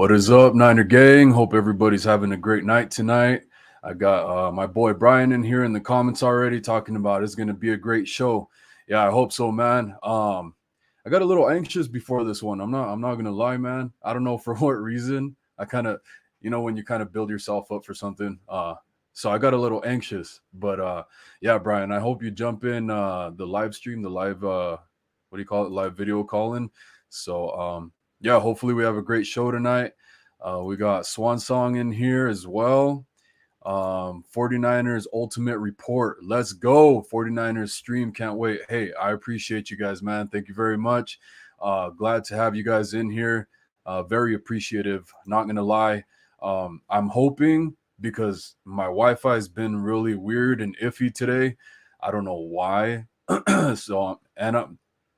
What is up, Niner Gang? Hope everybody's having a great night tonight. I got my boy Brian in here in the comments already talking about it's going to be a great show. Yeah, I hope so, man. I got a little anxious before this one. I'm not going to lie, man. I don't know for what reason. I kind of, when you kind of build yourself up for something. So I got a little anxious, but yeah, Brian, I hope you jump in the live stream, the live what do you call it? Live video calling. So yeah, hopefully we have a great show tonight. We got Swan Song in here as well. 49ers Ultimate Report. Let's go. 49ers stream. Can't wait. Hey, I appreciate you guys, man. Thank you very much. Glad to have you guys in here. Very appreciative. Not going to lie. I'm hoping because my Wi-Fi has been really weird and iffy today. I don't know why. So,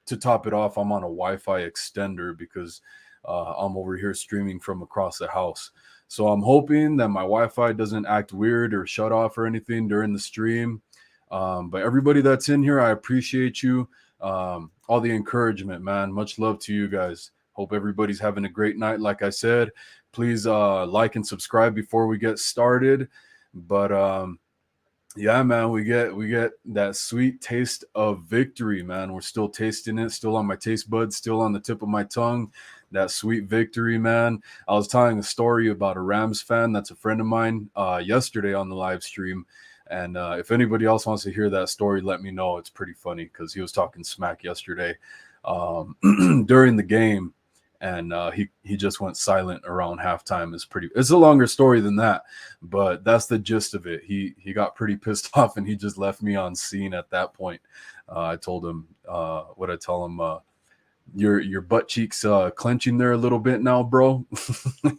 to top it off, I'm on a Wi-Fi extender because I'm over here streaming from across the house. So I'm hoping that my Wi-Fi doesn't act weird or shut off or anything during the stream. But everybody that's in here, I appreciate you. All the encouragement, man. Much love to you guys. Hope everybody's having a great night. Like I said, please like and subscribe before we get started. But yeah, man, we get that sweet taste of victory, man. We're still tasting it, still on my taste buds, still on the tip of my tongue. That sweet victory, man. I was telling a story about a Rams fan that's a friend of mine yesterday on the live stream. And if anybody else wants to hear that story, let me know. It's pretty funny because he was talking smack yesterday during the game. And he just went silent around halftime. It's a longer story than that, but that's the gist of it. He got pretty pissed off and he just left me on scene at that point. I told him what I tell him. Your butt cheeks clenching there a little bit now, bro.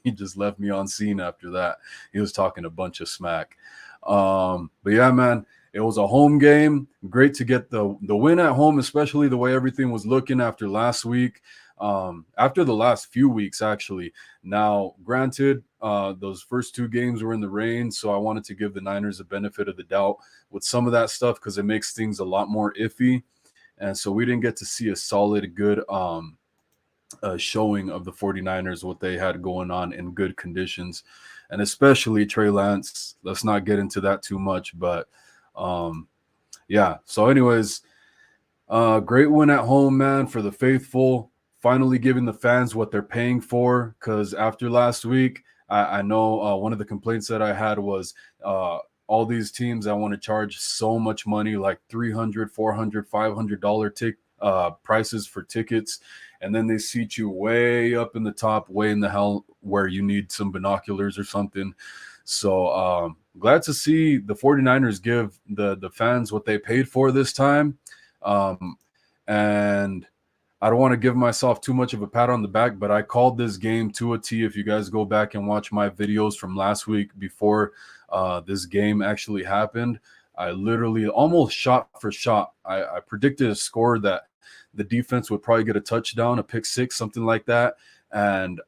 He just left me on scene after that. He was talking a bunch of smack. But yeah, man, it was a home game. Great to get the win at home, especially the way everything was looking after last week. After the last few weeks, actually. Now, granted, those first two games were in the rain, so I wanted to give the Niners a benefit of the doubt with some of that stuff because it makes things a lot more iffy. And so we didn't get to see a solid, good showing of the 49ers, what they had going on in good conditions. And especially Trey Lance. Let's not get into that too much. But, yeah. So anyways, great win at home, man, for the faithful. Finally giving the fans what they're paying for. Because after last week, I know one of the complaints that I had was all these teams that want to charge so much money, like $300, $400, $500 prices for tickets, and then they seat you way up in the top, way in the hell where you need some binoculars or something. So glad to see the 49ers give the fans what they paid for this time. And I don't want to give myself too much of a pat on the back, but I called this game to a T. If you guys go back and watch my videos from last week before this game actually happened, I literally almost shot for shot. I predicted a score that the defense would probably get a touchdown, a pick six, something like that. And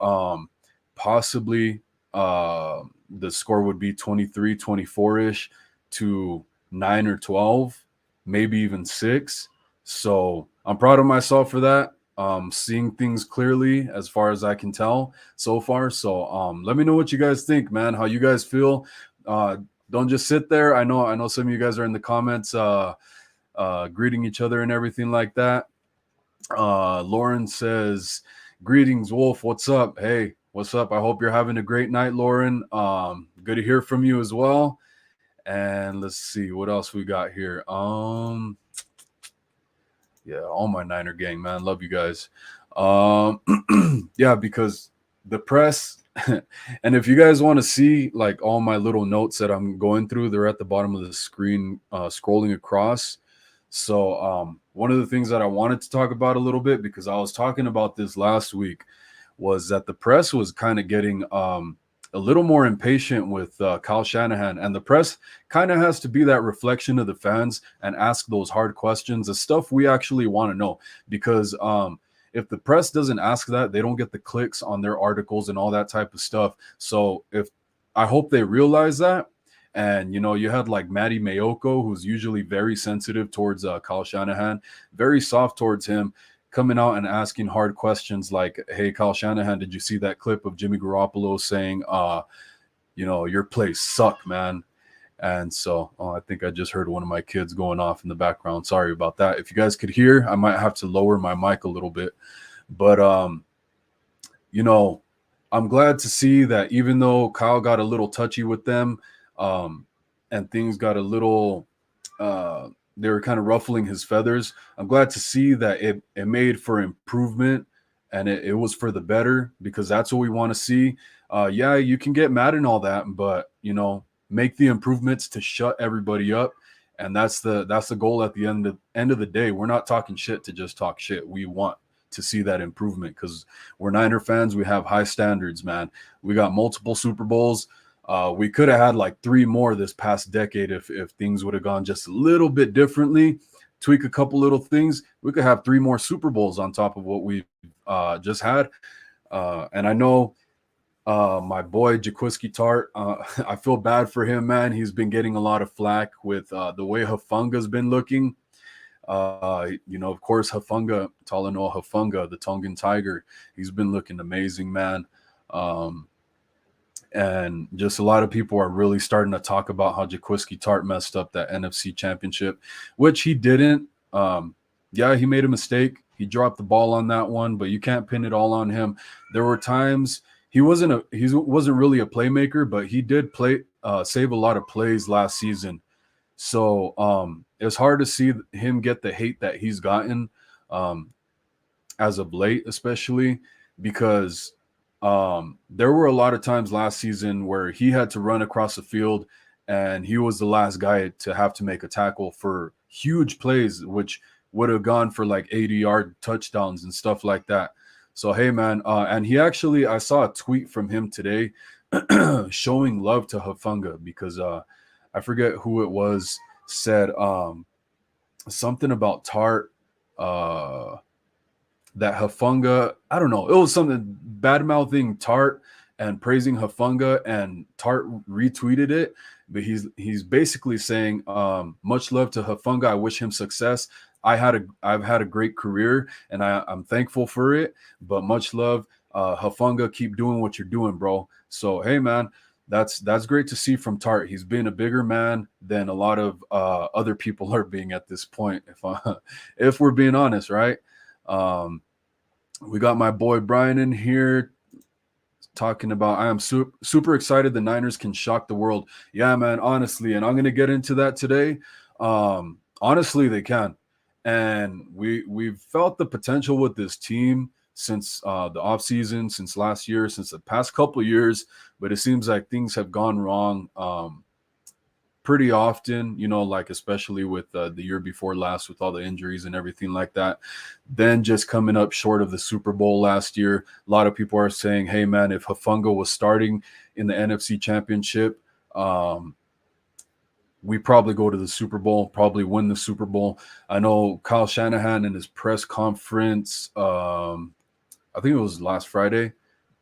possibly the score would be 23, 24-ish to 9 or 12, maybe even 6. So I'm proud of myself for that. Seeing things clearly as far as I can tell so far. So let me know what you guys think, man, how you guys feel. Don't just sit there. I know some of you guys are in the comments greeting each other and everything like that. Lauren says, greetings, Wolf. What's up? Hey, what's up? I hope you're having a great night, Lauren. Good to hear from you as well. And let's see what else we got here. Yeah, all my Niner gang, man. Love you guys. Yeah, because the press, and if you guys want to see like all my little notes that I'm going through, they're at the bottom of the screen, scrolling across. So one of the things that I wanted to talk about a little bit, because I was talking about this last week, was that the press was kind of getting a little more impatient with Kyle Shanahan, and the press kind of has to be that reflection of the fans and ask those hard questions, the stuff we actually want to know. Because if the press doesn't ask that, they don't get the clicks on their articles and all that type of stuff. So I hope they realize that. And, you had like Matty Mayoko, who's usually very sensitive towards Kyle Shanahan, very soft towards him. coming out and asking hard questions like, hey, Kyle Shanahan, did you see that clip of Jimmy Garoppolo saying, your plays suck, man? And so I think I just heard one of my kids going off in the background. Sorry about that. If you guys could hear, I might have to lower my mic a little bit. But, I'm glad to see that even though Kyle got a little touchy with them, and things got a little, they were kind of ruffling his feathers. I'm glad to see that it made for improvement, and it was for the better, because that's what we want to see. Yeah, you can get mad and all that, but make the improvements to shut everybody up, and that's the goal at the end of the day. We're not talking shit to just talk shit. We want to see that improvement because we're Niner fans. We have high standards, man. We got multiple Super Bowls. We could have had like 3 more this past decade if things would have gone just a little bit differently, tweak a couple little things. We could have 3 more Super Bowls on top of what we just had. And I know my boy Jaquiski Tart, I feel bad for him, man. He's been getting a lot of flack with the way Hafunga's been looking. Of course, Talanoa Hafunga, the Tongan Tiger, he's been looking amazing, man. And just a lot of people are really starting to talk about how Jaquiski Tart messed up that NFC Championship, which he didn't. Yeah, he made a mistake. He dropped the ball on that one, but you can't pin it all on him. There were times he wasn't really a playmaker, but he did save a lot of plays last season. So it's hard to see him get the hate that he's gotten as of late, especially because there were a lot of times last season where he had to run across the field and he was the last guy to have to make a tackle for huge plays, which would have gone for like 80-yard touchdowns and stuff like that. So, hey, man, and I saw a tweet from him today showing love to Hafunga because I forget who it was, said something about Tart, that Hafunga, I don't know, it was something bad-mouthing Tart and praising Hafunga, and Tart retweeted it, but he's basically saying, much love to Hafunga, I wish him success. I've had a great career and I'm thankful for it, but much love, Hafunga, keep doing what you're doing, bro. So, hey, man, that's great to see from Tart. He's been a bigger man than a lot of other people are being at this point, if we're being honest, right? We got my boy Brian in here talking about, I am super excited the Niners can shock the world. Yeah, man, honestly, and I'm going to get into that today. Honestly, they can. And we've felt the potential with this team since the offseason, since last year, since the past couple of years, but it seems like things have gone wrong pretty often, like especially with the year before last with all the injuries and everything like that. Then just coming up short of the Super Bowl last year, a lot of people are saying, hey, man, if Hafunga was starting in the NFC Championship, we probably go to the Super Bowl, probably win the Super Bowl. I know Kyle Shanahan in his press conference, I think it was last Friday,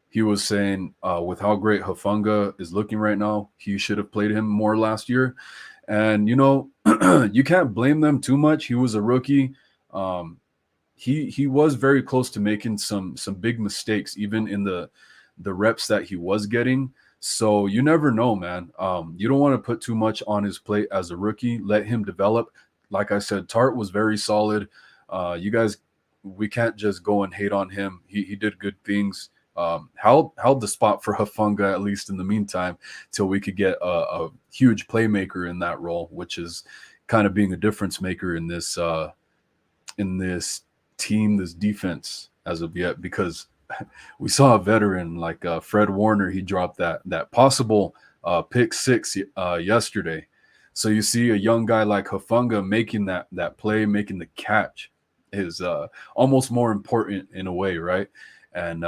he was saying with how great Hafunga is looking right now, he should have played him more last year. And, you can't blame them too much. He was a rookie. He was very close to making some big mistakes, even in the reps that he was getting. So you never know, man. You don't want to put too much on his plate as a rookie. Let him develop. Like I said, Tart was very solid. You guys, we can't just go and hate on him. He did good things. Held the spot for Hafunga, at least in the meantime, till we could get a huge playmaker in that role, which is kind of being a difference maker in this team, this defense as of yet, because we saw a veteran like Fred Warner. He dropped that possible pick 6 yesterday. So you see a young guy like Hafunga making that play, making the catch is almost more important in a way, right? And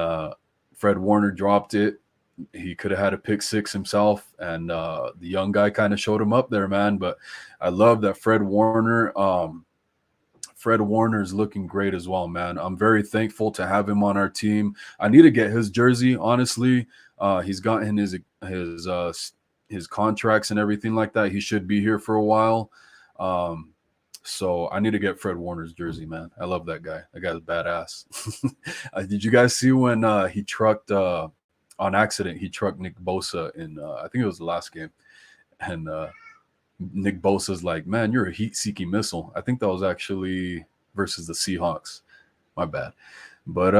Fred Warner dropped it. He could have had a pick 6 himself, and the young guy kind of showed him up there, man. But I love that Fred Warner is looking great as well, man. I'm very thankful to have him on our team. I need to get his jersey, honestly. He's gotten his contracts and everything like that. He should be here for a while. So I need to get Fred Warner's jersey, man. I love that guy. That guy's badass. Did you guys see when he trucked on accident? He trucked Nick Bosa in I think it was the last game, and Nick Bosa's like, "Man, you're a heat-seeking missile." I think that was actually versus the Seahawks. My bad. But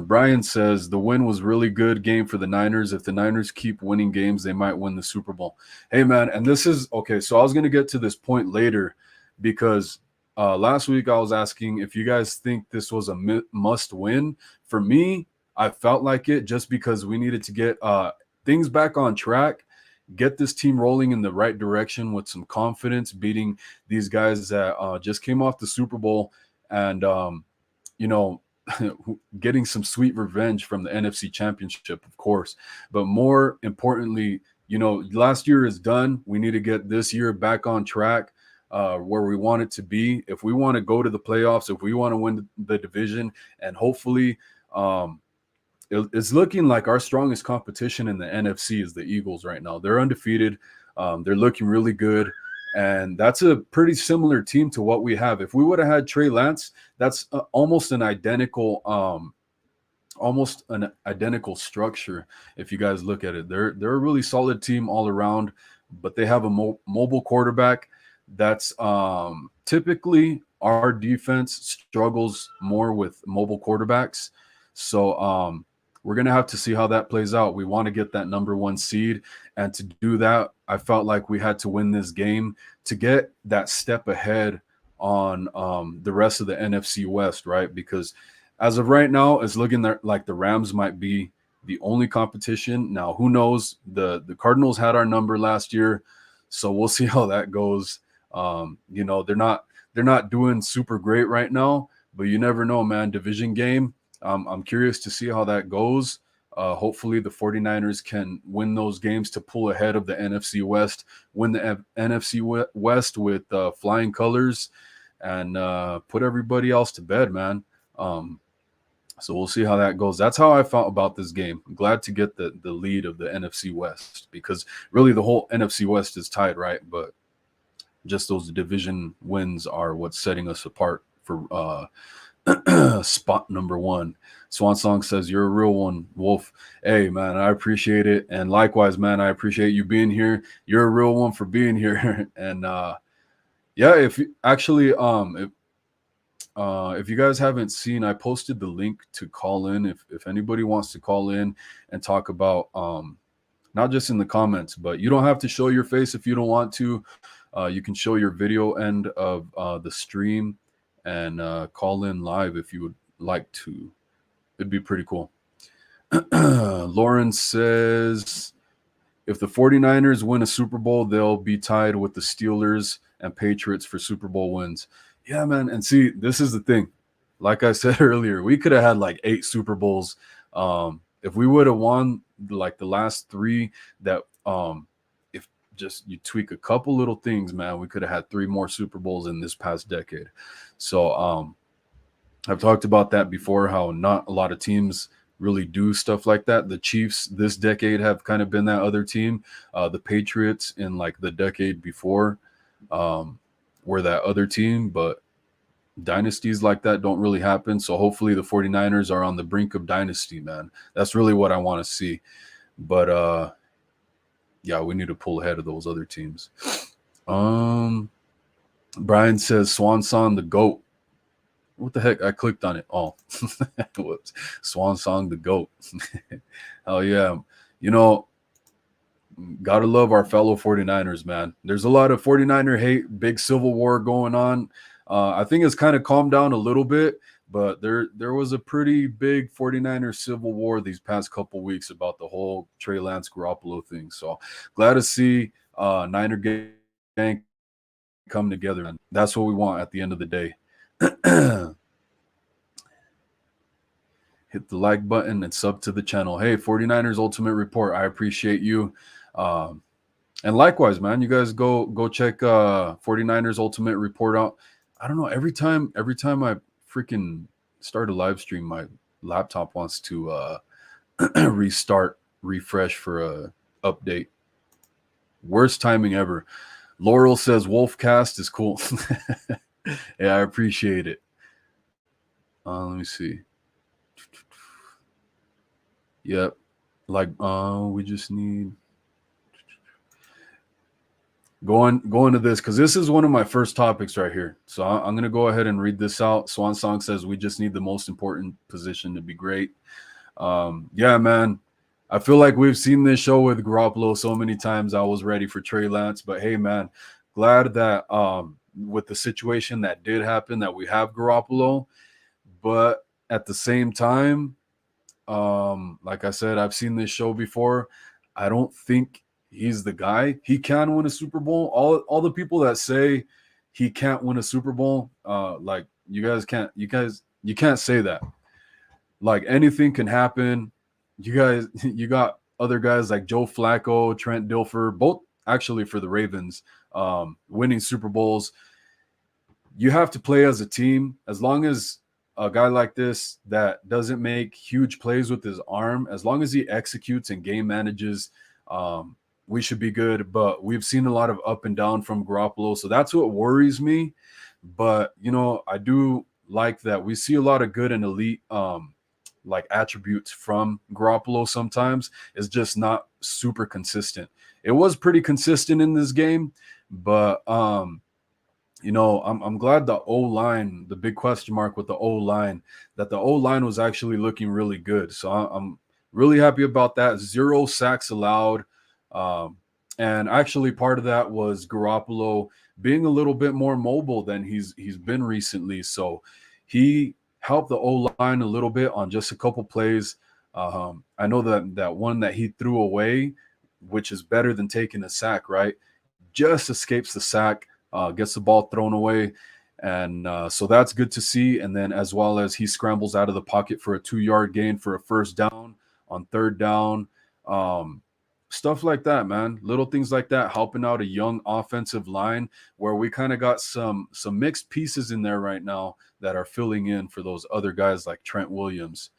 Brian says the win was really good game for the Niners. If the Niners keep winning games, they might win the Super Bowl. Hey, man, and this is okay. So I was going to get to this point later because last week I was asking if you guys think this was a must win. For me, I felt like it just because we needed to get things back on track, get this team rolling in the right direction with some confidence, beating these guys that just came off the Super Bowl and getting some sweet revenge from the NFC Championship, of course. But more importantly, last year is done. We need to get this year back on track where we want it to be. If we want to go to the playoffs, if we want to win the division, and hopefully it's looking like our strongest competition in the NFC is the Eagles right now. They're undefeated. They're looking really good. And that's a pretty similar team to what we have. If we would have had Trey Lance, that's almost an identical structure. If you guys look at it, they're a really solid team all around, but they have a mobile quarterback. That's typically our defense struggles more with mobile quarterbacks. So we're going to have to see how that plays out. We want to get that number 1 seed. And to do that, I felt like we had to win this game to get that step ahead on the rest of the NFC West, right? Because as of right now, it's looking like the Rams might be the only competition. Now, who knows? The Cardinals had our number last year, so we'll see how that goes. They're not doing super great right now, but you never know, man. Division game. I'm curious to see how that goes. Hopefully the 49ers can win those games to pull ahead of the NFC West, win the NFC West with flying colors, and put everybody else to bed, man. So we'll see how that goes. That's how I felt about this game. I'm glad to get the lead of the NFC West because really the whole NFC West is tied, right? But just those division wins are what's setting us apart for spot number 1. Swan Song says, "You're a real one, Wolf." Hey, man, I appreciate it. And likewise, man, I appreciate you being here. You're a real one for being here. And if you actually, if you guys haven't seen, I posted the link to call in. If anybody wants to call in and talk about, not just in the comments, but you don't have to show your face if you don't want to. You can show your video end of the stream and call in live if you would like to. It'd be pretty cool. Lauren says, if the 49ers win a Super Bowl, they'll be tied with the Steelers and Patriots for Super Bowl wins. Yeah, man. And see, this is the thing. Like I said earlier, we could have had like 8 Super Bowls. If we would have won like the last 3 that if just you tweak a couple little things, man, we could have had 3 more Super Bowls in this past decade. So I've talked about that before, how not a lot of teams really do stuff like that. The Chiefs this decade have kind of been that other team. The Patriots in like the decade before were that other team, but dynasties like that don't really happen. So hopefully the 49ers are on the brink of dynasty, man. That's really what I want to see. But yeah, we need to pull ahead of those other teams. Brian says Swan Song the GOAT. What the heck? I clicked on it. Oh, whoops. Swan Song the GOAT. Hell yeah. Gotta love our fellow 49ers, man. There's a lot of 49er hate, big civil war going on. I think it's kind of calmed down a little bit, but there was a pretty big 49er civil war these past couple weeks about the whole Trey Lance Garoppolo thing. So glad to see NinerGang come together. And that's what we want at the end of the day. Hit the like button and sub to the channel. Hey, 49ers Ultimate Report, I appreciate you. And likewise, man, you guys go check 49ers Ultimate Report out. I don't know, every time I freaking start a live stream, my laptop wants to refresh for a update. Worst timing ever. Laurel says WolfCast is cool. Yeah, I appreciate it. Let me see. Yep. Like, we just need going to this because this is one of my first topics right here. So I'm gonna go ahead and read this out. Swan Song says we just need the most important position to be great. Yeah, man. I feel like we've seen this show with Garoppolo so many times. I was ready for Trey Lance, but hey, man, glad that with the situation that did happen that we have Garoppolo. But at the same time, like I said, I've seen this show before. I don't think he's the guy. He can win a Super Bowl. All the people that say he can't win a Super Bowl, like you can't say that. Like anything can happen. You guys, you got other guys like Joe Flacco, Trent Dilfer, both actually for the Ravens, winning Super Bowls. You have to play as a team. As long as a guy like this that doesn't make huge plays with his arm, as long as he executes and game manages, we should be good. But we've seen a lot of up and down from Garoppolo, so that's what worries me. But I do like that we see a lot of good and elite like attributes from Garoppolo sometimes. It's just not super consistent. It was pretty consistent in this game, but I'm glad the O line, the big question mark with the O line, that the O line was actually looking really good. So I'm really happy about that. 0 sacks allowed. And actually part of that was Garoppolo being a little bit more mobile than he's been recently. So he helped the O line a little bit on just a couple plays. I know that one that he threw away, which is better than taking a sack, right? Just escapes the sack, gets the ball thrown away. And so that's good to see. And then as well as he scrambles out of the pocket for a 2-yard gain for a first down on third down. Stuff like that, man. Little things like that, helping out a young offensive line where we kind of got some mixed pieces in there right now that are filling in for those other guys like Trent Williams.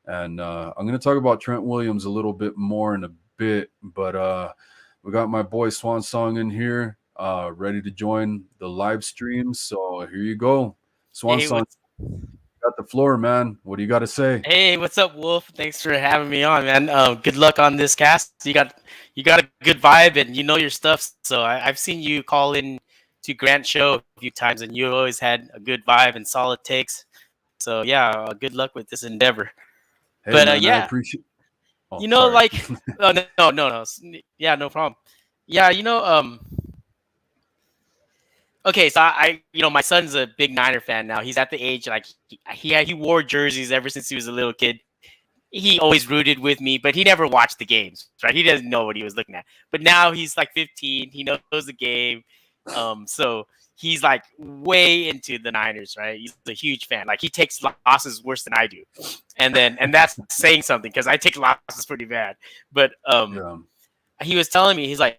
And I'm going to talk about Trent Williams a little bit more in a bit, but we got my boy Swan Song in here, ready to join the live stream. So here you go. Swan Hey, Song, got the floor, man. What do you got to say? what's up, Wolf? Thanks for having me on, man. Good luck on this cast. You got a good vibe and you know your stuff. So I've seen you call in to Grant's show a few times, and you always had a good vibe and solid takes. So yeah, good luck with this endeavor. Hey, But man, I yeah, appreciate. Oh, you know, sorry. like, oh, no, yeah, no problem. Yeah, okay, so my son's a big Niner fan now. He's at the age like he wore jerseys ever since he was a little kid. He always rooted with me, but he never watched the games, right? He doesn't know what he was looking at. But now he's like 15. He knows the game. So he's like way into the Niners, right? He's a huge fan. Like he takes losses worse than I do. And that's saying something because I take losses pretty bad. But Yeah. he was telling me, he's like,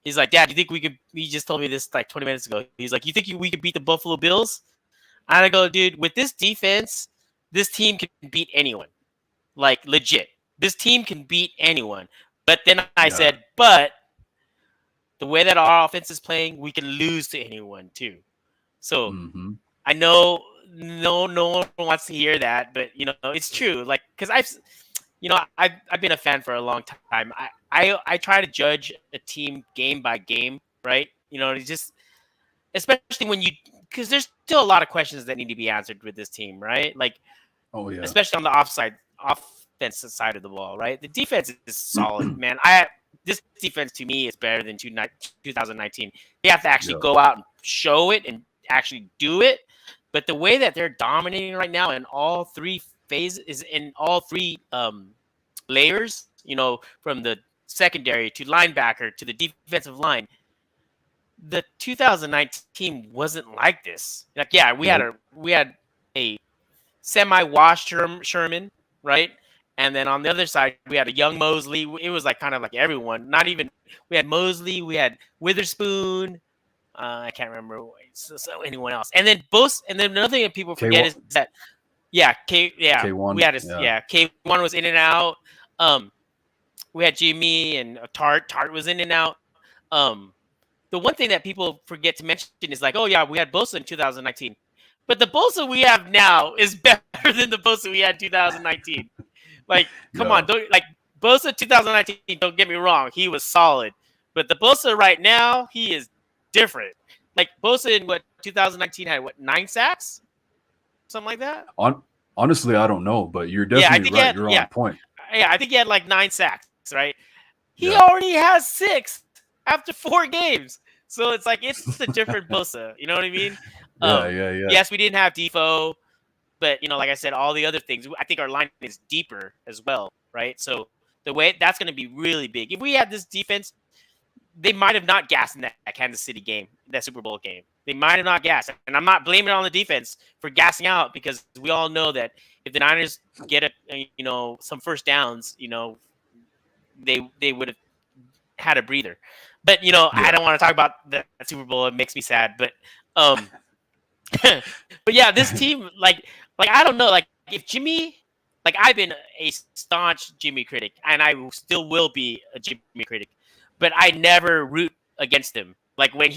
Dad, do you think we could, he just told me this like 20 minutes ago. He's like, you think we could beat the Buffalo Bills? And I go, dude, with this defense, this team can beat anyone. Like legit. This team can beat anyone. But then I Yeah. said, but the way that our offense is playing, we can lose to anyone too. So Mm-hmm. I know no one wants to hear that, but it's true. Like because I've been a fan for a long time. I try to judge a team game by game, right? It's just especially when you because there's still a lot of questions that need to be answered with this team, right? Like Oh, yeah. especially on the offensive side of the ball, right? The defense is solid, man. This defense to me is better than 2019. They have to actually Yeah. go out and show it and actually do it. But the way that they're dominating right now in all three phases, in all three layers, from the secondary to linebacker to the defensive line, the 2019 wasn't like this. Like, yeah, Nope. we had a semi-washed Sherman, right? And then on the other side, we had a young Mosley. It was like kind of like everyone. Not even we had Mosley, we had Witherspoon. I can't remember so anyone else. And then another thing that people forget is K1. that we K1. had Yeah. K1 was in and out. We had Jimmy and Tart. Tart was in and out. Um, the one thing that people forget to mention is like, oh yeah, we had Bosa in 2019, but the Bosa we have now is better than the Bosa we had in 2019. Like, come on, don't like Bosa 2019. Don't get me wrong, he was solid, but the Bosa right now, he is different. Like Bosa in 2019 had 9 sacks, something like that. Honestly, I don't know, but you're Yeah, I definitely think right. You're on point. Yeah, I think he had like 9 sacks, right? He Yeah. already has 6 after 4 games. So it's like it's a different Bosa. You know what I mean? Yeah. Yes, we didn't have Defoe, but like I said, all the other things. I think our line is deeper as well, right? So the way that's going to be really big. If we had this defense, they might have not gassed in that Kansas City game, that Super Bowl game. They might have not gassed, and I'm not blaming it on the defense for gassing out because we all know that if the Niners get some first downs, they would have had a breather. But I don't want to talk about the Super Bowl. It makes me sad. But but yeah, this team, like I don't know, like if Jimmy, like I've been a staunch Jimmy critic, and I still will be a Jimmy critic, but I never root against him. Like when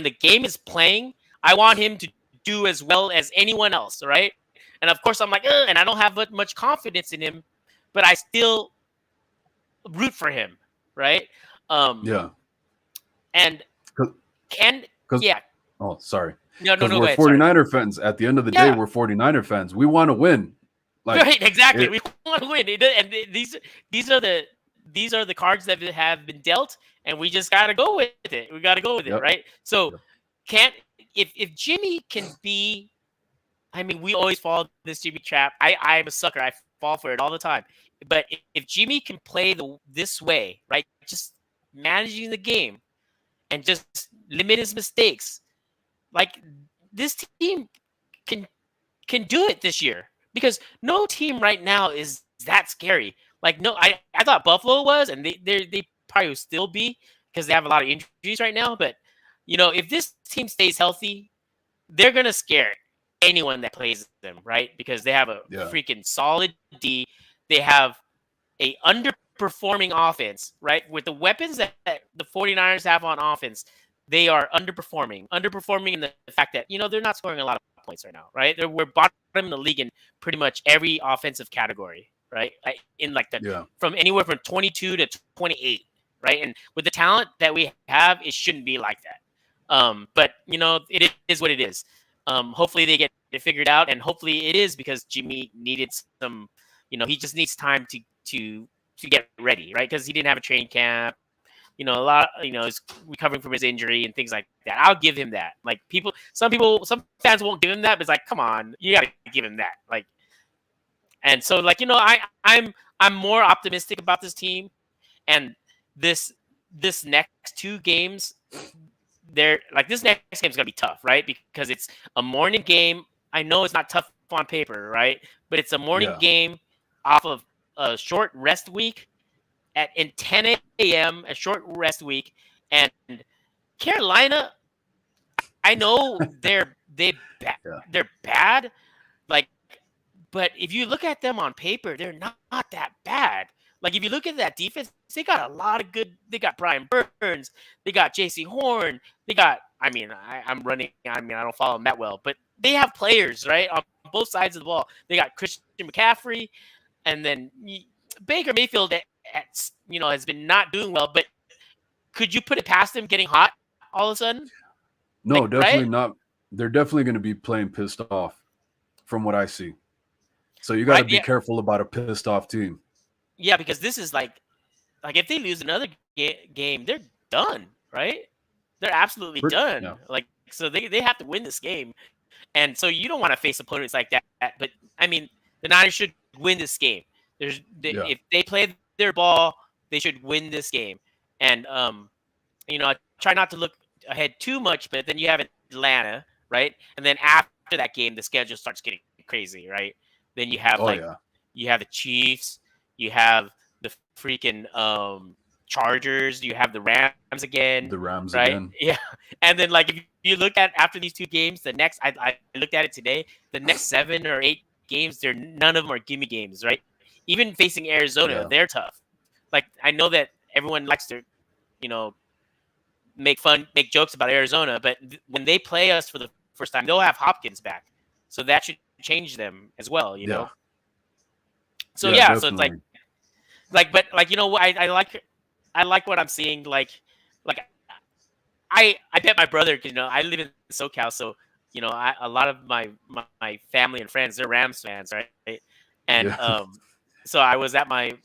the game is playing, I want him to do as well as anyone else, right? And of course, I'm like, and I don't have much confidence in him, but I still root for him, right? Yeah. And yeah. Oh, sorry. No, we're ahead, 49er fans. At the end of the day, we're 49er fans. We want to win. Like, right, exactly. We want to win, and these are the cards that have been dealt, and we just got to go with it. We got to go with it, right? So, if Jimmy can be, I mean, we always fall this Jimmy trap. I'm a sucker. I fall for it all the time. But if Jimmy can play this way, right, just managing the game and just limit his mistakes, like this team can do it this year. Because no team right now is that scary. Like, no, I thought Buffalo was, and they probably will still be because they have a lot of injuries right now. But, if this team stays healthy, they're going to scare anyone that plays them, right? Because they have a freaking solid D. They have a underperforming offense, right? With the weapons that the 49ers have on offense, they are underperforming in the fact that, they're not scoring a lot of points right now, right? We're bottom in the league in pretty much every offensive category, right? In like from anywhere from 22 to 28, right? And with the talent that we have, it shouldn't be like that. But it is what it is. Hopefully they get it figured out, and hopefully it is because Jimmy needed some, he just needs time to get ready, right? Because he didn't have a training camp. A lot, is recovering from his injury and things like that. I'll give him that. Like some fans won't give him that, but it's like, come on, you got to give him that. Like, and so like, I'm more optimistic about this team, and this next 2 games, this next game is gonna be tough, right? Because it's a morning game. I know it's not tough on paper, right? But it's a morning game off of a short rest week in 10 a.m. a short rest week, and Carolina, I know they're bad, like, but if you look at them on paper, they're not that bad. Like if you look at that defense, they got a lot of good. They got Brian Burns, they got J.C. Horn, they got. I don't follow them that well, but they have players right on both sides of the ball. They got Christian McCaffrey, and then Baker Mayfield has been not doing well, but could you put it past him getting hot all of a sudden? No, definitely not. They're definitely going to be playing pissed off from what I see. So you got to be careful about a pissed off team. Yeah, because this is like if they lose another game, they're done, right? They're absolutely done. Yeah. Like, so they have to win this game. And so you don't want to face opponents like that. But, I mean, the Niners should win this game. If they play their ball, they should win this game. And, I try not to look ahead too much, but then you have Atlanta, right? And then after that game, the schedule starts getting crazy, right? Then you have, you have the Chiefs, you have the freaking Chargers, you have the Rams again. The Rams right? again. Yeah. And then, like, if you look at after these 2 games, the next, I looked at it today, the next 7 or 8 games, none of them are gimme games, right? Even facing Arizona, they're tough. Like, I know that everyone likes to, make jokes about Arizona, but when they play us for the first time, they'll have Hopkins back, so that should change them as well, you know. So Yeah, yeah, so it's definitely. but you know, I like what I'm seeing. Like I bet my brother, you know, I live in SoCal, so you know, a lot of my family and friends, they're Rams fans, right? And Yeah. so I was at my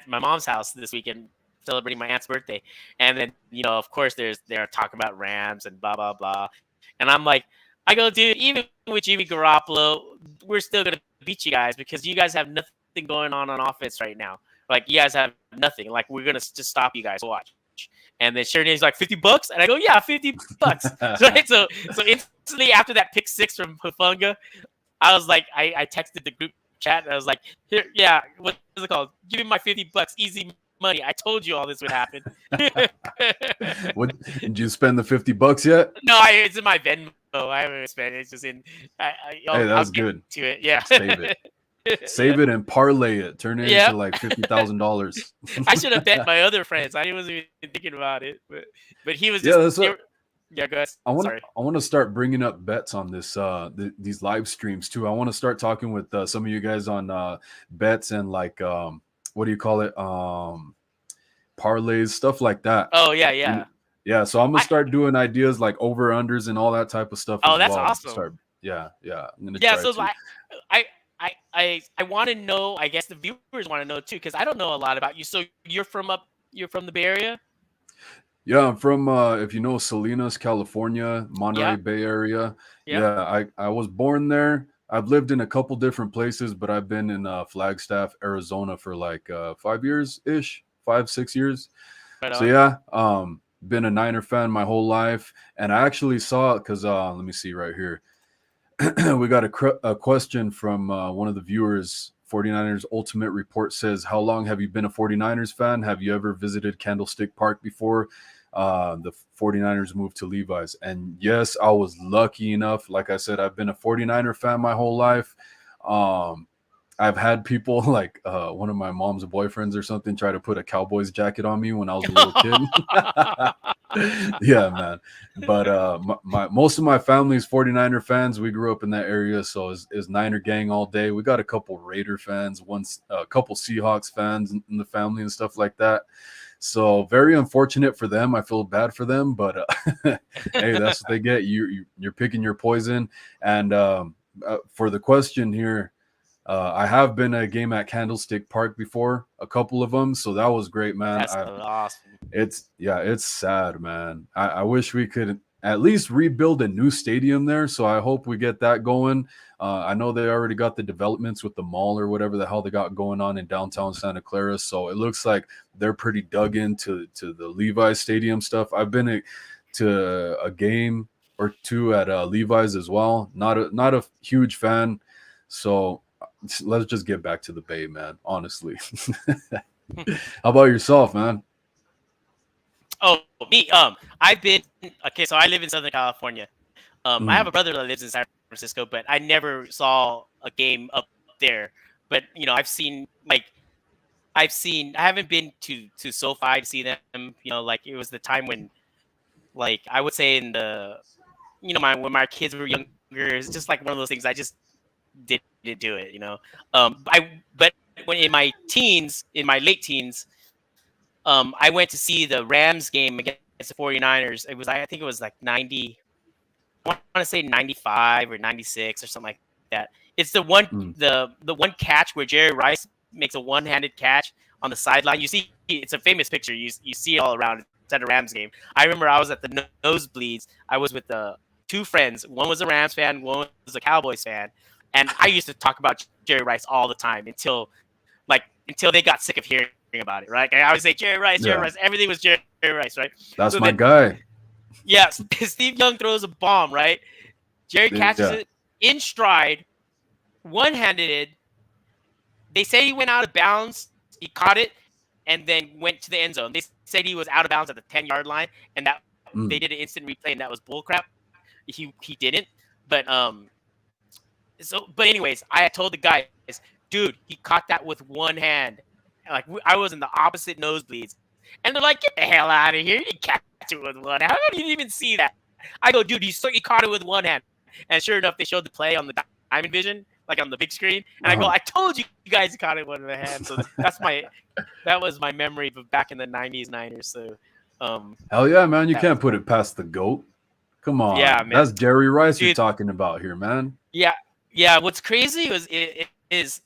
mom's house this weekend celebrating my aunt's birthday, and then you know, of course, they're talking about Rams and blah blah blah, and I'm like, I go, dude, even with Jimmy Garoppolo, we're still gonna beat you guys because you guys have nothing going on offense right now. Like you guys have nothing. Like we're gonna just stop you guys. Watch. And then Shanahan's like $50, and I go, yeah, $50. Right? So instantly after that pick six from Hufanga, I was like, I texted the group chat, and I was like, here, yeah, what is it called? Give me my $50, easy money. I told you all this would happen. What, did you spend the $50 yet? No, it's in my Venmo. I haven't spent it. It's just in. Hey, I'll that's get good. to it. Yeah. Save it. Save it and parlay it. Turn it into like $50,000. I should have bet my other friends. I wasn't even thinking about it, but he was just. Yeah, that's what. Yeah, go ahead. I want to start bringing up bets on this these live streams too. I want to start talking with some of you guys on bets and like what do you call it, parlays, stuff like that. Oh yeah. Yeah, so I'm gonna start doing ideas like over unders and all that type of stuff. Oh, that's awesome. Yeah. I'm gonna yeah. try So I want to know. I guess the viewers want to know too, because I don't know a lot about you. So you're from the Bay Area. Yeah, I'm from if you know Salinas, California, Monterey Bay Area. Yeah, I was born there. I've lived in a couple different places, but I've been in Flagstaff, Arizona for like 5 years ish, 5-6 years. Right so yeah, been a Niner fan my whole life, and I actually saw, because let me see right here. We got a question from one of the viewers. 49ers Ultimate Report says, how long have you been a 49ers fan? Have you ever visited Candlestick Park before the 49ers moved to Levi's? And yes, I was lucky enough. Like I said, I've been a 49er fan my whole life. I've had people like one of my mom's boyfriends or something try to put a Cowboys jacket on me when I was a little kid. Yeah, man. But my most of my family is 49er fans. We grew up in that area, so is Niner gang all day. We got a couple Raider fans, a couple Seahawks fans in the family and stuff like that. So very unfortunate for them. I feel bad for them, but hey, that's what they get. You're picking your poison. And for the question here, I have been at a game at Candlestick Park before, a couple of them, so that was great, man. That's awesome. It's sad, man. I wish we could at least rebuild a new stadium there, so I hope we get that going. I know they already got the developments with the mall or whatever the hell they got going on in downtown Santa Clara, so it looks like they're pretty dug into the Levi's Stadium stuff. I've been to a game or two at Levi's as well. Not a huge fan, so let's just get back to the Bay, man, honestly. How about yourself, man? Oh, me. I've been so I live in Southern California. I have a brother that lives in San Francisco, but I never saw a game up there. But you know, I haven't been to SoFi to see them. You know, like it was the time when, like, I would say in the, you know, when my kids were younger, it's just like one of those things I just didn't do it. You know, but when in my late teens. I went to see the Rams game against the 49ers. I think it was like 90, I want to say 95 or 96 or something like that. It's the one the one catch where Jerry Rice makes a one-handed catch on the sideline. You see, it's a famous picture. You see it all around. It's at a Rams game. I remember I was at the nosebleeds. I was with two friends. One was a Rams fan, one was a Cowboys fan. And I used to talk about Jerry Rice all the time until they got sick of hearing about it, right? I always say Jerry Rice. Everything was Jerry Rice, right? That's my guy. Yeah, Steve Young throws a bomb, right? Jerry catches it in stride, one-handed. They say he went out of bounds. He caught it and then went to the end zone. They said he was out of bounds at the 10-yard line, and that they did an instant replay, and that was bullcrap. He didn't, but anyways, I had told the guys, dude, he caught that with one hand. Like I was in the opposite nosebleeds, and they're like, "Get the hell out of here! You didn't catch it with one hand. How come you didn't even see that? I go, dude, he caught it with one hand. And sure enough, they showed the play on the Diamond Vision, like on the big screen. And I go, I told you guys he caught it with one hand. So that was my memory of back in the 90s Niners. So, hell yeah, man. You can't put it past the GOAT. Come on. Yeah, man. That's Jerry Rice Dude, you're talking about here, man. Yeah. What's crazy is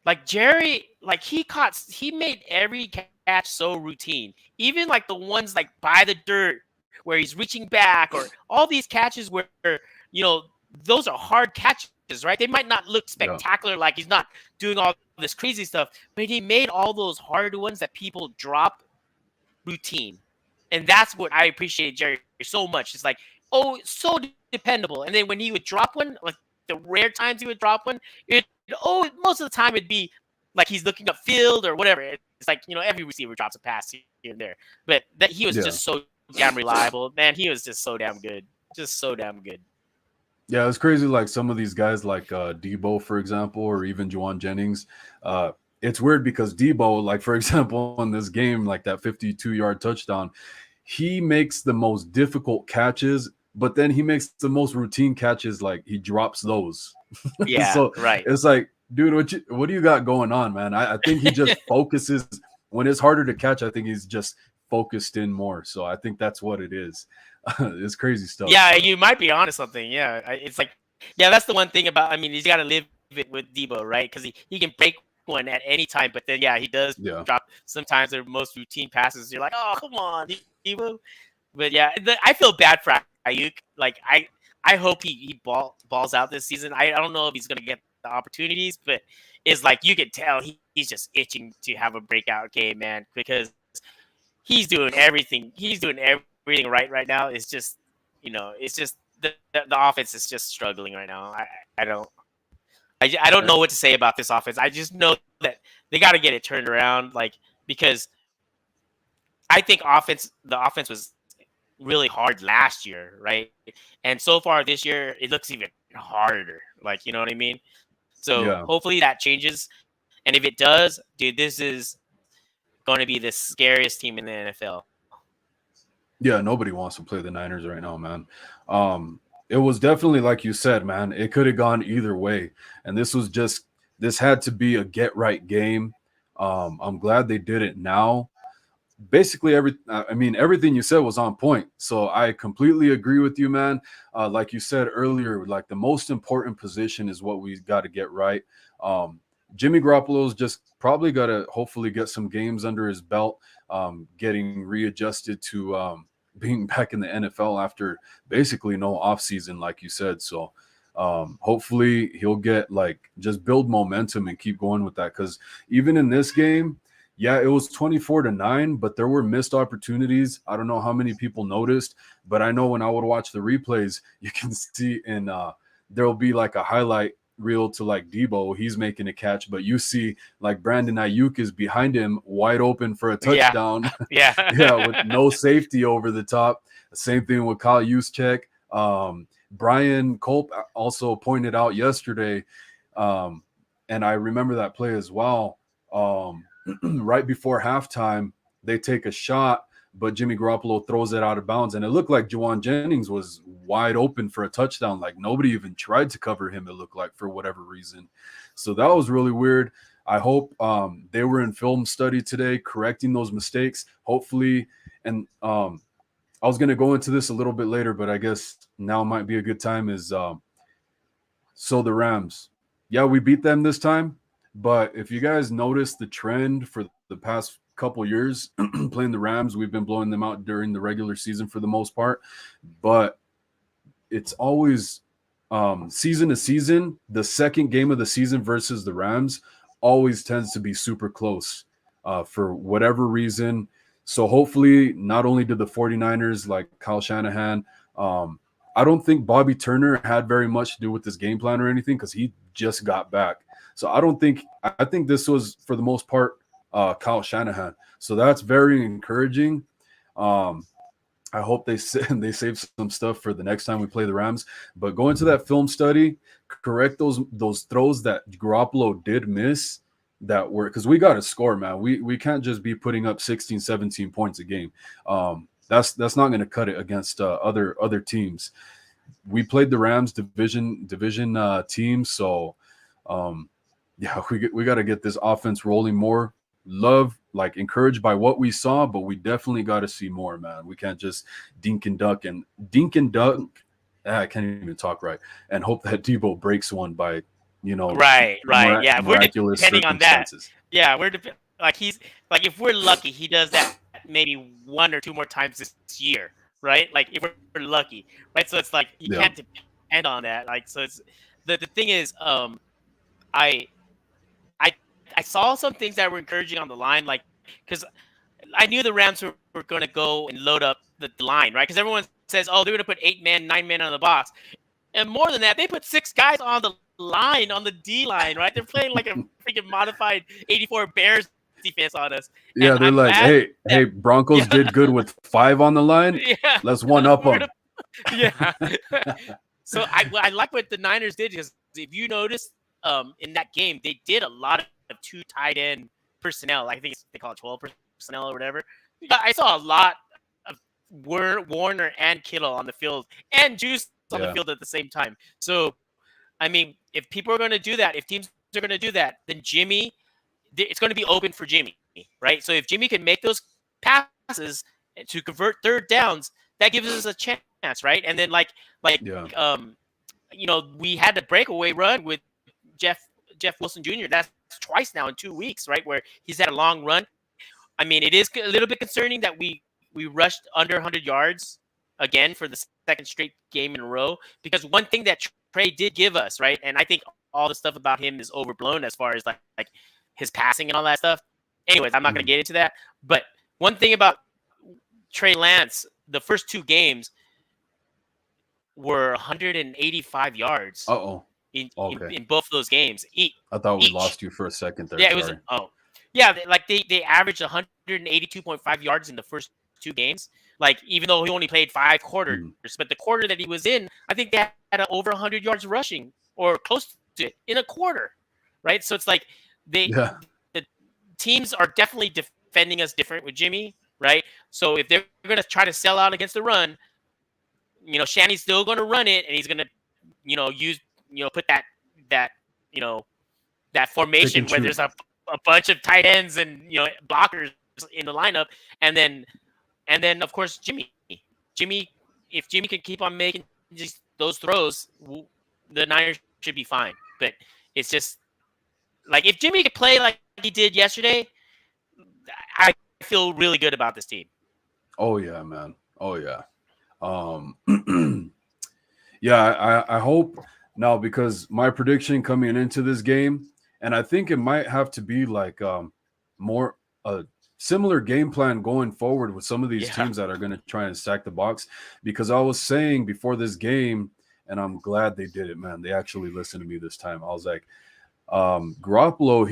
like Jerry, like he made every catch so routine. Even like the ones like by the dirt where he's reaching back, or all these catches where, those are hard catches, right? They might not look spectacular, like he's not doing all this crazy stuff, but he made all those hard ones that people drop routine. And that's what I appreciate Jerry so much. It's like, so dependable. And then when he would drop one, like the rare times he would drop one, most of the time it'd be like he's looking upfield or whatever. It's like, every receiver drops a pass here and there. But that he was just so damn reliable. Man, he was just so damn good. Just so damn good. Yeah, it's crazy. Like some of these guys, like Debo, for example, or even Juwan Jennings. It's weird because Debo, like for example, in this game, like that 52-yard touchdown, he makes the most difficult catches, but then he makes the most routine catches. Like he drops those. Yeah, so right. It's like, dude, what do you got going on, man? I think he just focuses when it's harder to catch. I think he's just focused in more. So I think that's what it is. It's crazy stuff. Yeah, you might be onto something. Yeah, it's like, that's the one thing about. I mean, he's got to live it with Debo, right? Because he can break one at any time. But then, he does drop sometimes the most routine passes. You're like, oh, come on, Debo. But I feel bad for Ayuk. Like I hope he balls out this season. I don't know if he's gonna get the opportunities, but it's like you can tell he's just itching to have a breakout game, man, because he's doing everything. He's doing everything right now. It's just, it's just the offense is just struggling right now. I don't know what to say about this offense. I just know that they got to get it turned around, like, because I think the offense was really hard last year, right? And so far this year, it looks even harder. Like, you know what I mean? So hopefully that changes. And if it does, dude, this is going to be the scariest team in the NFL. Yeah, nobody wants to play the Niners right now, man. It was definitely, like you said, man, it could have gone either way. And this had to be a get-right game. I'm glad they did it now. Basically, everything you said was on point. So I completely agree with you, man. Like you said earlier, like the most important position is what we got to get right. Jimmy Garoppolo's just probably got to hopefully get some games under his belt, getting readjusted to being back in the NFL after basically no offseason, like you said. So hopefully he'll get just build momentum and keep going with that. Because even in this game, it was 24-9, but there were missed opportunities. I don't know how many people noticed, but I know when I would watch the replays, you can see there'll be like a highlight reel to like Debo, he's making a catch, but you see like Brandon Ayuk is behind him wide open for a touchdown. With no safety over the top. Same thing with Kyle Juszczyk. Brian Culp also pointed out yesterday, and I remember that play as well. Right before halftime, they take a shot, but Jimmy Garoppolo throws it out of bounds, and it looked like Juwan Jennings was wide open for a touchdown. Like nobody even tried to cover him, it looked like, for whatever reason. So that was really weird. I hope they were in film study today, correcting those mistakes, hopefully. And I was going to go into this a little bit later, but I guess now might be a good time. So the Rams, we beat them this time. But if you guys notice the trend for the past couple years playing the Rams, we've been blowing them out during the regular season for the most part. But it's always season to season, the second game of the season versus the Rams always tends to be super close for whatever reason. So hopefully not only did the 49ers, like Kyle Shanahan, I don't think Bobby Turner had very much to do with this game plan or anything because he just got back. So I think this was for the most part Kyle Shanahan. So that's very encouraging. I hope they save some stuff for the next time we play the Rams. But go into that film study, correct those throws that Garoppolo did miss that were, because we got to score, man. We can't just be putting up 16, 17 points a game. That's not going to cut it against other teams. We played the Rams division team, so yeah, we got to get this offense rolling more. Love, like, encouraged by what we saw, but we definitely got to see more, man. We can't just dink and dunk. I can't even talk right, and hope that Debo breaks one by, Right. Yeah, we're miraculous depending on that. circumstances. Yeah, like he's like if we're lucky, he does that maybe one or two more times this year, right? Like if we're lucky, right? So it's like you Yeah, can't depend on that. Like so, it's the thing is, I I I saw some things that were encouraging on the line, like because I knew the Rams were going to go and load up the line, right? Because everyone says, oh, they're going to put 8 men, 9 men on the box. And more than that, they put 6 guys on the line, on the D line, right? They're playing like a freaking modified 84 Bears defense on us. yeah. And They're I'm like, glad hey, that, Broncos yeah, did good with 5 on the line. yeah, Let's one up we're them. yeah. So I like what the Niners did, because if you notice, in that game, they did a lot of 2 tight end personnel. I think they call it 12 personnel or whatever. I saw a lot of Warner and Kittle on the field, and Juice on the Yeah, field at the same time. So, I mean, if people are going to do that, if teams are going to do that, then Jimmy, it's going to be open for Jimmy, right? So if Jimmy can make those passes to convert third downs, that gives us a chance, right? And then like yeah, we had a breakaway run with Jeff Wilson Jr. That's twice now in 2 weeks, right? Where he's had a long run. I mean, it is a little bit concerning that we rushed under 100 yards again for the second straight game in a row, because one thing that Trey did give us, right? And I think all the stuff about him is overblown as far as like his passing and all that stuff. Anyways, I'm not going to get into that. But one thing about Trey Lance, the first 2 games were 185 yards Uh-oh. in, Okay. in both of those games. I thought we Each. lost you for a second there. Yeah, it Sorry. was. Yeah, they averaged 182.5 yards in the first 2 games. Like, even though he only played 5 quarters, but the quarter that he was in, I think they had over 100 yards rushing or close to it in a quarter, right? So it's like Yeah. the teams are definitely defending us different with Jimmy, right? So if they're going to try to sell out against the run, Shanny's still going to run it, and he's going to, use, put that that formation where there's a bunch of tight ends and blockers in the lineup, and then of course Jimmy, if Jimmy can keep on making just those throws, the Niners should be fine. But it's just like if Jimmy could play like he did yesterday, I feel really good about this team. Oh yeah, man. Oh yeah. Yeah, I hope now, because my prediction coming into this game, and I think it might have to be like more a similar game plan going forward with some of these teams that are going to try and stack the box, because I was saying before this game, and I'm glad they did it, man. They actually listened to me this time. I was like, Garoppolo,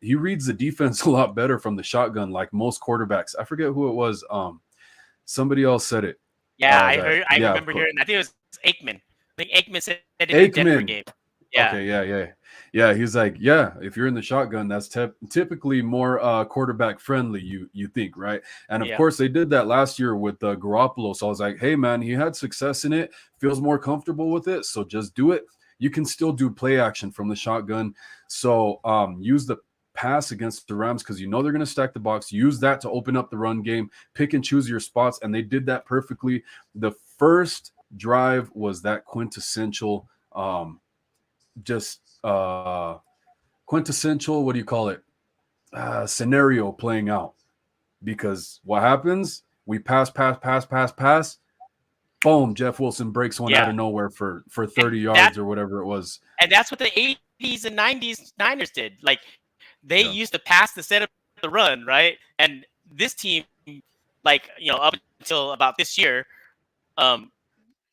he reads the defense a lot better from the shotgun, like most quarterbacks. I forget who it was. Somebody else said it. Yeah, I remember hearing that. I think it was Aikman. I think Aikman said it in the Denver game. Yeah. Okay, yeah. He's like, yeah, if you're in the shotgun, that's typically more quarterback friendly. You think, right? And of course, they did that last year with Garoppolo. So I was like, hey, man, he had success in it, feels more comfortable with it. So just do it. You can still do play action from the shotgun. So use the pass against the Rams, because they're going to stack the box. Use that to open up the run game. Pick and choose your spots, and they did that perfectly. The first drive was that quintessential, quintessential, what do you call it? Scenario playing out. Because what happens? We pass. Boom! Jeff Wilson breaks one out of nowhere for 30 yards or whatever it was. And that's what the 80s and 90s Niners did. Like, they used to pass to set up the run, right? And this team, like, up until about this year,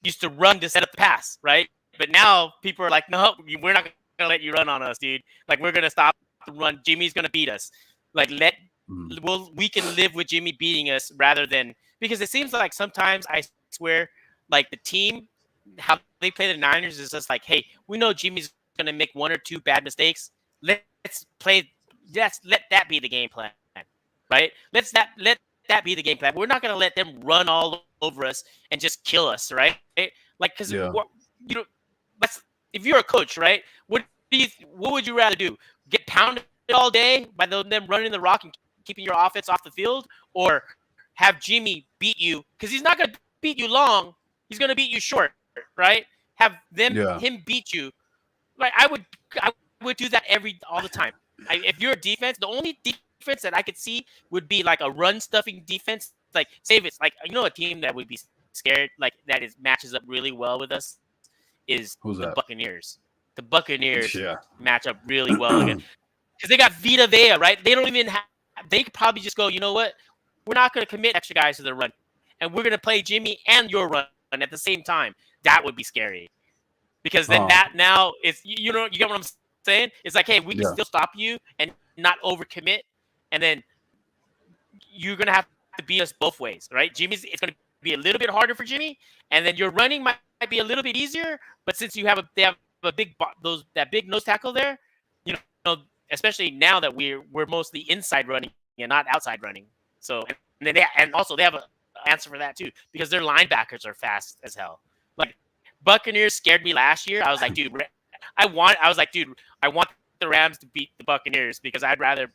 used to run to set up the pass, right? But now people are like, no, we're not going to let you run on us, dude. Like, we're going to stop the run. Jimmy's going to beat us. Like, we can live with Jimmy beating us, rather than, because it seems like sometimes, I swear, like, the team, how they play the Niners is just like, hey, we know Jimmy's going to make 1 or 2 bad mistakes. Let's let that be the game plan, right? Let that be the game plan. We're not going to let them run all over us and just kill us, right? Like, because Yeah. you know, that's if you're a coach, right? What would you rather do? Get pounded all day by them running the rock and keeping your offense off the field, or have Jimmy beat you? Because he's not going to beat you long. He's going to beat you short, right? Have him beat you. Like I would do that all the time. If you're a defense, the only defense that I could see would be like a run stuffing defense. Like say if it's like a team that would be scared, like that matches up really well with us is Who's the that? Buccaneers. The Buccaneers Yeah. match up really well again because they got Vita Vea, right? They don't even have. They could probably just go, you know what? We're not going to commit extra guys to the run, and we're going to play Jimmy and your run at the same time. That would be scary because then that now is you get what I'm saying? It's like, hey, we can still stop you and not overcommit, and then you're going to have to beat us both ways, right? It's going to be a little bit harder for Jimmy, and then your running might be a little bit easier. But since they have a big that big nose tackle there, especially now that we're mostly inside running and not outside running. So and also they have an answer for that too because their linebackers are fast as hell. Like Buccaneers scared me last year. I was like, dude, I want the Rams to beat the Buccaneers because I'd rather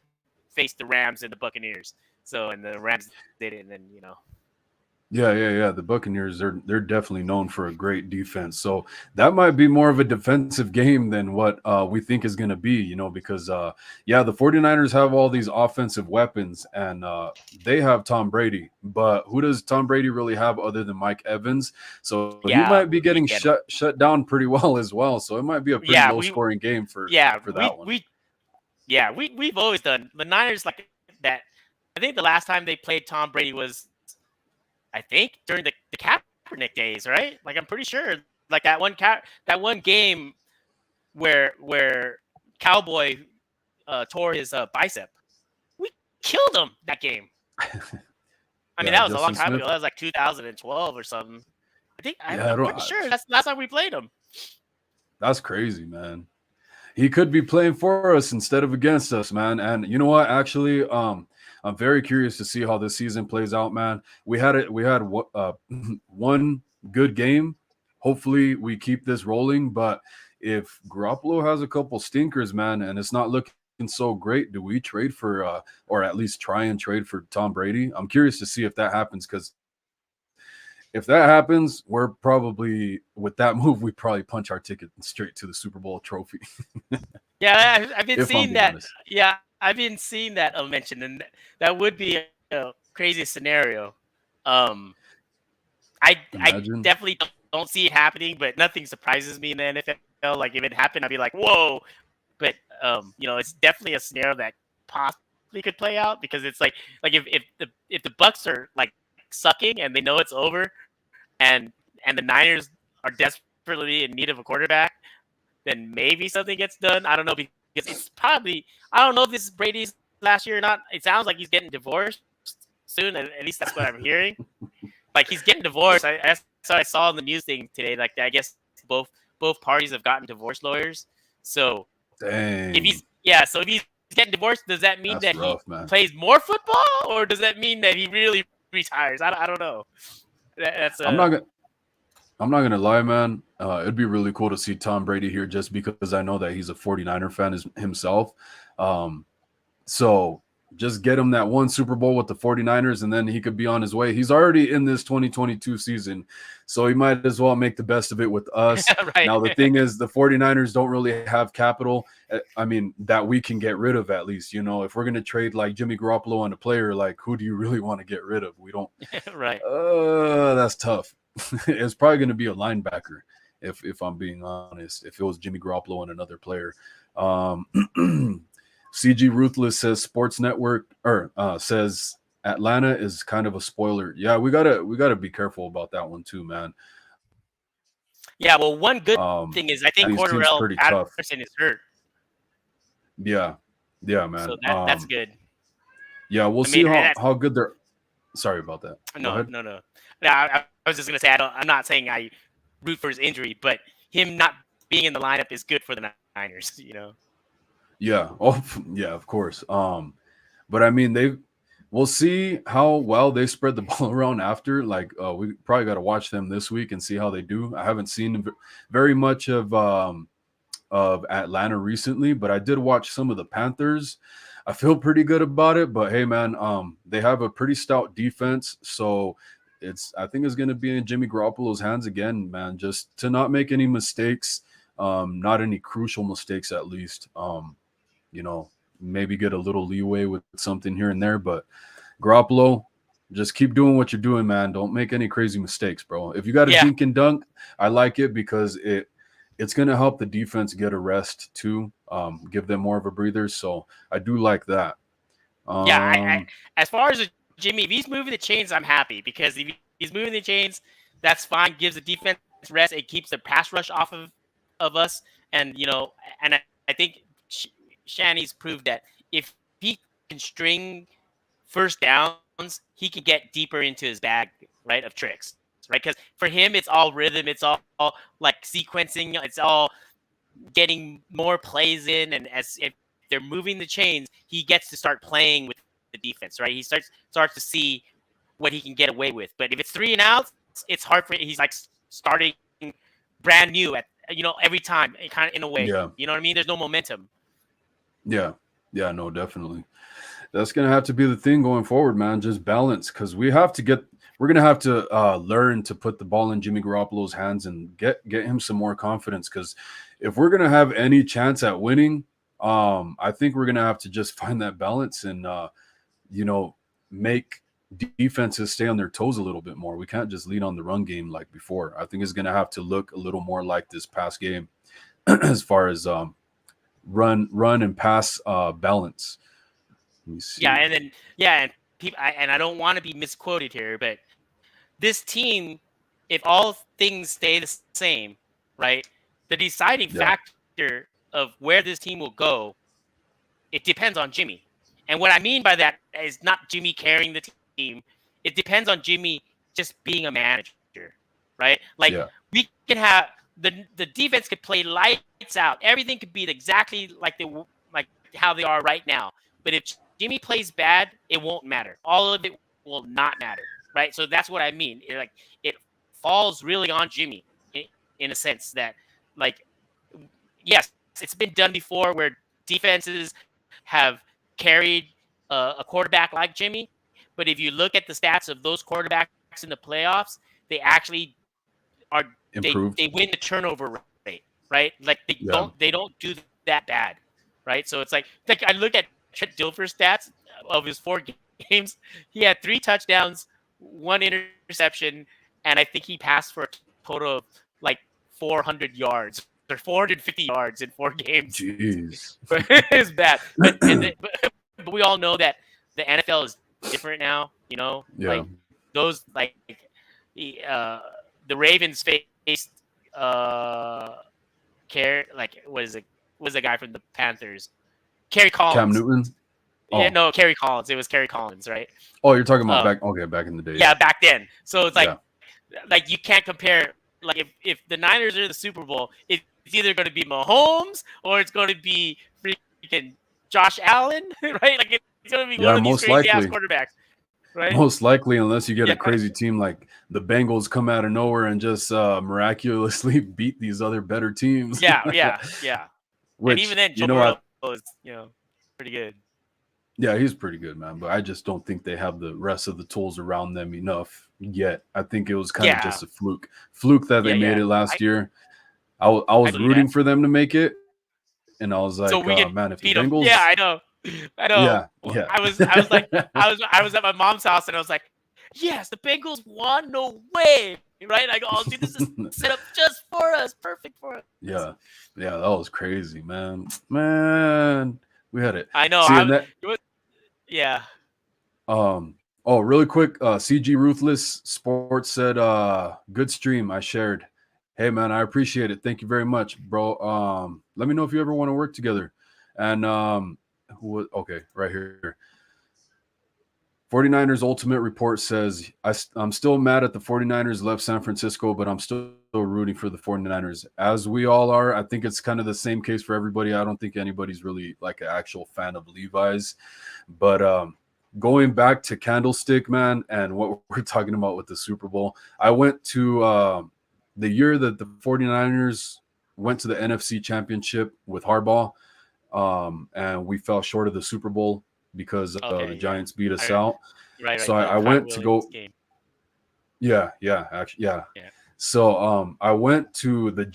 face the Rams than the Buccaneers. So and the Rams did it, and then Yeah. The Buccaneers, they're definitely known for a great defense. So that might be more of a defensive game than what we think is going to be, because, the 49ers have all these offensive weapons and they have Tom Brady. But who does Tom Brady really have other than Mike Evans? So he might be getting shut down pretty well as well. So it might be a pretty low-scoring game for that one. We've always done. The Niners like that. I think the last time they played Tom Brady was during the Kaepernick days, right? Like I'm pretty sure, like that one game where Cowboy tore his bicep, we killed him that game. I mean that was a long time ago. That was like 2012 or something. I'm pretty sure that's the last time we played him. That's crazy, man. He could be playing for us instead of against us, man. And you know what? Actually, I'm very curious to see how this season plays out, man. We had one good game. Hopefully, we keep this rolling. But if Garoppolo has a couple stinkers, man, and it's not looking so great, do we trade for, or at least try and trade for Tom Brady? I'm curious to see if that happens because if that happens, we're probably with that move, we probably punch our ticket straight to the Super Bowl trophy. Yeah, I've been seeing that. Honest. Yeah. I've been seeing that mentioned, and that would be a crazy scenario. I definitely don't see it happening, but nothing surprises me in the NFL. Like if it happened, I'd be like, whoa. But it's definitely a scenario that possibly could play out because it's like if the Bucs are like sucking and they know it's over, and the Niners are desperately in need of a quarterback, then maybe something gets done. I don't know. Because it's probably, I don't know if this is Brady's last year or not. It sounds like he's getting divorced soon. At least that's what I'm hearing. Like he's getting divorced. I saw in the news thing today. Like I guess both parties have gotten divorce lawyers. So if he's getting divorced, does that mean that he plays more football, or does that mean that he really retires? I don't know. I'm not gonna lie, man. It'd be really cool to see Tom Brady here just because I know that he's a 49er fan himself. So just get him that one Super Bowl with the 49ers and then he could be on his way. He's already in this 2022 season, so he might as well make the best of it with us. Right. Now, the thing is, the 49ers don't really have capital, that we can get rid of at least. If we're going to trade like Jimmy Garoppolo on a player, like who do you really want to get rid of? We don't. Right. That's tough. It's probably going to be a linebacker if I'm being honest. If it was Jimmy Garoppolo and another player. CG Ruthless says Sports Network says Atlanta is kind of a spoiler. Yeah, we gotta be careful about that one too, man. Yeah, well, one good thing is I think Cordarrelle Patterson is hurt. Yeah, man. So that's good. Yeah, we'll see how good they're. Sorry about that. No. I was just gonna say I'm not saying I root for his injury, but him not being in the lineup is good for the Niners. Yeah. Oh, yeah. Of course. But I mean, we'll see how well they spread the ball around after. Like, we probably got to watch them this week and see how they do. I haven't seen very much of Atlanta recently, but I did watch some of the Panthers. I feel pretty good about it, but hey, man, they have a pretty stout defense, so I think it's going to be in Jimmy Garoppolo's hands again, man. Just to not make any mistakes, not any crucial mistakes, at least. You know, maybe get a little leeway with something here and there, but Garoppolo, just keep doing what you're doing, man. Don't make any crazy mistakes, bro. If you got a dink and dunk, I like it because it's going to help the defense get a rest too, give them more of a breather. So I do like that. I as far as Jimmy, if he's moving the chains, I'm happy, because if he's moving the chains, that's fine. Gives the defense rest. It keeps the pass rush off of us. And, and I think Shanny's proved that if he can string first downs, he can get deeper into his bag, right, of tricks, right? Because for him, it's all rhythm. It's all like sequencing. It's all getting more plays in. And if they're moving the chains, he gets to start playing with the defense, right? He starts to see what he can get away with. But if it's 3 and outs, it's hard for he's like starting brand new at every time, kind of in a way. Yeah. You know what I mean? There's no momentum. Yeah, no, definitely. That's gonna have to be the thing going forward, man. Just balance, because we're gonna have to learn to put the ball in Jimmy Garoppolo's hands and get him some more confidence. Because if we're gonna have any chance at winning, I think we're gonna have to just find that balance and make defenses stay on their toes a little bit more. We can't just lean on the run game like before. I think it's gonna have to look a little more like this past game as far as run and pass balance. Let me see. And people, I don't want to be misquoted here, but this team, if all things stay the same, right, the deciding factor of where this team will go, it depends on Jimmy. And what I mean by that is not Jimmy carrying the team. It depends on Jimmy just being a manager, right? Like, we can have the defense could play lights out. Everything could be exactly like how they are right now. But if Jimmy plays bad, it won't matter. All of it will not matter, right? So that's what I mean. It falls really on Jimmy in a sense that, like, yes, it's been done before where defenses have carried a quarterback like Jimmy. But if you look at the stats of those quarterbacks in the playoffs, they actually are improved. They win the turnover rate, right? Like they don't do that bad, right? So it's like I look at Trent Dilfer's stats of his 4 games. He had 3 touchdowns, 1 interception, and I think he passed for a total of like 400 yards or 450 yards in 4 games. Jeez, it's bad. But we all know that the NFL is different now. Like those the Ravens faced was the guy from the Panthers, Kerry Collins. Cam Newton. Yeah, no, Kerry Collins. It was Kerry Collins, right? Oh, you're talking about back in the day. Yeah, back then. So it's like you can't compare. Like if the Niners are the Super Bowl, it's either going to be Mahomes or it's going to be freaking Josh Allen, right? Like it's going to be one of these crazy ass quarterbacks. Right? Most likely, unless you get a crazy team like the Bengals come out of nowhere and just miraculously beat these other better teams. Yeah. Which, and even then, Joe Burrow is pretty good. Yeah, he's pretty good, man. But I just don't think they have the rest of the tools around them enough yet. I think it was kind of just a fluke that they made it last year. I was rooting for them to make it, and I was like, man, if the Bengals, I know. Yeah. I was like, I was at my mom's house and I was like, yes, the Bengals won. No way, right? Like, oh, dude, this is set up just for us, perfect for us. Yeah, that was crazy, man. We had it. I know. Yeah. Oh, really quick. CG Ruthless Sports said, good stream. I shared. Hey, man, I appreciate it. Thank you very much, bro. Let me know if you ever want to work together. And okay, right here. 49ers Ultimate Report says, I'm still mad at the 49ers left San Francisco, but I'm still rooting for the 49ers, as we all are. I think it's kind of the same case for everybody. I don't think anybody's really like an actual fan of Levi's, but going back to Candlestick, man, and what we're talking about with the Super Bowl, I went to the year that the 49ers went to the NFC Championship with Harbaugh, and we fell short of the Super Bowl because the Okay, yeah. Giants beat us I, out. right. So I The Trent went to Williams go, game. yeah, actually, yeah. Yeah. So I went to the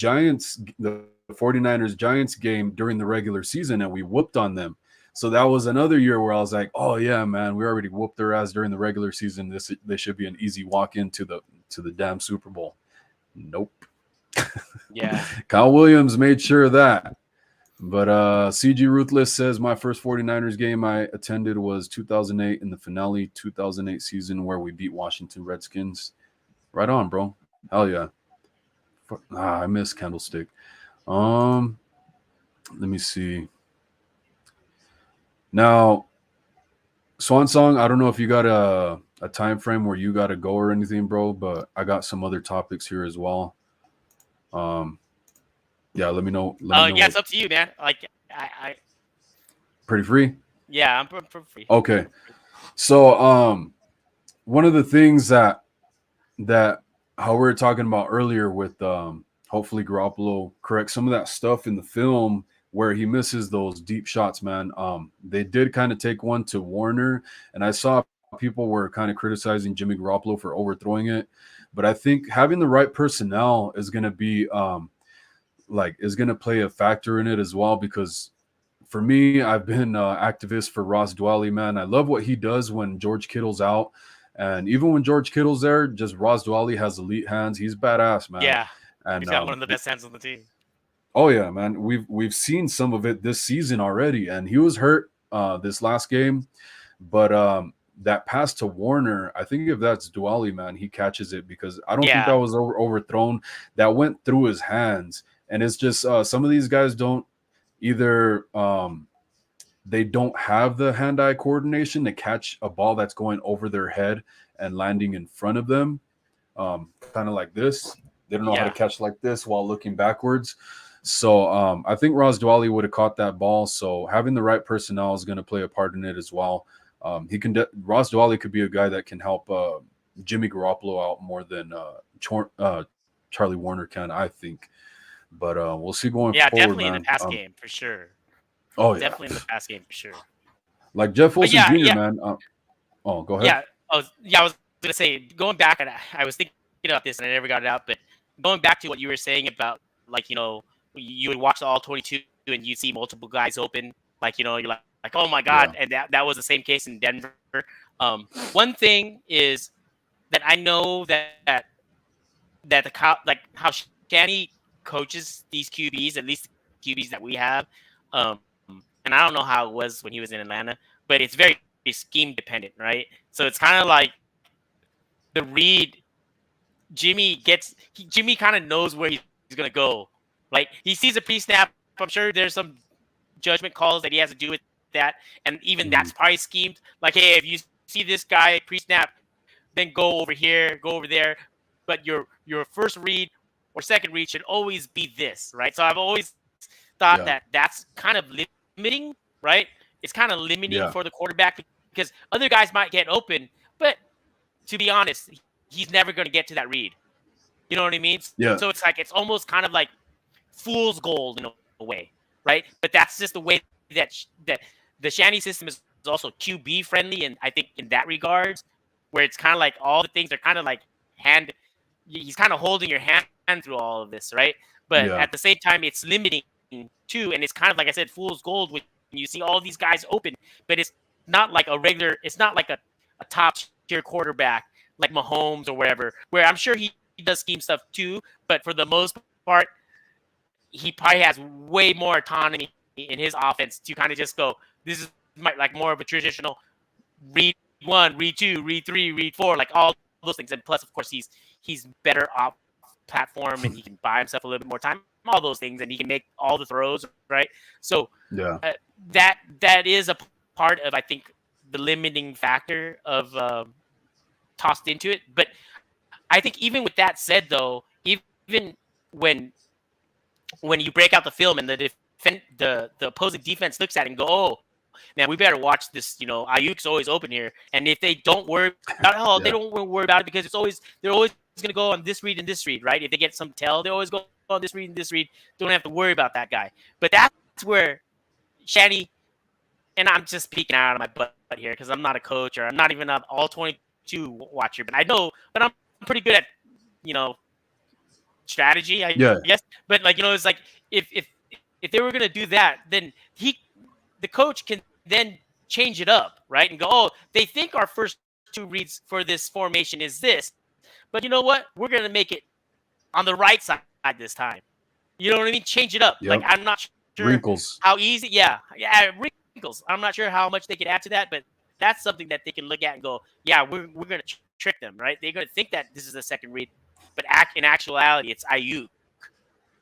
49ers Giants game during the regular season, and we whooped on them. So that was another year where I was like, oh yeah, man, we already whooped their ass during the regular season. This should be an easy walk into the damn Super Bowl. Nope. Yeah. Kyle Williams made sure of that. But CG Ruthless says my first 49ers game I attended was 2008 in the finale 2008 season where we beat Washington Redskins. Right on, bro. Hell yeah. I miss Candlestick. Um, Let me see. Now, Swan Song, I don't know if you got a time frame where you got to go or anything, bro, but I got some other topics here as well. Um, yeah, let me know. Let me know. Yeah, it's up to you, man. Like, I Pretty free. yeah, I'm free. Okay. So, one of the things that how we were talking about earlier with hopefully Garoppolo correct some of that stuff in the film where he misses those deep shots, man. They did kind of take one to Warner, and I saw people were kind of criticizing Jimmy Garoppolo for overthrowing it, but I think having the right personnel is going to be is going to play a factor in it as well, because for me, I've been activist for Ross Dwelly, man. I love what he does when George Kittle's out. And even when George Kittle's there, just Ross Dwelly has elite hands. He's badass, man. Yeah. And He's got one of the best hands on the team. oh yeah, man. We've seen some of it this season already. And he was hurt this last game. But that pass to Warner, I think if that's Dwelly, man, he catches it, because I don't think that was overthrown. That went through his hands. And it's just some of these guys don't either they don't have the hand-eye coordination to catch a ball that's going over their head and landing in front of them, kind of like this. They don't know how to catch like this while looking backwards. So I think Ross Dwelly would have caught that ball. So having the right personnel is going to play a part in it as well. Ross Dwelly could be a guy that can help Jimmy Garoppolo out more than Charlie Warner can, I think. But we'll see going forward. Yeah, definitely man. in the pass game for sure. Oh yeah, definitely in the pass game for sure. Like Jeff Wilson Jr., man. Oh, go ahead. Yeah, I was gonna say, going back, and I was thinking about this and I never got it out, but going back to what you were saying about, like, you would watch the all 22 and you'd see multiple guys open, like, you're like oh my god, and that was the same case in Denver. One thing is that I know that how Shanny coaches these QBs, at least the QBs that we have. And I don't know how it was when he was in Atlanta, but it's very scheme dependent, right? So it's kind of like the read. Jimmy kind of knows where he's going to go. Like, he sees a pre-snap. I'm sure there's some judgment calls that he has to do with that. And even that's probably schemed. Like, hey, if you see this guy pre-snap, then go over here, go over there. But your first read or second read should always be this, right? So I've always thought that that's kind of limiting, right? It's kind of limiting for the quarterback, because other guys might get open, but to be honest, he's never going to get to that read. You know what I mean? Yeah. So it's like, it's almost kind of like fool's gold in a way, right? But that's just the way that the Shanny system is also QB friendly, and I think in that regards, where it's kind of like all the things are kind of like he's kind of holding your hand through all of this, right? But at the same time, it's limiting too, and it's kind of like I said, fool's gold when you see all these guys open, but it's not like it's not like a top tier quarterback like Mahomes or whatever, where I'm sure he does scheme stuff too, but for the most part, he probably has way more autonomy in his offense to kind of just go, this is like more of a traditional read 1, read 2, read 3, read 4, like all those things. And plus, of course, he's better off platform, and he can buy himself a little bit more time, all those things, and he can make all the throws, right? So that is a part of, I think, the limiting factor of tossed into it. But I think even with that said, though, even when you break out the film and the opposing defense looks at it and go, oh, man, we better watch this. Ayuk's always open here, and if they don't worry about they don't worry about it because they're always going to go on this read and this read, right? If they get some tell, they always go on this read and this read. Don't have to worry about that guy. But that's where Shanny, and I'm just peeking out of my butt here because I'm not a coach or I'm not even an all 22 watcher, but I'm pretty good at strategy, I guess. But it's like if they were gonna do that, then the coach can then change it up, right? And go, oh, they think our first two reads for this formation is this, but you know what? We're gonna make it on the right side this time. You know what I mean? Change it up. Yep. Like I'm not sure Wrinkles. how easy. Yeah, wrinkles. I'm not sure how much they could add to that, but that's something that they can look at and go, yeah, we're gonna trick them, right? They're gonna think that this is the second read, but in actuality, it's Ayuk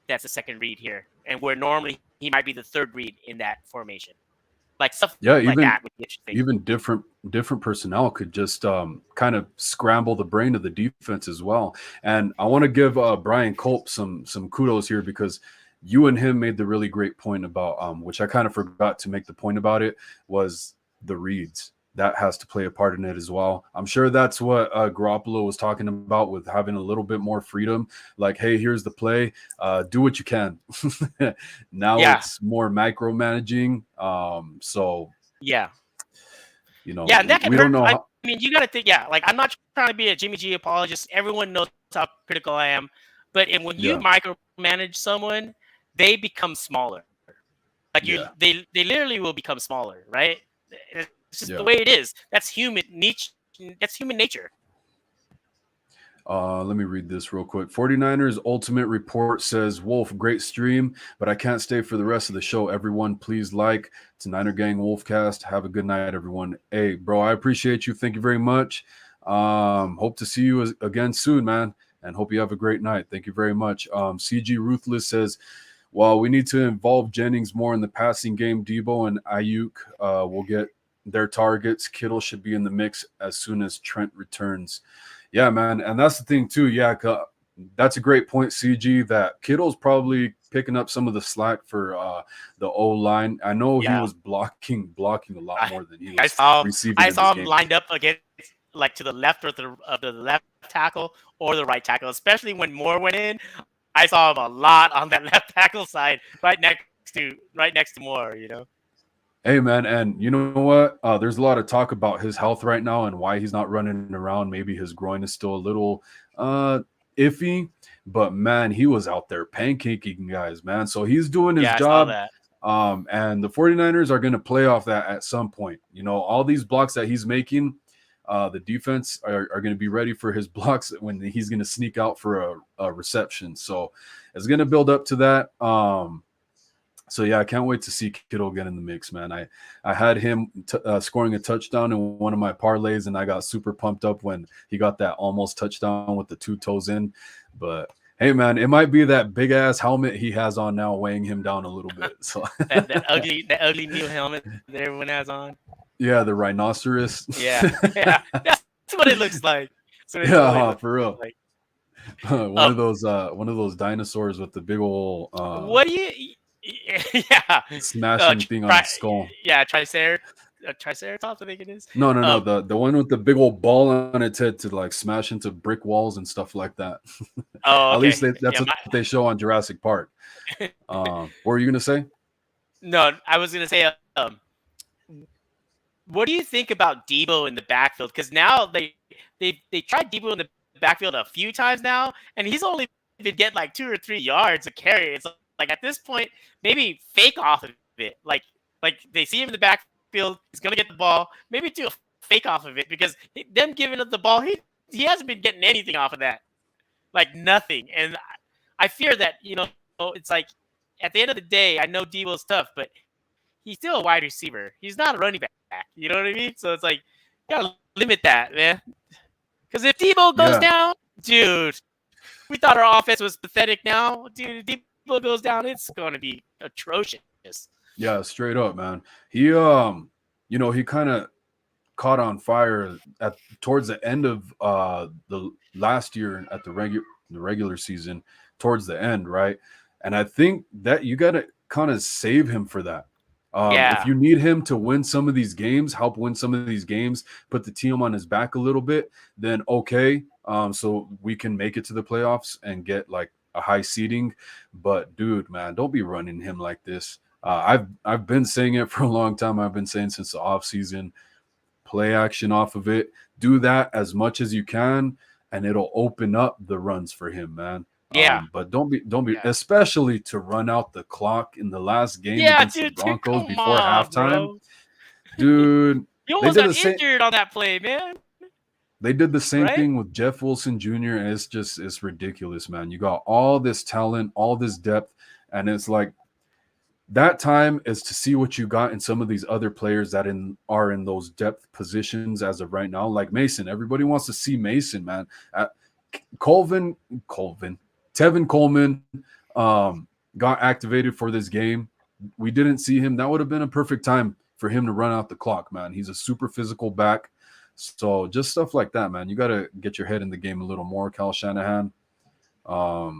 that's the second read here, and where normally he might be the third read in that formation. Like stuff like that would be interesting. Even different personnel could just kind of scramble the brain of the defense as well. And I want to give Brian Culp some kudos here because you and him made the really great point about which I kind of forgot to make the point about it, was the reads. That has to play a part in it as well. I'm sure that's what Garoppolo was talking about with having a little bit more freedom. Like, hey, here's the play. Do what you can. Now it's more micromanaging. So yeah, and that can we hurt. don't know. I mean, you got to think. Yeah, like I'm not trying to be a Jimmy G apologist. Everyone knows how critical I am. But when you micromanage someone, they become smaller. Like they literally will become smaller, right? It's just the way it is. That's human nature. That's human nature. Let me read this real quick. 49ers Ultimate Report says, Wolf, great stream, but I can't stay for the rest of the show. Everyone, please like. It's NinerGang WolfCast. Have a good night, everyone. Hey, bro, I appreciate you. Thank you very much. Hope to see you again soon, man, and hope you have a great night. Thank you very much. CG Ruthless says, well, we need to involve Jennings more in the passing game. Debo and Ayuk will get their targets. Kittle should be in the mix as soon as Trent returns. Yeah, man. And that's the thing too. Yeah. That's a great point, CG, that Kittle's probably picking up some of the slack for the O-line. I know he was blocking a lot more than he was receiving. I saw him lined up against like to the left or the left tackle or the right tackle, especially when Moore went in. I saw him a lot on that left tackle side, right next to Moore, Hey, man, and you know what? There's a lot of talk about his health right now and why he's not running around. Maybe his groin is still a little iffy, but, man, he was out there pancaking guys, man. So he's doing his job. I saw that. And the 49ers are going to play off that at some point. All these blocks that he's making, the defense are going to be ready for his blocks when he's going to sneak out for a reception. So it's going to build up to that. So, yeah, I can't wait to see Kittle get in the mix, man. I had him scoring a touchdown in one of my parlays, and I got super pumped up when he got that almost touchdown with the 2 toes in. But, hey, man, it might be that big-ass helmet he has on now weighing him down a little bit. So that ugly new helmet that everyone has on. Yeah, the rhinoceros. Yeah. That's what it looks like. For real. Like. One of those dinosaurs with the big old what do you smashing thing on the skull. Yeah, Triceratops, I think it is. No, the one with the big old ball on its head to like smash into brick walls and stuff like that. Oh, okay. At least that's what they show on Jurassic Park. What were you gonna say? No, I was gonna say, what do you think about Debo in the backfield? Because now they tried Debo in the backfield a few times now, and he's only been getting like 2 or 3 yards a carry. It's like at this point, maybe fake off of it. Like they see him in the backfield, he's gonna get the ball. Maybe do a fake off of it because them giving up the ball, he hasn't been getting anything off of that, like nothing. And I fear that it's like at the end of the day, I know Debo's tough, but he's still a wide receiver. He's not a running back. You know what I mean? So it's like you gotta limit that, man. Because if Debo goes down, dude, we thought our offense was pathetic. Now, dude, Debo goes down, it's going to be atrocious. Yeah, straight up, man. He he kind of caught on fire towards the end of the last year at the regular season, towards the end, right? And I think that you got to kind of save him for that. If you need him to win some of these games, help win some of these games, put the team on his back a little bit, then okay. So we can make it to the playoffs and get like a high seeding. But dude, man, don't be running him like this. I've been saying it for a long time. I've been saying since the offseason, play action off of it. Do that as much as you can, and it'll open up the runs for him, man. Yeah. But don't be, especially to run out the clock in the last game against the Broncos before halftime, bro. Dude. You almost got injured on that play, man. They did the same thing with Jeff Wilson Jr. And it's ridiculous, man. You got all this talent, all this depth, and it's like that time is to see what you got in some of these other players that are in those depth positions as of right now, like Mason. Everybody wants to see Mason, man. Tevin Coleman got activated for this game. We didn't see him. That would have been a perfect time for him to run out the clock, man. He's a super physical back. So just stuff like that, man. You got to get your head in the game a little more, Kyle Shanahan. That's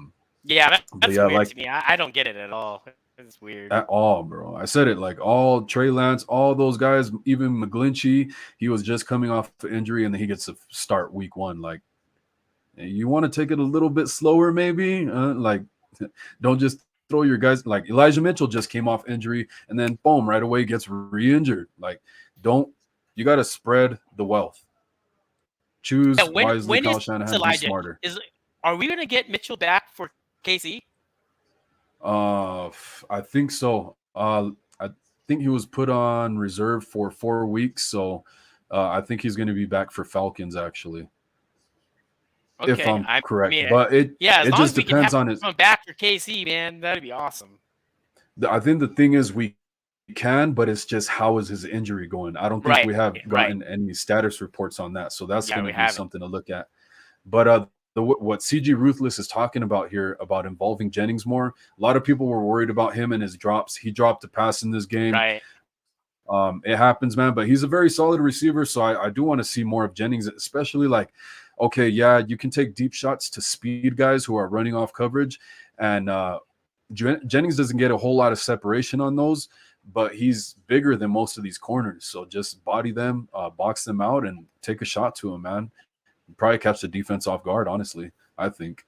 weird to me. I don't get it at all. It's weird. At all, bro. I said it, like all Trey Lance, all those guys, even McGlinchey, he was just coming off an injury and then he gets to start week 1. Like, you want to take it a little bit slower, maybe? Like, don't just throw your guys. Like Elijah Mitchell just came off injury and then boom, right away gets re-injured. Like, you got to spread the wealth. Choose wisely. Kyle Shanahan, be smarter. Are we going to get Mitchell back for KC? I think so. I think he was put on reserve for 4 weeks, so I think he's going to be back for Falcons, actually. Okay, if I'm correct. But it just depends on his. Back for KC, man, that'd be awesome. I think the thing is we can, but it's just how is his injury going? I don't think we have gotten any status reports on that, so that's going to be something to look at. But what CG Ruthless is talking about here about involving Jennings more, a lot of people were worried about him and his drops. He dropped a pass in this game. Right. It happens, man, but he's a very solid receiver, so I do want to see more of Jennings, especially like, okay, yeah, you can take deep shots to speed guys who are running off coverage, and Jennings doesn't get a whole lot of separation on those, but he's bigger than most of these corners, so just body them, box them out, and take a shot to him, man. Probably catch the defense off guard, honestly, I think.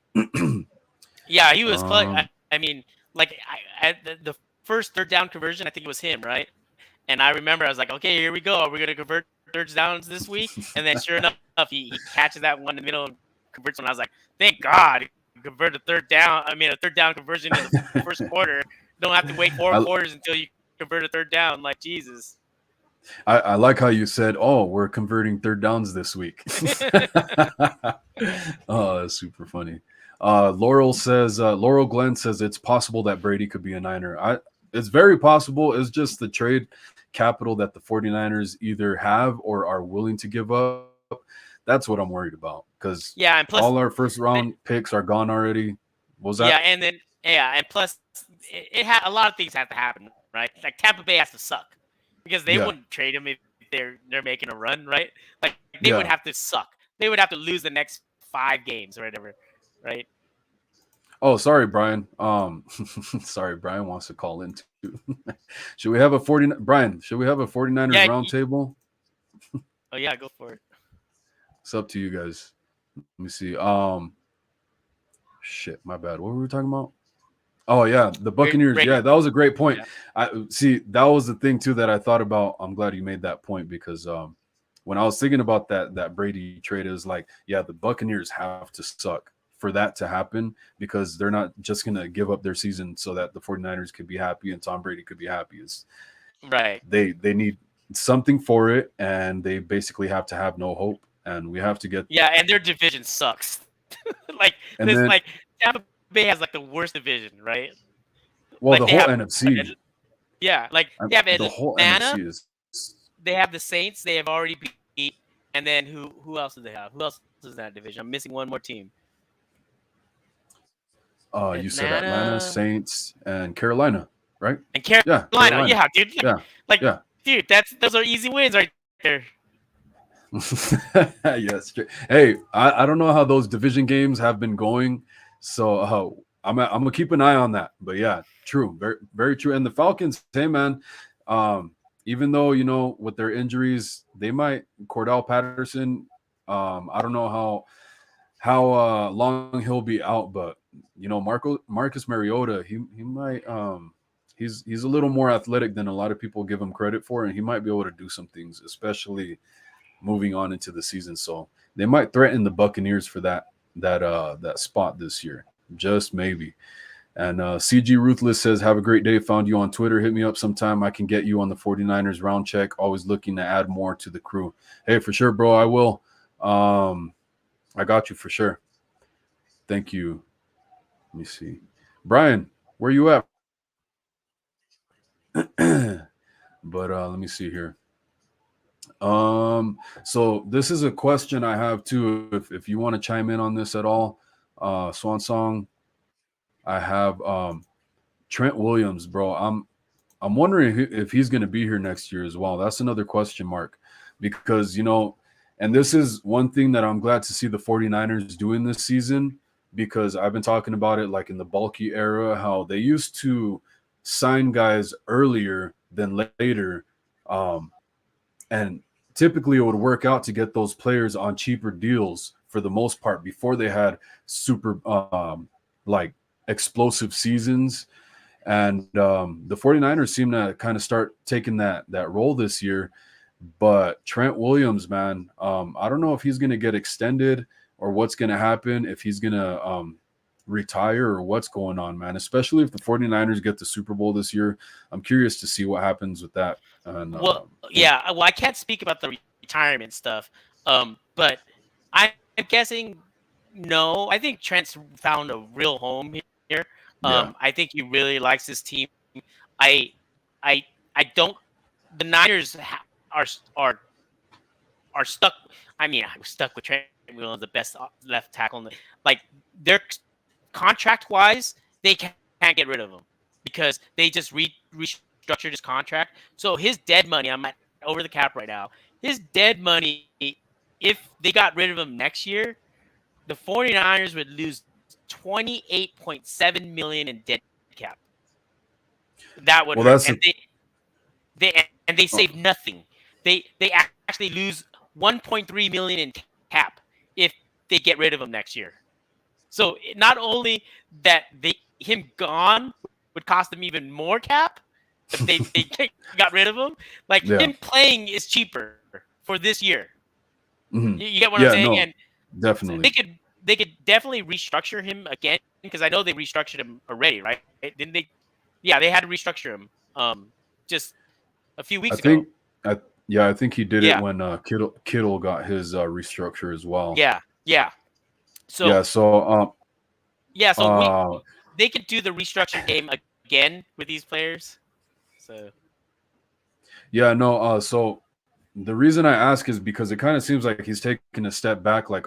Yeah, he was I mean, like the first third down conversion, I think it was him, right? And I remember I was like, okay, here we go. Are we going to convert third downs this week? And then sure enough, he catches that one in the middle and converts one. I was like, thank God he converted a third down conversion in the first quarter. Don't have to wait 4 quarters until you convert a third down. Like, Jesus. I like how you said, oh, we're converting third downs this week. Oh, that's super funny. Laurel Glenn says it's possible that Brady could be a Niner. It's very possible. It's just the trade capital that the 49ers either have or are willing to give up. That's what I'm worried about, because and plus, all our first round picks are gone already. What was that? And plus a lot of things have to happen, right? Like Tampa Bay has to suck, because they wouldn't trade him if they're making a run, right? Like they would have to suck. They would have to lose the next 5 games or whatever, right? Oh, sorry, Brian. Sorry, Brian wants to call in too. Should we have a 49ers roundtable? Oh yeah, go for it. It's up to you guys. Let me see. Shit, my bad. What were we talking about? Oh yeah, the Buccaneers. Yeah, that was a great point. Yeah. That was the thing too that I thought about. I'm glad you made that point, because when I was thinking about that Brady trade, it was like, yeah, the Buccaneers have to suck for that to happen, because they're not just going to give up their season so that the 49ers could be happy and Tom Brady could be happy. Right. They need something for it, and they basically have to have no hope, and we have to get. Yeah, and their division sucks. Tampa Bay has like the worst division, right? Well, like the whole NFC. Yeah, like they have the whole NFC is. They have the Saints. They have already beat, and then who else do they have? Who else is in that division? I'm missing one more team. You said Atlanta, Saints, and Carolina, right? And Carolina. Yeah, dude. Dude, those are easy wins right there. Yes. Hey, I don't know how those division games have been going, so I'm gonna keep an eye on that. But yeah, true, very, very true. And the Falcons, hey man, Even though with their injuries, they might Cordell Patterson. I don't know how long he'll be out, but Marcus Mariota, he might he's a little more athletic than a lot of people give him credit for, and he might be able to do some things, especially moving on into the season. So they might threaten the Buccaneers for that spot this year, just maybe. And CG Ruthless says, have a great day. Found you on Twitter. Hit me up sometime. I can get you on the 49ers round check. Always looking to add more to the crew. Hey, for sure, bro. I will. I got you for sure. Thank you. Let me see. Brian, where you at? But let me see here. So this is a question I have too. If you want to chime in on this at all, Swan Song, I have Trent Williams, bro. I'm wondering if he's going to be here next year as well. That's another question mark because and this is one thing that I'm glad to see the 49ers doing this season, because I've been talking about it like in the bulky era, how they used to sign guys earlier than later. And typically it would work out to get those players on cheaper deals for the most part before they had super like explosive seasons. And the 49ers seem to kind of start taking that role this year. But Trent Williams, man, I don't know if he's going to get extended or what's going to happen, if he's going to retire or what's going on, man, especially if the 49ers get the Super Bowl this year. I'm curious to see what happens with that. And, yeah. Well, I can't speak about the retirement stuff, but I'm guessing no. I think Trent's found a real home here. Yeah. I think he really likes his team. I, I, I don't. The Niners are stuck. I mean, I'm stuck with Trent Williams, the best left tackle. Like their contract wise, they can't get rid of him because they just restructured his contract. So his dead money, I'm over the cap right now. His dead money, if they got rid of him next year, the 49ers would lose $28.7 million in dead cap. That would hurt. And they save nothing. They actually lose 1.3 million in cap if they get rid of him next year. So not only that him gone would cost them even more cap, if they got rid of him, like him playing is cheaper for this year. Mm-hmm. You get what I'm saying? No, and definitely. They could definitely restructure him again, because I know they restructured him already, right? Didn't they? Yeah, they had to restructure him just a few weeks ago. I think he did it when Kittle got his restructure as well. Yeah. So they could do the restructure game again with these players. So so the reason I ask is because it kind of seems like he's taking a step back. Like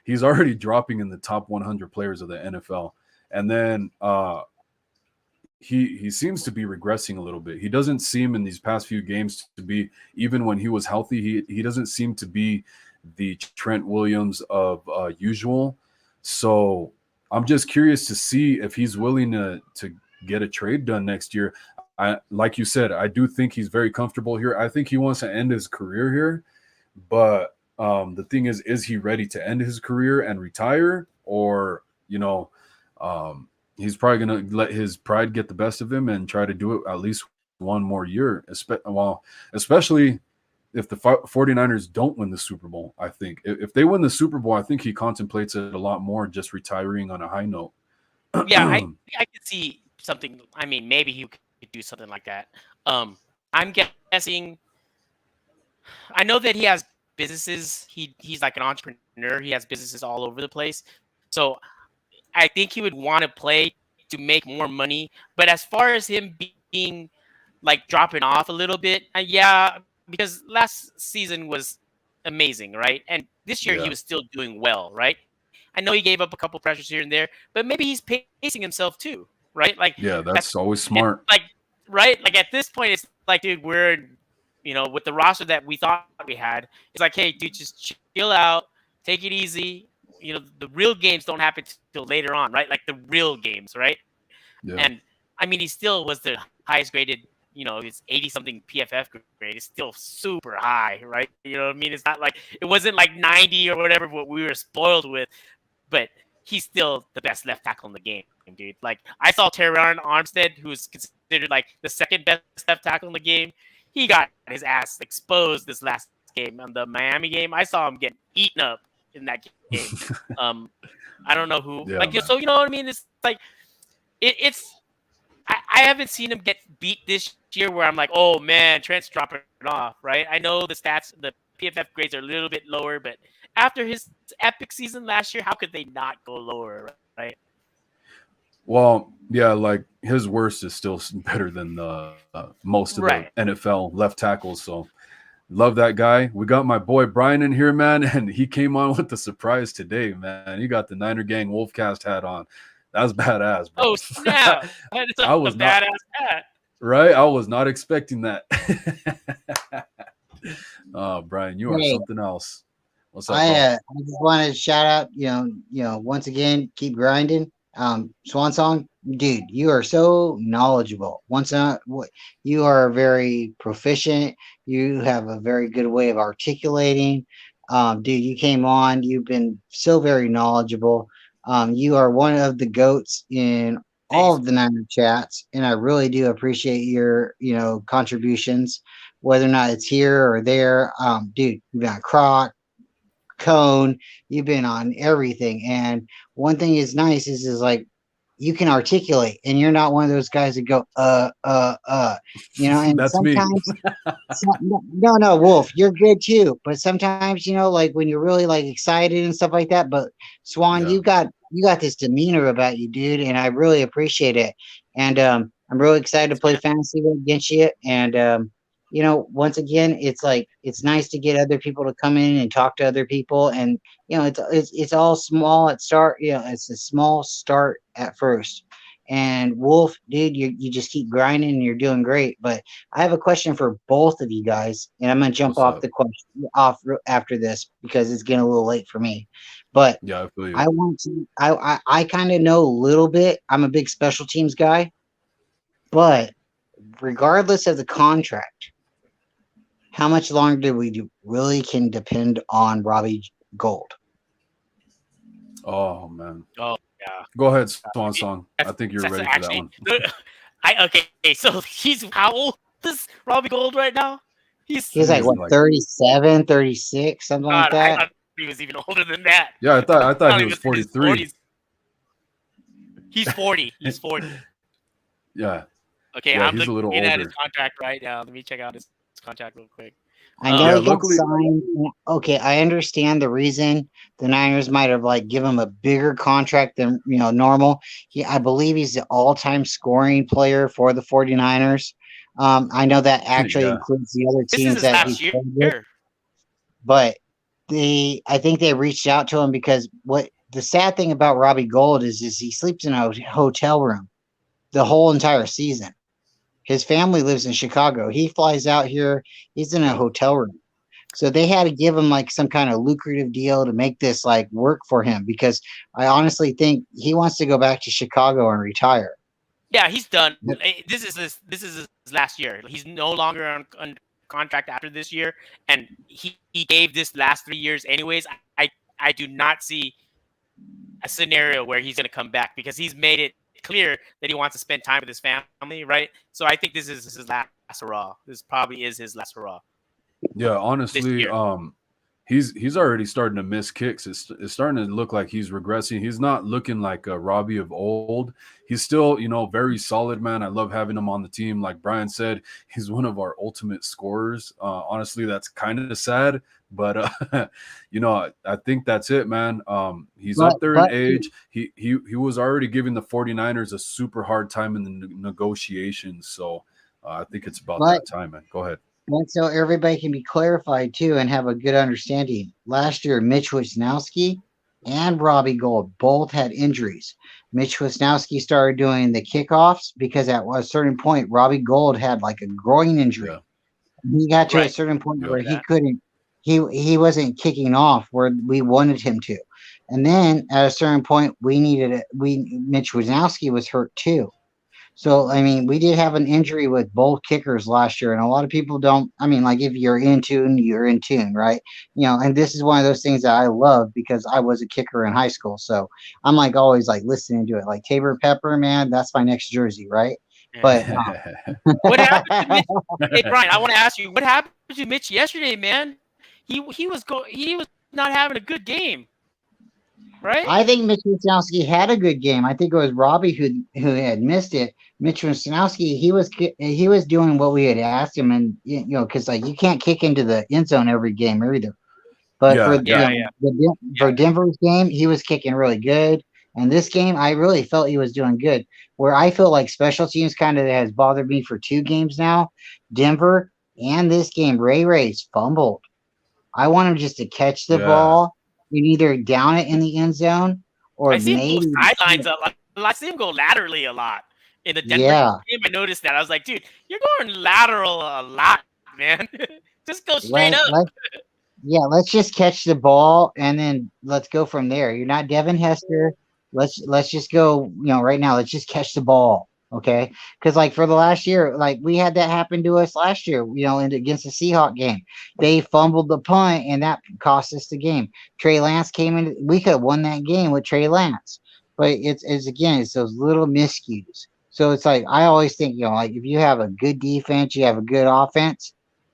he's already dropping in the top 100 players of the NFL, and then he seems to be regressing a little bit. He doesn't seem in these past few games to be, even when he was healthy, he doesn't seem to be the Trent Williams of usual. So I'm just curious to see if he's willing to get a trade done next year. Like you said, I do think he's very comfortable here. I think he wants to end his career here, but the thing is he ready to end his career and retire, or he's probably going to let his pride get the best of him and try to do it at least one more year, especially if the 49ers don't win the Super Bowl. I think if they win the Super Bowl, I think he contemplates it a lot more, just retiring on a high note. Yeah, I could see something. I mean, maybe he could do something like that. I'm guessing. I know that he has businesses. He's like an entrepreneur. He has businesses all over the place. So I think he would want to play to make more money. But as far as him being like dropping off a little bit, because last season was amazing, right? And this year he was still doing well, right? I know he gave up a couple pressures here and there, but maybe he's pacing himself too, right? Like that's always smart. Right? Like at this point, it's like, dude, we're with the roster that we thought we had, it's like, hey, dude, just chill out, take it easy. The real games don't happen till later on, right? Like the real games, right? Yeah. And I mean, he still was the highest graded his 80-something PFF grade is still super high, right? You know what I mean? It's not like it wasn't like 90 or whatever what we were spoiled with, but he's still the best left tackle in the game, dude. Like I saw Terron Armstead, who's considered like the second best left tackle in the game. He got his ass exposed this last game on the Miami game. I saw him get eaten up in that game. I don't know who. So you know what I mean? It's like it's. I haven't seen him get beat this year where I'm like, oh man, Trent's dropping it off, right? I know the stats, the PFF grades are a little bit lower, but after his epic season last year, how could they not go lower, right? Well, yeah, like his worst is still better than the most of the NFL left tackles. So love that guy. We got my boy Brian in here, man, and he came on with the surprise today, man. He got the NinerGang WolfCast hat on. That's badass, bro. Oh, snap. I was badass hat. Right? I was not expecting that. Oh, Brian, you are something else. What's up, I just wanted to shout out, once again, keep grinding. Swan Song, dude, you are so knowledgeable. You are very proficient. You have a very good way of articulating. Dude, you came on. You've been so very knowledgeable. You are one of the GOATs in all of the Niner chats, and I really do appreciate your, contributions, whether or not it's here or there. Dude, you've got Croc, Cone, you've been on everything. And one thing is nice is like you can articulate, and you're not one of those guys that go, and that's sometimes me. no, Wolf, you're good too. But sometimes, like when you're really like excited and stuff like that. But Swan, you got this demeanor about you, dude, and I really appreciate it. And I'm really excited to play fantasy against you. And once again, it's nice to get other people to come in and talk to other people. And it's all small at start. It's a small start at first. And Wolf, dude, you just keep grinding and you're doing great. But I have a question for both of you guys, and I'm gonna jump off the question after this because it's getting a little late for me. But yeah, I feel you. I want to. I kind of know a little bit. I'm a big special teams guy, but regardless of the contract, how much longer do we really can depend on Robbie Gould? Oh man. Oh yeah. Go ahead, Swan Song. I think you're ready for that one. Okay, so he's how old is Robbie Gould right now? He's like what, 37, 36, something like that. I thought he was even older than that. Yeah, I thought he was 43. He's 40. He's 40. Yeah. Okay, yeah, I'm he's a little looking older. at his contract right now. Let me check out his contract real quick. I know he got signed. Okay, I understand the reason the Niners might have given him a bigger contract than normal. I believe he's the all-time scoring player for the 49ers. I know that actually includes the other teams that he played with. But I think they reached out to him because what the sad thing about Robbie Gould is he sleeps in a hotel room the whole entire season. His family lives in Chicago. He flies out here. He's in a hotel room. So they had to give him some kind of lucrative deal to make this work for him, because I honestly think he wants to go back to Chicago and retire. Yeah, he's done. This is his last year. He's no longer on contract after this year, and he gave this last 3 years anyways. I do not see a scenario where he's going to come back, because he's made it clear that he wants to spend time with his family, right? So I think this is his last hurrah. This probably is his last hurrah. Yeah, honestly, he's already starting to miss kicks. It's starting to look like he's regressing. He's not looking like a Robbie of old. He's still, very solid, man. I love having him on the team. Like Brian said, he's one of our ultimate scorers. Honestly, that's kind of sad, but I think that's it, man. He's up there in age. He was already giving the 49ers a super hard time in the negotiations. So I think it's about that time, man. Go ahead. And so everybody can be clarified too and have a good understanding. Last year, Mitch Wisnowski and Robbie Gould both had injuries. Mitch Wisnowski started doing the kickoffs because at a certain point, Robbie Gould had a groin injury. Yeah. He got to a certain point where he couldn't. He wasn't kicking off where we wanted him to. And then at a certain point, Mitch Wisnowski was hurt too. So, I mean, we did have an injury with both kickers last year, and a lot of people don't. I mean, like if you're in tune, you're in tune, right? And this is one of those things that I love because I was a kicker in high school. So I'm like always like listening to it. Like Tabor Pepper, man, that's my next jersey, right? But What happened to Mitch? Hey Brian, I want to ask you, what happened to Mitch yesterday, man? He was not having a good game, right? I think Mitch Wisnowski had a good game. I think it was Robbie who had missed it. Mitch Wisnowski, he was doing what we had asked him, and because like you can't kick into the end zone every game either. But for for Denver's game, he was kicking really good. And this game, I really felt he was doing good. Where I feel like special teams kind of has bothered me for 2 games now, Denver and this game, Ray's fumbled. I want him just to catch the ball and either down it in the end zone or I see maybe him go sidelines a lot. I see him go laterally a lot. In the Denver game, I noticed that. I was like, dude, you're going lateral a lot, man. Just go straight up. Let's just catch the ball and then let's go from there. You're not Devin Hester. Let's just go, right now, let's just catch the ball. Okay. Because like for the last year, like we had that happen to us last year, against the Seahawk game. They fumbled the punt and that cost us the game. Trey Lance came in. We could have won that game with Trey Lance. But it's those little miscues. So it's like I always think, like if you have a good defense, you have a good offense,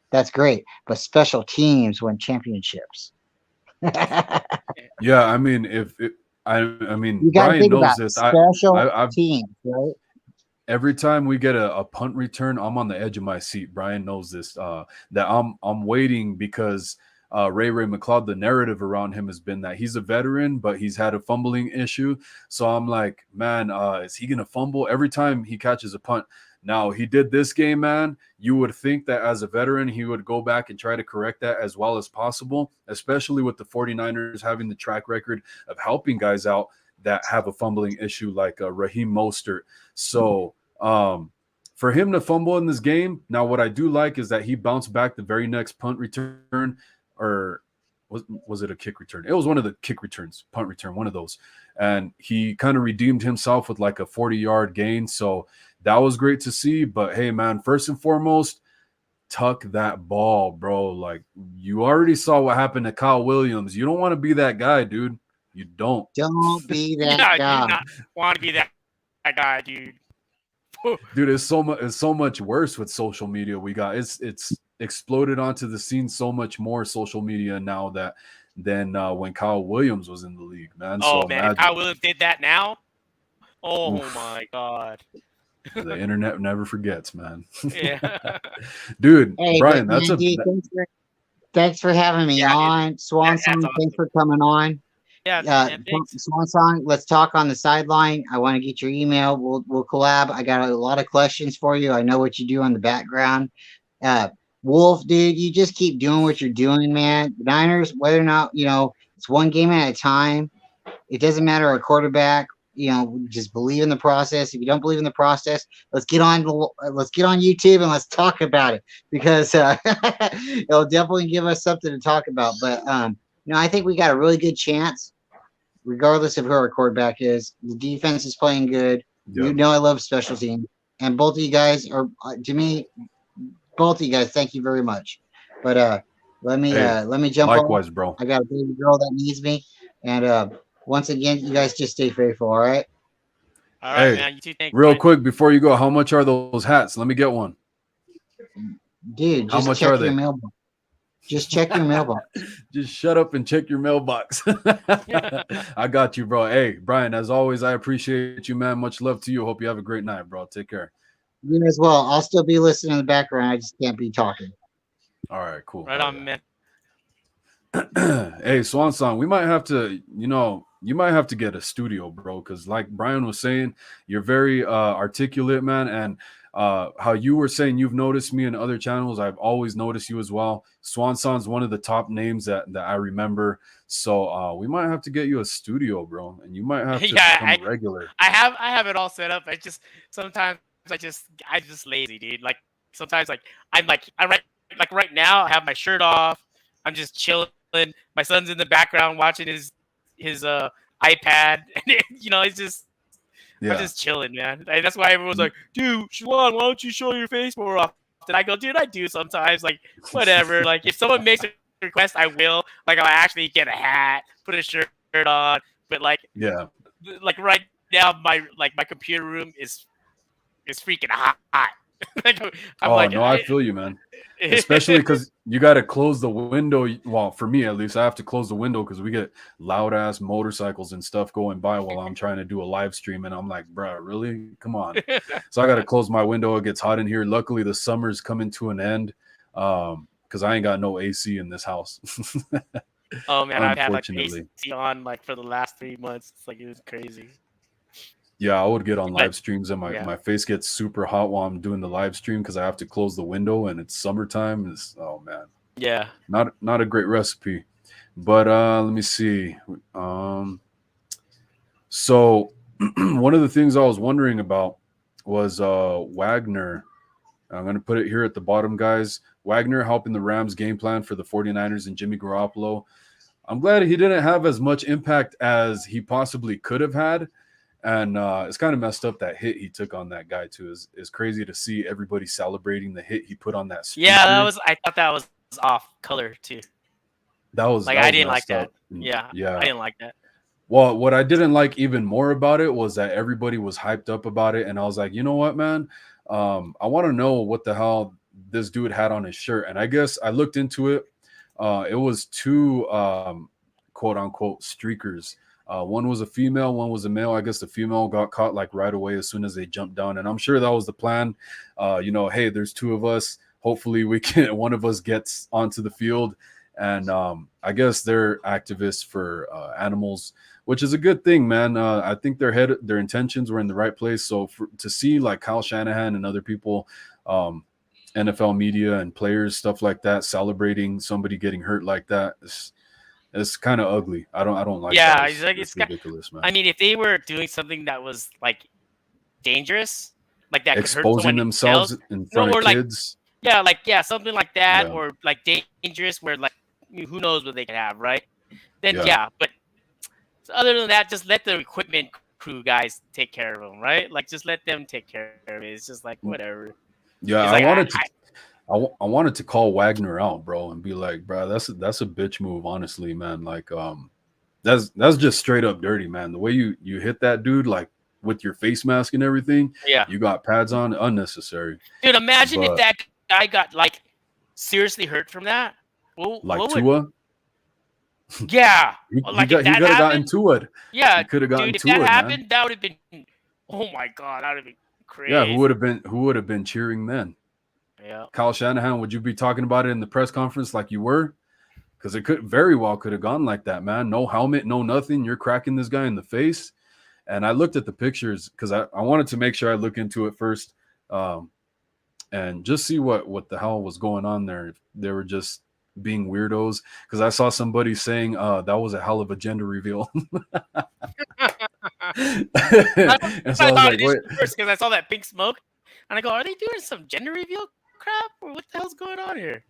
that's great. But special teams win championships. Yeah, I mean, I mean, You got to Brian think knows about this. special teams, right? Every time we get a punt return, I'm on the edge of my seat. Brian knows this. That I'm waiting because Ray McLeod, the narrative around him has been that he's a veteran, but he's had a fumbling issue. So I'm like, man, is he gonna fumble every time he catches a punt? Now he did this game, man. You would think that as a veteran, he would go back and try to correct that as well as possible, especially with the 49ers having the track record of helping guys out that have a fumbling issue like Raheem Mostert. So for him to fumble in this game, now what I do like is that he bounced back the very next punt return, or was it a kick return? It was one of the kick returns, punt return, one of those. And he kind of redeemed himself with like a 40-yard gain. So that was great to see. But hey, man, first and foremost, tuck that ball, bro. Like you already saw what happened to Kyle Williams. You don't want to be that guy, dude. You don't. Don't be that guy. You do not want to be that guy, dude. Dude, it's so much worse with social media. We got it's exploded onto the scene so much more social media now than when Kyle Williams was in the league, man. Oh so man, if Kyle Williams did that now. Oh my god. The internet never forgets, man. Yeah. Dude, hey, Brian, man, thanks for having me on. Swan Song, awesome. Thanks for coming on. Yeah, Swan Song, let's talk on the sideline. I want to get your email. We'll collab. I got a lot of questions for you. I know what you do on the background. Wolf, dude, you just keep doing what you're doing, man. The Niners, whether or not, it's one game at a time. It doesn't matter a quarterback. Just believe in the process. If you don't believe in the process, let's get on YouTube and let's talk about it because it'll definitely give us something to talk about. But I think we got a really good chance, regardless of who our quarterback is. The defense is playing good. Yep. I love special teams, and both of you guys are to me. Both of you guys, thank you very much. But let me jump. Likewise, bro. I got a baby girl that needs me, and once again, you guys just stay faithful, all right? All right, man. You too. Thanks, real quick before you go, how much are those hats? Let me get one. Dude, just check your mailbox. Just check your mailbox. Just shut up and check your mailbox. I got you, bro. Hey, Brian, as always, I appreciate you, man. Much love to you. Hope you have a great night, bro. Take care. You as well. I'll still be listening in the background. I just can't be talking. All right, cool. Right on, man. Hey, Swan Song, we might have to, you might have to get a studio, bro, because like Brian was saying, you're very articulate, man, and how you were saying you've noticed me in other channels, I've always noticed you as well. Swan Song's one of the top names that I remember, so we might have to get you a studio, bro, and you might have to become regular. I have it all set up. I just sometimes I'm just lazy, dude. Like sometimes I'm right now I have my shirt off. I'm just chilling. My son's in the background watching his iPad. And, it's just I'm just chilling, man. And that's why everyone's like, dude, Shalon, why don't you show your face more often? I go, dude, I do sometimes. Like, whatever. Like, if someone makes a request, I will. Like, I'll actually get a hat, put a shirt on. But like right now, my computer room is freaking hot. Like, I feel you, man. Especially because you got to close the window. Well, for me at least, I have to close the window because we get loud ass motorcycles and stuff going by while I'm trying to do a live stream, and I'm like, bro, really? Come on. So I got to close my window. It gets hot in here. Luckily, the summer's coming to an end because I ain't got no AC in this house. Oh man, I've had like AC on like for the last 3 months. It's like it was crazy. Yeah, I would get on live streams and my face gets super hot while I'm doing the live stream because I have to close the window and it's summertime. Oh man. Yeah. Not a great recipe. But let me see. So one of the things I was wondering about was Wagner. I'm going to put it here at the bottom, guys. Wagner helping the Rams game plan for the 49ers and Jimmy Garoppolo. I'm glad he didn't have as much impact as he possibly could have had. And it's kind of messed up that hit he took on that guy too. It's crazy to see everybody celebrating the hit he put on that speaker. Yeah, I thought that was off color too. I didn't like that. Yeah, I didn't like that. Well, what I didn't like even more about it was that everybody was hyped up about it, and I was like, you know what, man? I want to know what the hell this dude had on his shirt, and I guess I looked into it. It was two quote unquote streakers. One was a female, one was a male. I guess the female got caught like right away as soon as they jumped down, and I'm sure that was the plan. Hey, there's two of us. Hopefully, one of us gets onto the field, and I guess they're activists for animals, which is a good thing, man. I think their intentions were in the right place. So to see like Kyle Shanahan and other people, NFL media and players, stuff like that, celebrating somebody getting hurt like that. It's kind of ugly. I don't like that. Yeah, it's ridiculous, man. I mean, if they were doing something that was like dangerous, like that, exposing themselves in front of kids. Something like that, or like dangerous, where like who knows what they can have, right? Then but other than that, just let the equipment crew guys take care of them, right? Like just let them take care of it. It's just like whatever. Yeah, I wanted to call Wagner out, bro, and be like, bro, that's a bitch move, honestly, man. Like, that's just straight up dirty, man. The way you hit that dude, like with your face mask and everything, you got pads on, unnecessary. Dude, imagine if that guy got like seriously hurt from that. Like Tua? Yeah, he could have gotten Tua. Yeah, he could have gotten Tua. If that happened, man. that would have been. Oh my god, that would have been crazy. Yeah, who would have been cheering then? Yeah, Kyle Shanahan, would you be talking about it in the press conference like you were? Because it could have gone like that, man. No helmet, no nothing. You're cracking this guy in the face. And I looked at the pictures because I wanted to make sure I look into it first, and just see what the hell was going on there. If they were just being weirdos, because I saw somebody saying that was a hell of a gender reveal. And so I was like, wait. First, because I saw that pink smoke, and I go, are they doing some gender reveal crap, or what the hell's going on here?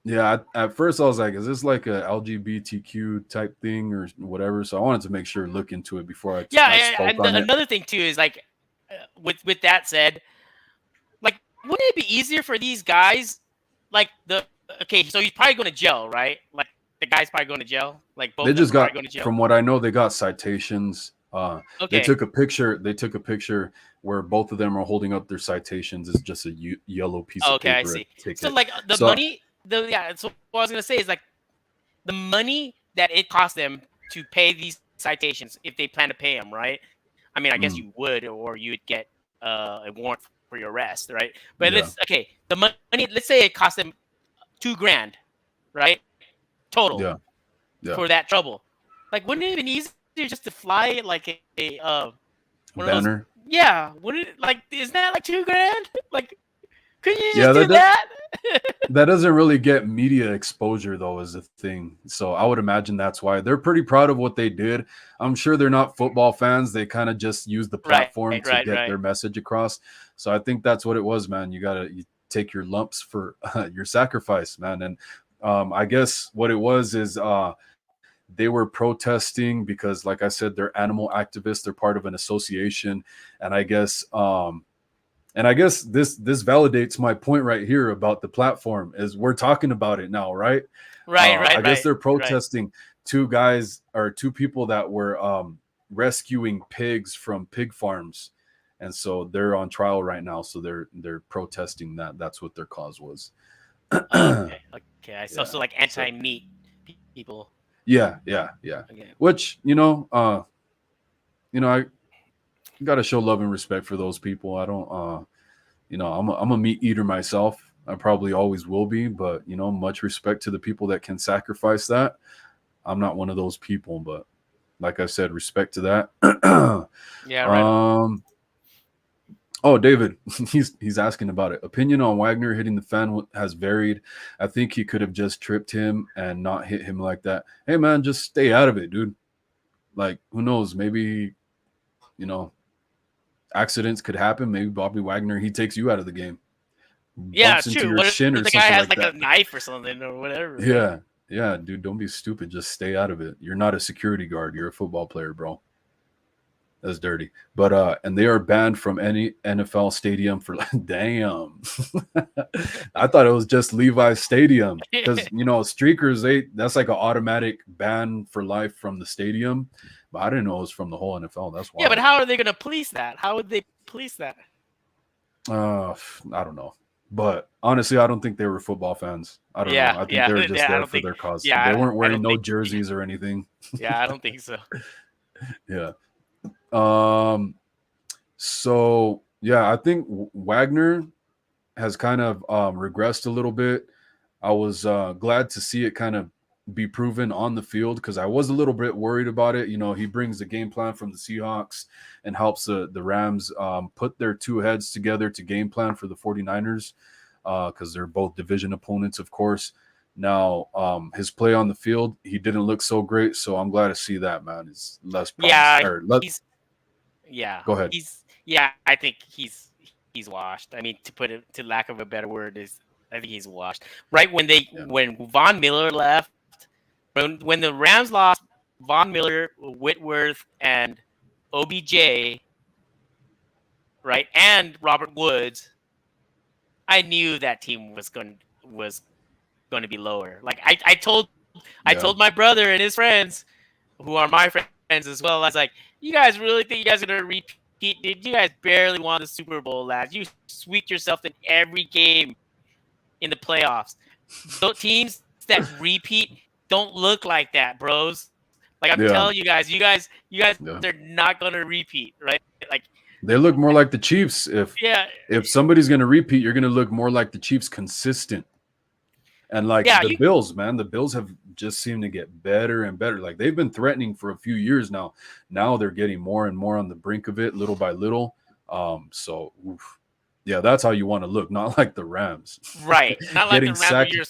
Yeah, at first I was like, is this like a LGBTQ type thing or whatever? So I wanted to make sure to look into it before I spoke on it. Another thing too is like, with that said, like, wouldn't it be easier for these guys, like so he's probably going to jail, right? Like the guy's probably going to jail. Like both. They just got, from what I know, they got citations. They took a picture. They took a picture where both of them are holding up their citations. It's just a yellow piece of paper. Okay, I see. So like the money. So what I was gonna say is like the money that it costs them to pay these citations, if they plan to pay them, right? I mean, I guess you would, or you would get a warrant for your arrest, right? But the money. Let's say it cost them $2,000, right? Total. Yeah. For that trouble. Like, wouldn't it have been easier just to fly like a banner? Wouldn't it, like, isn't that like $2,000? Like, couldn't you just do that? That doesn't really get media exposure, though, is the thing. So I would imagine that's why they're pretty proud of what they did. I'm sure they're not football fans. They kind of just use the platform to get their message across. So I think that's what it was, man. You take your lumps for your sacrifice, man. And I guess what it was is they were protesting because, like I said, they're animal activists. They're part of an association, and I guess this validates my point right here about the platform. Is we're talking about it now, right? I guess they're protesting two people that were rescuing pigs from pig farms, and so they're on trial right now. So they're protesting that. That's what their cause was. Okay. I saw Yeah, so like anti-meat people. Yeah. Okay. Which I gotta show love and respect for those people. I don't, I'm a meat eater myself. I probably always will be, but much respect to the people that can sacrifice that. I'm not one of those people, but like I said, respect to that. Yeah, right. Oh, David, he's asking about it. Opinion on Wagner hitting the fan has varied. I think he could have just tripped him and not hit him like that. Hey, man, just stay out of it, dude. Like, who knows? Maybe, accidents could happen. Maybe Bobby Wagner, he takes you out of the game. Yeah, Bumps into true. your What shin if or the guy something has like like that. a knife or something or whatever? Yeah, dude, don't be stupid. Just stay out of it. You're not a security guard. You're a football player, bro. That's dirty. But and they are banned from any NFL stadium for damn. I thought it was just Levi's Stadium because streakers that's like an automatic ban for life from the stadium. But I didn't know it was from the whole NFL. That's wild. Yeah, but how are they going to police that? How would they police that? I don't know. But honestly, I don't think they were football fans. I don't know. I think they were just there for their cause. They weren't wearing no jerseys or anything. Yeah, I don't think so. Yeah. So yeah, I think Wagner has kind of regressed a little bit. I was glad to see it kind of be proven on the field because I was a little bit worried about it. He brings the game plan from the Seahawks and helps the Rams put their two heads together to game plan for the 49ers because they're both division opponents, of course. Now, his play on the field, he didn't look so great, so I'm glad to see that, man. It's less promising. Go ahead. I think he's washed. I mean, to put it to lack of a better word, I think he's washed. Right when Von Miller left, when the Rams lost Von Miller, Whitworth, and OBJ, right, and Robert Woods, I knew that team was going to be lower. Like I told my brother and his friends, who are my friends as well. I was like, you guys really think you guys are going to repeat? Did you guys barely won the Super Bowl last? You squeaked yourself in every game in the playoffs. So teams that repeat don't look like that, bros. Like I'm telling you guys, they're not going to repeat, right? Like they look more like the Chiefs. If somebody's going to repeat, you're going to look more like the Chiefs consistent. And the Bills, man, the Bills have just seemed to get better and better. Like they've been threatening for a few years now. Now they're getting more and more on the brink of it, little by little. So that's how you want to look, not like the Rams. Right. Not like the Rams with your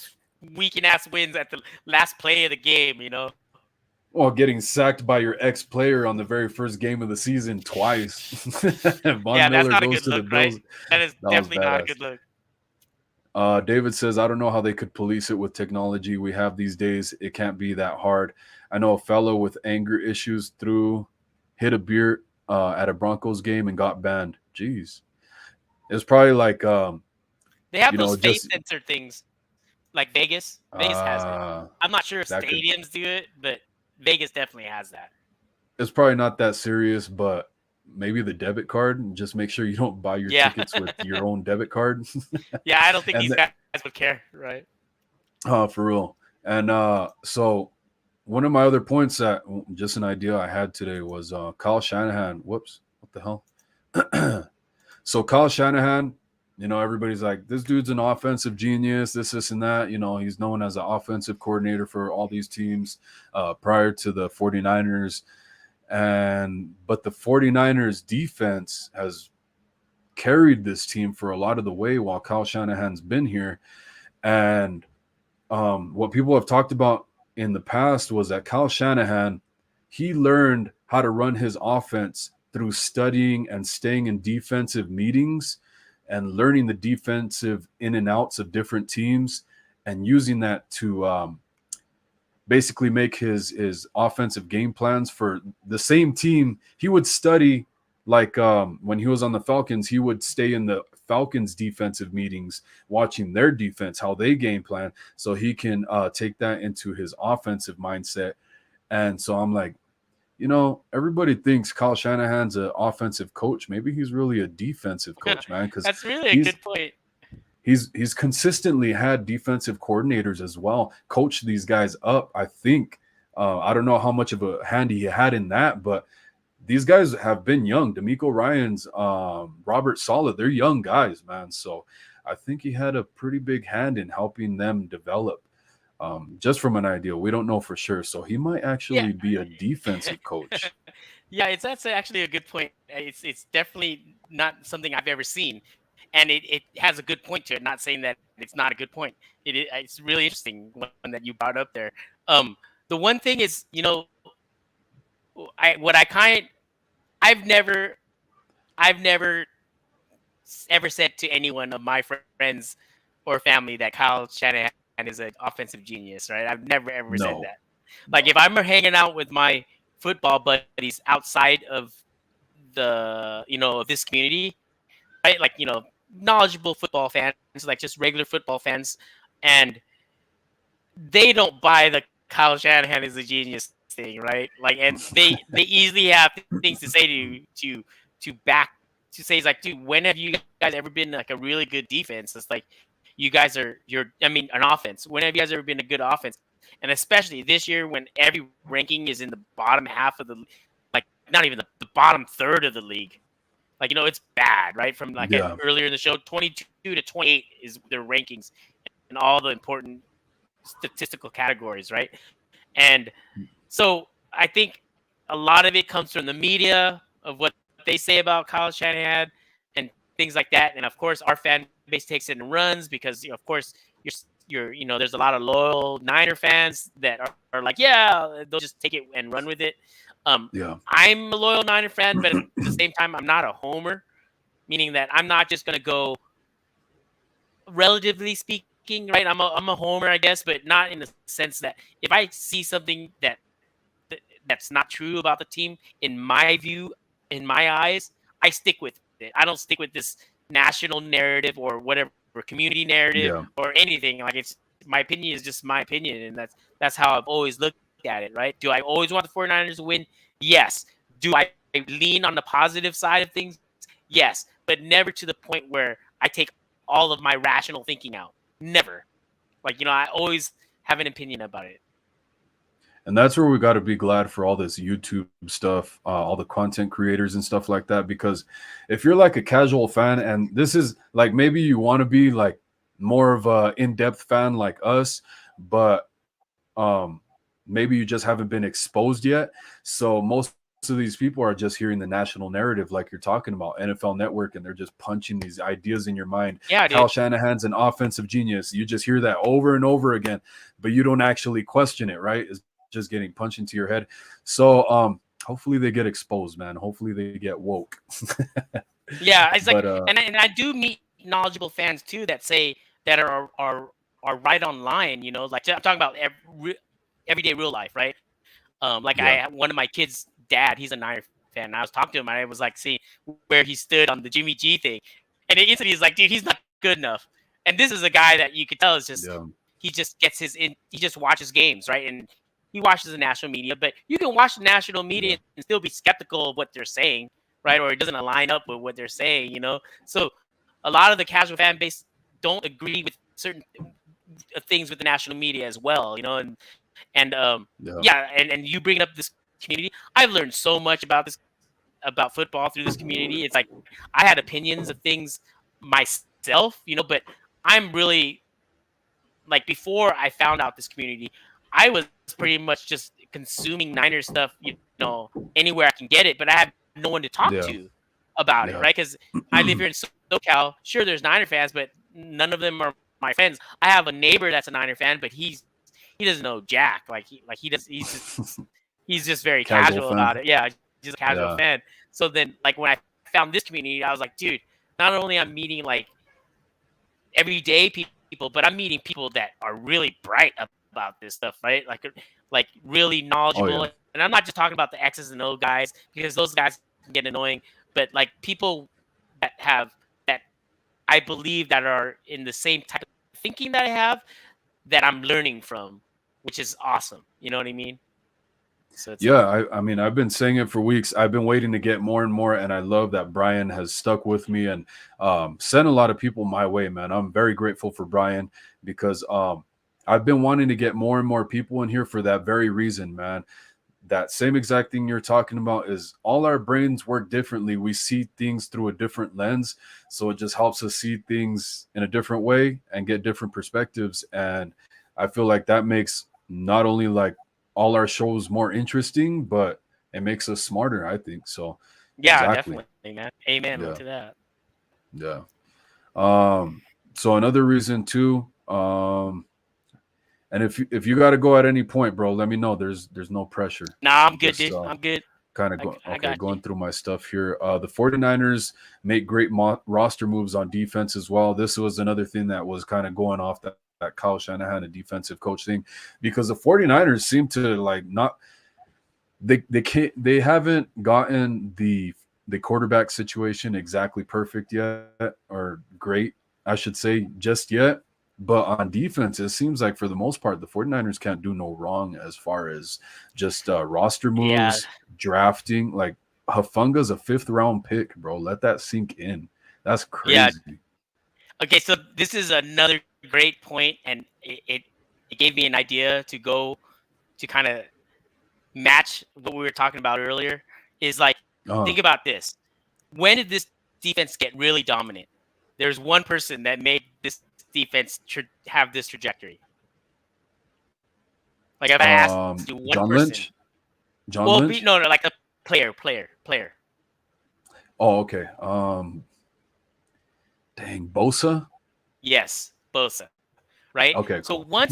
weekend ass wins at the last play of the game, Well, getting sacked by your ex-player on the very first game of the season twice. Von Miller that's not goes a good look, right? That is definitely not a good look. David says, I don't know how they could police it with technology we have these days. It can't be that hard. I know a fellow with anger issues hit a beer at a Broncos game and got banned. Jeez. It's probably like they have those face sensor things like Vegas. Vegas has it. I'm not sure if stadiums do it, but Vegas definitely has that. It's probably not that serious, but maybe the debit card, and just make sure you don't buy your tickets with your own debit card. Yeah, I don't think these guys would care, right? For real. And so one of my other points that just an idea I had today was Kyle Shanahan. Whoops, what the hell? So Kyle Shanahan, everybody's like, this dude's an offensive genius, this and that. He's known as an offensive coordinator for all these teams prior to the 49ers. But the 49ers defense has carried this team for a lot of the way while Kyle Shanahan's been here. And what people have talked about in the past was that Kyle Shanahan, he learned how to run his offense through studying and staying in defensive meetings and learning the defensive in and outs of different teams and using that to basically make his offensive game plans for the same team. He would study like when he was on the Falcons, he would stay in the Falcons defensive meetings, watching their defense, how they game plan, so he can take that into his offensive mindset. And so I'm like, everybody thinks Kyle Shanahan's an offensive coach. Maybe he's really a defensive coach, man, because That's really a good point. He's consistently had defensive coordinators as well, coach these guys up. I think I don't know how much of a hand he had in that, but these guys have been young. D'Amico Ryans, Robert Saleh, they're young guys, man. So I think he had a pretty big hand in helping them develop. Just from an idea, we don't know for sure. So he might actually be a defensive coach. Yeah, that's actually a good point. It's definitely not something I've ever seen. And it has a good point to it. Not saying that it's not a good point. It's really interesting one that you brought up there. The one thing is, I've never ever said to anyone of my friends or family that Kyle Shanahan is an offensive genius, right? I've never ever said that. Like if I'm hanging out with my football buddies outside of the of this community, right? Like knowledgeable football fans, like just regular football fans, and they don't buy the Kyle Shanahan is a genius thing, right? Like, and they easily have things to say to say, it's like, dude, when have you guys ever been like a really good defense? It's like an offense. When have you guys ever been a good offense? And especially this year when every ranking is in the bottom half of the, like not even the bottom third of the league. Like, it's bad, right? From earlier in the show, 22 to 28 is their rankings in all the important statistical categories, right? And so I think a lot of it comes from the media of what they say about Kyle Shanahan and things like that. And of course, our fan base takes it and runs because, of course, you're there's a lot of loyal Niner fans that are like, yeah, they'll just take it and run with it. I'm a loyal Niner fan, but at the same time, I'm not a homer, meaning that I'm not just going to go, relatively speaking, right? I'm a homer, I guess, but not in the sense that if I see something that's not true about the team, in my view, in my eyes, I stick with it. I don't stick with this national narrative or whatever, community narrative or anything. Like, it's my opinion is just my opinion, and that's how I've always looked at it, right? Do I always want the 49ers to win? Yes. Do I lean on the positive side of things? Yes, but never to the point where I take all of my rational thinking out. Never. Like, I always have an opinion about it. And that's where we got to be glad for all this YouTube stuff, all the content creators and stuff like that. Because if you're like a casual fan, and this is like, maybe you want to be like more of a in-depth fan like us, but maybe you just haven't been exposed yet. So most of these people are just hearing the national narrative, like you're talking about, NFL Network, and they're just punching these ideas in your mind. Yeah, Kyle Shanahan's an offensive genius. You just hear that over and over again, but you don't actually question it, right? It's just getting punched into your head. So hopefully they get exposed, man. Hopefully they get woke. Yeah, it's like, and I do meet knowledgeable fans too that say that are right online. Like I'm talking about everyday real life, right? One of my kids' dad, he's a Niner fan. And I was talking to him, and I was like, see where he stood on the Jimmy G thing, and instantly he's like, dude, he's not good enough. And this is a guy that you could tell is just he just gets he just watches games, right? And he watches the national media, but you can watch the national media and still be skeptical of what they're saying, right? Or it doesn't align up with what they're saying, So a lot of the casual fan base don't agree with certain things with the national media as well, and you bring up this community. I've learned so much about football through this community. It's like I had opinions of things myself, but I'm really like, before I found out this community, I was pretty much just consuming Niner stuff, anywhere I can get it, but I have no one to talk to about it, right? Because I live here in SoCal. Sure, there's Niner fans, but none of them are my friends. I have a neighbor that's a Niner fan, but he doesn't know jack. He's just very casual about it. Yeah, just a casual fan. So then, like, when I found this community, I was like, dude, not only I'm meeting like everyday people, but I'm meeting people that are really bright about this stuff, right? Like really knowledgeable. Oh yeah. And I'm not just talking about the X's and O guys because those guys can get annoying, but like people that I believe that are in the same type of thinking that I have that I'm learning from, which is awesome. You know what I mean? So it's Yeah, I mean, I've been saying it for weeks. I've been waiting to get more and more, and I love that Brian has stuck with me and sent a lot of people my way, man. I'm very grateful for Brian because I've been wanting to get more and more people in here for that very reason, man. That same exact thing you're talking about is all our brains work differently. We see things through a different lens, so it just helps us see things in a different way and get different perspectives. And I feel like that makes not only like all our shows more interesting, but it makes us smarter, I think. So yeah, exactly. definitely, man. Amen Yeah. to that. Yeah. So another reason too, and if you got to go at any point, bro, let me know. There's no pressure. Nah, I'm good, Just dude. I'm good. kind of go I okay, got you. going through my stuff here. The 49ers make great roster moves on defense as well. This was another thing that was kind of going off that Kyle Shanahan, a defensive coach thing, because the 49ers seem to like not they haven't gotten the quarterback situation exactly perfect yet, or great, I should say, just yet. But on defense, it seems like for the most part, the 49ers can't do no wrong as far as just roster Yeah. moves, drafting. Like Hafunga's a 5th-round pick, bro. Let that sink in. That's Yeah. crazy. Okay, so this is another great point, and it gave me an idea to go to kind of match what we were talking about earlier. Is like, Uh, think about this. When did this defense get really dominant? There's one person that made this defense have this trajectory. Like if I asked you one John person, Lynch. John well, Lynch. no, like a player. Oh, okay. Dang, Bosa. Yes, Bosa. Right. Okay, So cool.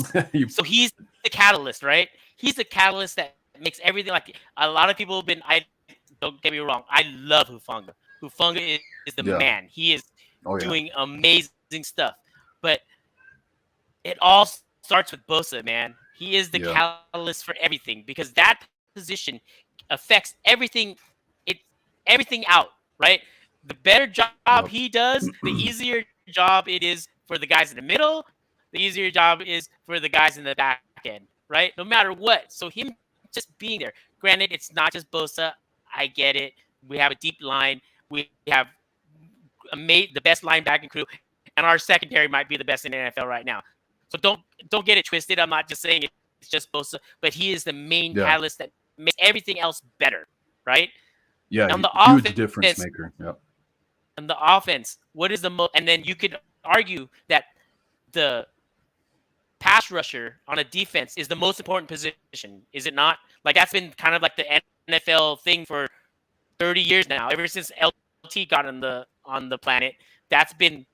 so he's the catalyst, right? He's the catalyst that makes everything like a lot of people have been. I don't get me wrong. I love Hufanga. Hufanga is the Yeah. man. He is Oh yeah. doing amazing stuff. But it all starts with Bosa, man. He is the Yeah. catalyst for everything because that position affects everything. It everything out, right? The better job Yep. he does, the easier job it is for the guys in the middle. The easier job is for the guys in the back end, right? No matter what. So him just being there. Granted, it's not just Bosa. I get it. We have a deep line. We have the best linebacking crew, and our secondary might be the best in the NFL right now. So don't get it twisted. I'm not just saying it's just Bosa, but he is the main Yeah. catalyst that makes everything else better, right? Yeah. On the Huge offense, difference maker. Yep. on the offense, what is the most? And then you could argue that the pass rusher on a defense is the most important position, is it not? Like that's been kind of like the NFL thing for 30 years now. Ever since LT got on the planet, that's been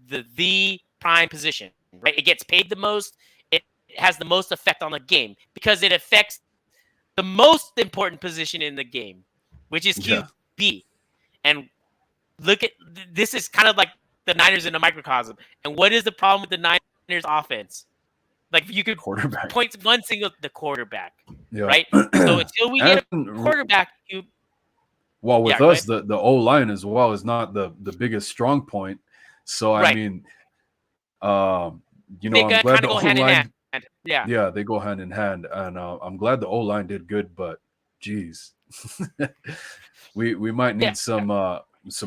the prime position, right? It gets paid the most. It has the most effect on the game because it affects the most important position in the game, which is Yeah. QB. And look at this is kind of like the Niners in a microcosm. And what is the problem with the Niners offense? Like you could Quarterback. point one single the quarterback, Yeah. right? So until we get a And quarterback, well, with go us, ahead. the O line as well is not the biggest strong point. So I Right. mean, They I'm glad kind the of go O hand in line. hand. Yeah. Yeah, they go hand in hand, and I'm glad the O line did good. But geez, we might Yeah. need some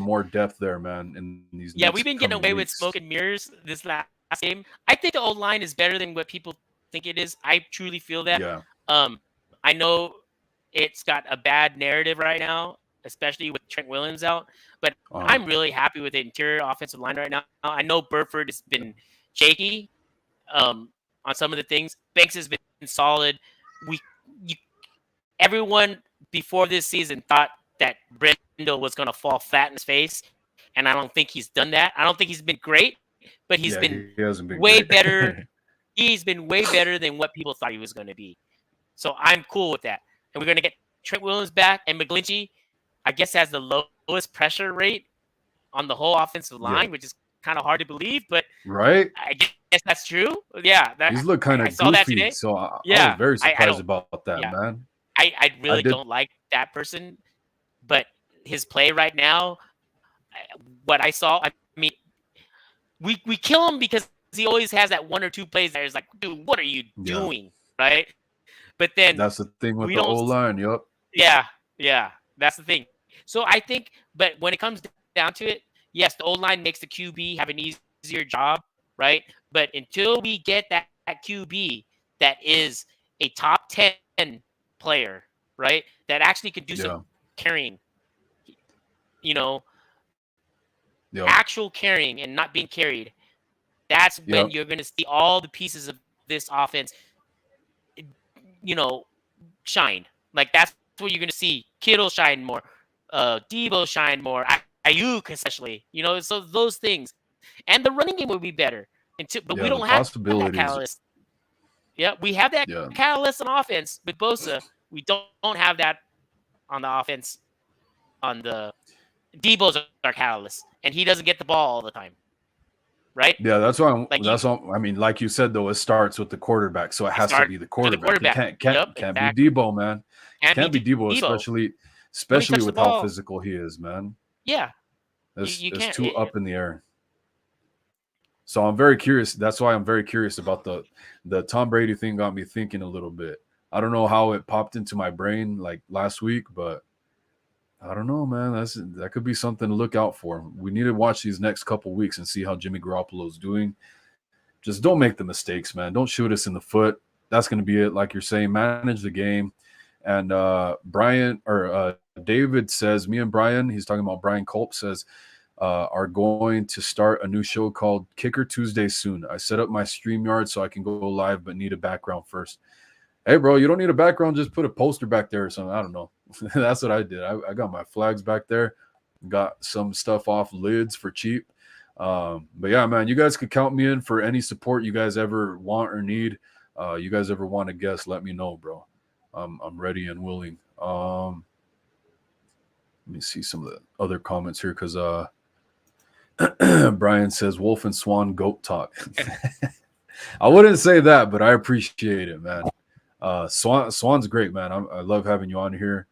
more depth there, man, in these Yeah, next we've been getting coming away with weeks. smoke and mirrors this last game. I think the O line is better than what people think it is. I truly feel that. Yeah. I know it's got a bad narrative right now, especially with Trent Williams out, but I'm really happy with the interior offensive line right now. I know Burford has been shaky on some of the things. Banks has been solid. You, everyone before this season thought that Brendel was going to fall flat in his face, and I don't think he's done that. I don't think he's been great, but he's been he hasn't been way great. better. He's been way better than what people thought he was going to be. So I'm cool with that. And we're going to get Trent Williams back, and McGlinchey, I guess, has the lowest pressure rate on the whole offensive line, which is kind of hard to believe, but Right? I guess that's true. Yeah, He's looked kind I of saw that goofy, today. so I was Yeah, very I surprised don't. about that, Yeah, man. I I really did. don't like that person, but his play right now, what I saw, I mean, we kill him because he always has that one or two plays that is like, dude, what are you Yeah, doing, right? But then that's the thing with we the don't. O line. Yup. Yeah, yeah, that's the thing. So I think, but when it comes down to it, yes, the O line makes the QB have an easier job, right? But until we get that QB that is a top 10 player, right, that actually can do some Yeah. carrying, you know, Yep. actual carrying and not being carried, that's when Yep. you're going to see all the pieces of this offense, you know, shine. Like that's where you're going to see Kittle shine more, Debo shine more, Ayuk especially. You know, so those things, and the running game will be better. But we Yeah. The don't have that possibilities. catalyst. Yeah, we have that Yeah. catalyst on offense with Bosa. We don't have that on the offense. On the Debo's our catalyst, and he doesn't get the ball all the time, right? Yeah, that's why I'm. Like That's all. I mean, like you said though, it starts with the quarterback, so it it has to starts be the with the quarterback. It quarterback. can't can't Yep, can't be exactly. Debo, man. Can't Can't be be Debo, Debo. When he especially touched the with how ball, physical he is, man. yeah, you It's can't. too up in the air. So I'm very curious. That's why I'm very curious about the Tom Brady thing. Got me thinking a little bit. I don't know how it popped into my brain like last week, but I don't know, man. That could be something to look out for. We need to watch these next couple weeks and see how Jimmy Garoppolo's doing. Just don't make the mistakes, man. Don't shoot us in the foot. That's going to be it. Like you're saying, manage the game. And Brian or David says, me and Brian, he's talking about Brian Culp says, are going to start a new show called Kicker Tuesday soon. I set up my StreamYard so I can go live, but need a background first. Hey, bro, you don't need a background. Just put a poster back there or something. I don't know. That's what I did. I got my flags back there, got some stuff off lids for cheap. But yeah, man, you guys could count me in for any support you guys ever want or need. You guys ever want to guest, let me know, bro. I'm ready and willing. Let me see some of the other comments here because Brian says Wolf and Swan goat talk. I wouldn't say that, but I appreciate it, man. Swan's great, man. I love having you on here.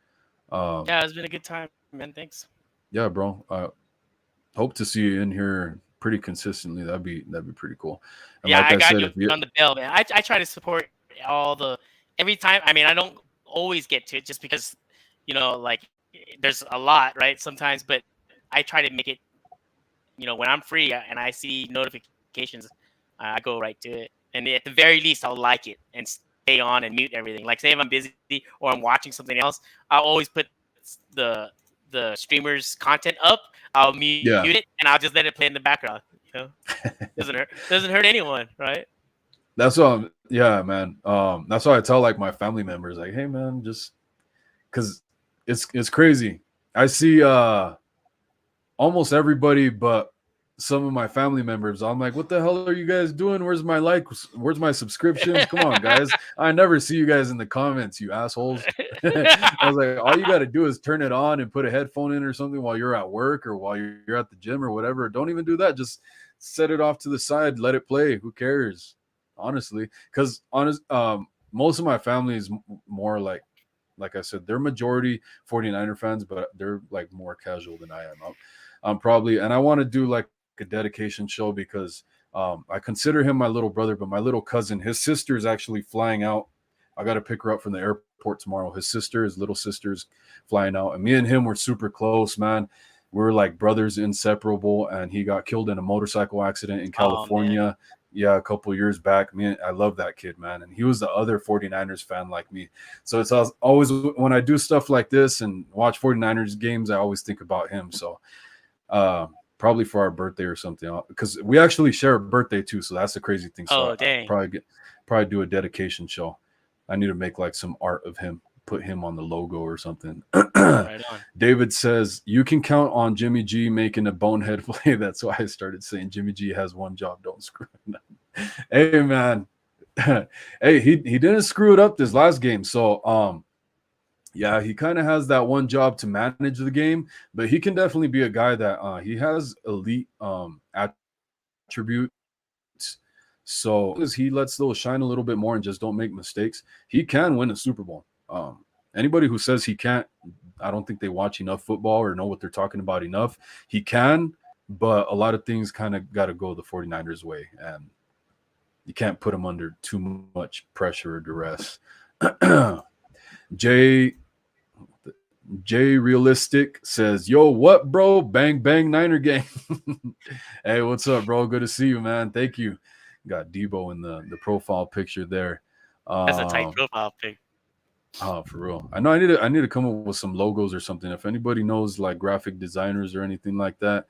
Yeah, it's been a good time, man. Thanks. Yeah, bro. Hope to see you in here pretty consistently. That'd be pretty cool. And Yeah, like I I got said, you if you on the bell, man. I try to support all the every time. I mean, I don't always get to it just because, like there's a lot, right? Sometimes, but I try to make it, when I'm free and I see notifications, I go right to it. And at the very least, I'll like it and stay on and mute everything. Like, say if I'm busy or I'm watching something else, I'll always put the streamer's content up. I'll mute yeah, it and I'll just let it play in the background. Doesn't hurt anyone, right? that's what yeah, man. That's why I tell like my family members, like, hey man, just because it's crazy. I see almost everybody but some of my family members. I'm like, what the hell are you guys doing? Where's my likes? Where's my subscriptions? Come on, guys. I never see you guys in the comments, you assholes. I was like, all you got to do is turn it on and put a headphone in or something while you're at work or while you're at the gym or whatever. Don't even do that. Just set it off to the side, let it play. Who cares? Honestly, because most of my family is more like I said, they're majority 49er fans, but they're like more casual than I am. I'm probably, and I want to do like a dedication show because I consider him my little brother, but my little cousin, his sister is actually flying out. I got to pick her up from the airport tomorrow. His little sister's flying out, and me and him were super close, man. We're like brothers, inseparable, and he got killed in a motorcycle accident in California. Yeah, a couple years back. I love that kid, man. And he was the other 49ers fan like me. So it's always when I do stuff like this and watch 49ers games, I always think about him. So probably for our birthday or something, because we actually share a birthday too. So that's the crazy thing. So dang. probably do a dedication show. I need to make like some art of him, put him on the logo or something. Right on. David says you can count on Jimmy G making a bonehead play. That's why I started saying Jimmy G has one job. Don't screw it up. Hey man. Hey, he didn't screw it up this last game. So yeah, he kind of has that one job to manage the game, but he can definitely be a guy that he has elite attributes. So as he lets those shine a little bit more and just don't make mistakes, he can win a Super Bowl. Anybody who says he can't, I don't think they watch enough football or know what they're talking about enough. He can, but a lot of things kind of got to go the 49ers way, and you can't put him under too much pressure or duress. Jay Realistic says, "Yo, what, bro? Bang bang Niner gang." Hey, what's up, bro? Good to see you, man. Thank you. Got Debo in the profile picture there. That's a tight profile pic. Oh, for real. I know I need to come up with some logos or something. If anybody knows like graphic designers or anything like that.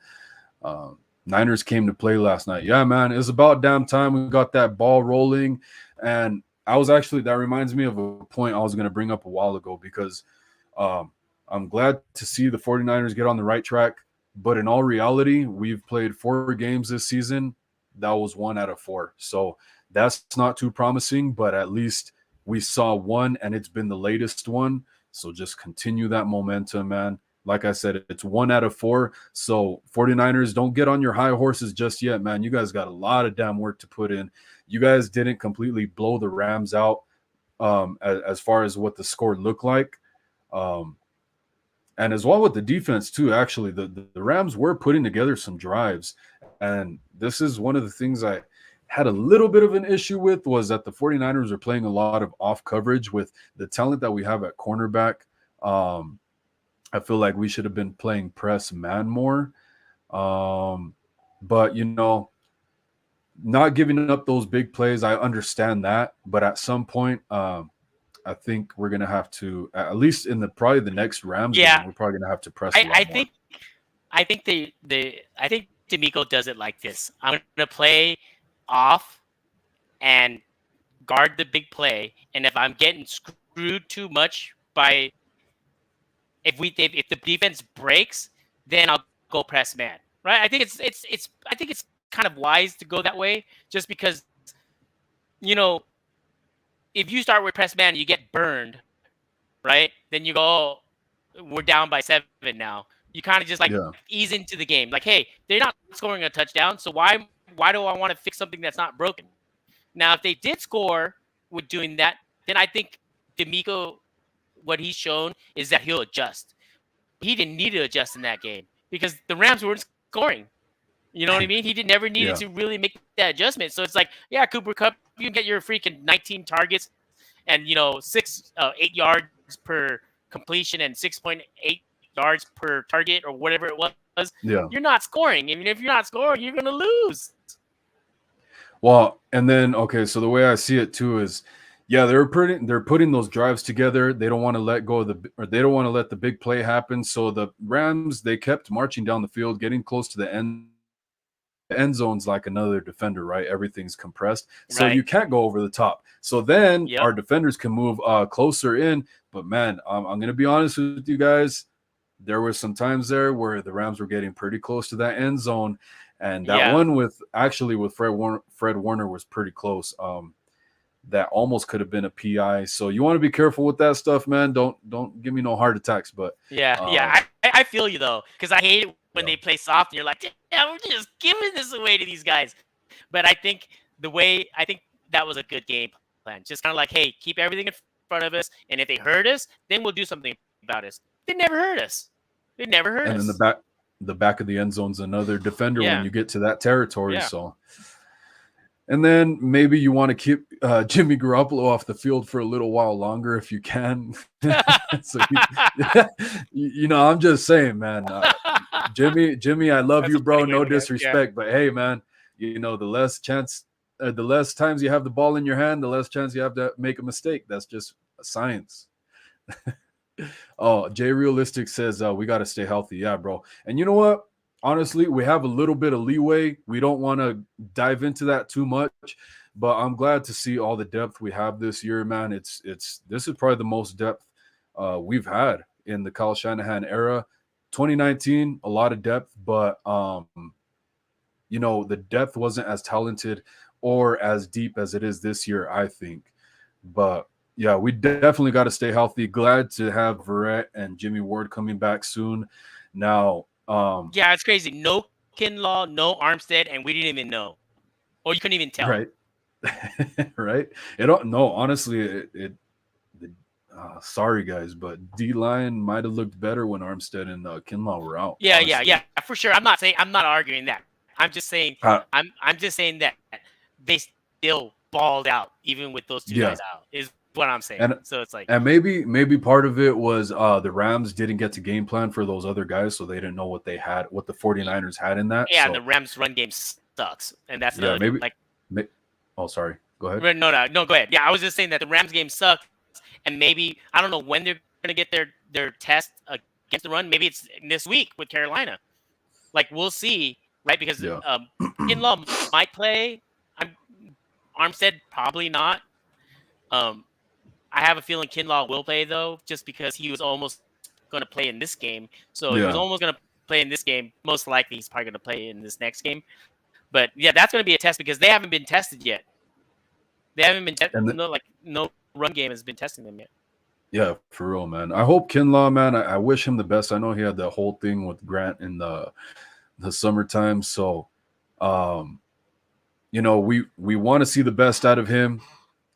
Niners came to play last night. Yeah, man. It's about damn time we got that ball rolling. And that reminds me of a point I was going to bring up a while ago, because I'm glad to see the 49ers get on the right track. But in all reality, we've played 4 games this season. That was 1 out of 4. So that's not too promising, but at least we saw one, and it's been the latest one. So just continue that momentum, man. Like I said, it's 1 out of 4. So 49ers, don't get on your high horses just yet, man. You guys got a lot of damn work to put in. You guys didn't completely blow the Rams out as far as what the score looked like. And as well with the defense too, actually, the Rams were putting together some drives. And this is one of the things I had a little bit of an issue with, was that the 49ers are playing a lot of off coverage with the talent that we have at cornerback. I feel like we should have been playing press man more. But, not giving up those big plays, I understand that. But at some point, I think we're going to have to, at least in probably the next Rams game, we're probably going to have to press a lot more. I think D'Amico does it like this. I'm going to play off and guard the big play, and if I'm getting screwed too much by if the defense breaks, then I'll go press man. Right? I think it's kind of wise to go that way, just because if you start with press man, you get burned, right? Then you go, oh, we're down by 7 now. You kind of just ease into the game. Like, hey, they're not scoring a touchdown, so why do I want to fix something that's not broken? Now, if they did score with doing that, then I think D'Amico, what he's shown is that he'll adjust. He didn't need to adjust in that game because the Rams weren't scoring. You know what I mean? He never needed to really make that adjustment. So it's like, yeah, Cooper Kupp, you can get your freaking 19 targets and 8 yards per completion and 6.8 yards per target or whatever it was. Yeah. You're not scoring. I mean, if you're not scoring, you're gonna lose. Well, and then so the way I see it too is, they're putting those drives together. They don't want to let go of they don't want to let the big play happen. So the Rams, they kept marching down the field, getting close to the end zone's like another defender, right? Everything's compressed, so you can't go over the top. So then our defenders can move closer in. But man, I'm gonna be honest with you guys. There were some times there where the Rams were getting pretty close to that end zone, and that one with Fred Warner was pretty close. That almost could have been a PI. So you want to be careful with that stuff, man. Don't give me no heart attacks. But I feel you though, because I hate it when they play soft and you're like, damn, we're just giving this away to these guys. But I think that was a good game plan. Just kind of like, hey, keep everything in front of us, and if they hurt us, then we'll do something about it. They never hurt us. And then the back of the end zone's another defender when you get to that territory. Yeah. So, and then maybe you want to keep Jimmy Garoppolo off the field for a little while longer if you can. So I'm just saying, man. Jimmy, I love you, bro. No disrespect, but hey, man, the less times you have the ball in your hand, the less chance you have to make a mistake. That's just science. Oh, Jay Realistic says we got to stay healthy. Yeah, bro. And you know what? Honestly, we have a little bit of leeway. We don't want to dive into that too much, but I'm glad to see all the depth we have this year, man. This is probably the most depth we've had in the Kyle Shanahan era. 2019, a lot of depth, but the depth wasn't as talented or as deep as it is this year, I think. But yeah, we definitely got to stay healthy. Glad to have Verrett and Jimmy Ward coming back soon. Now, it's crazy. No Kinlaw, no Armstead, and we didn't even know, or you couldn't even tell. Right. right? It don't no, honestly, the, sorry guys, but D line might have looked better when Armstead and Kinlaw were out. Yeah, Honestly, for sure. I'm not arguing that. I'm just saying uh, I'm just saying that they still balled out even with those two yeah, guys out. Is what I'm saying. and So it's like, and maybe part of it was the Rams didn't get to game plan for those other guys, so they didn't know what they had, what the 49ers had in that. yeah, and the So Rams run game sucks, and that's yeah, another thing. maybe. Like, Oh, sorry. Go ahead. no, go ahead. Yeah, I was just saying that the Rams game sucks, and maybe I don't know when they're gonna get their test against the run. Maybe it's this week with Carolina. Like, we'll see, right? Because Yeah. Kinlaw might play. I'm Armstead probably not. Um, I have a feeling Kinlaw will play though, just because he was almost going to play in this game. So he was Yeah. almost going to play in this game. Most likely, he's probably going to play in this next game. But yeah, that's going to be a test because they haven't been tested yet. They haven't been And no run game has been testing them yet. yeah, for real, man. I hope Kinlaw, man. I wish him the best. I know he had that whole thing with Grant in the summertime. So, um, we want to see the best out of him.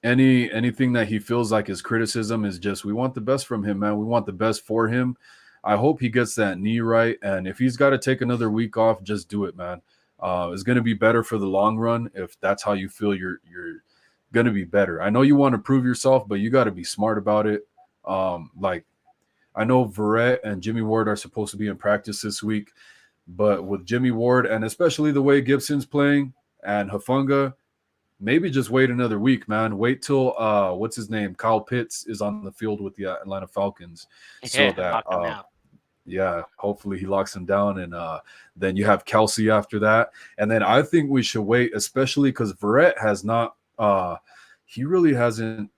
Anything that he feels like his criticism is just we want the best from him, man. We want the best for him. I hope he gets that knee right, and if he's got to take another week off, just do it, man. It's going to be better for the long run if that's how you feel. You're going to be better. I know you want to prove yourself, but you got to be smart about it. Like I know Verrett and Jimmy Ward are supposed to be in practice this week, but with Jimmy Ward and especially the way Gibson's playing and Hufanga, maybe just wait another week, man. Wait till what's his name, Kyle Pitts is on the field with the Atlanta Falcons, so Yeah, that knock them out. yeah, hopefully he locks him down, and then you have Kelsey after that, and then I think we should wait, especially because Verrett has not, he really hasn't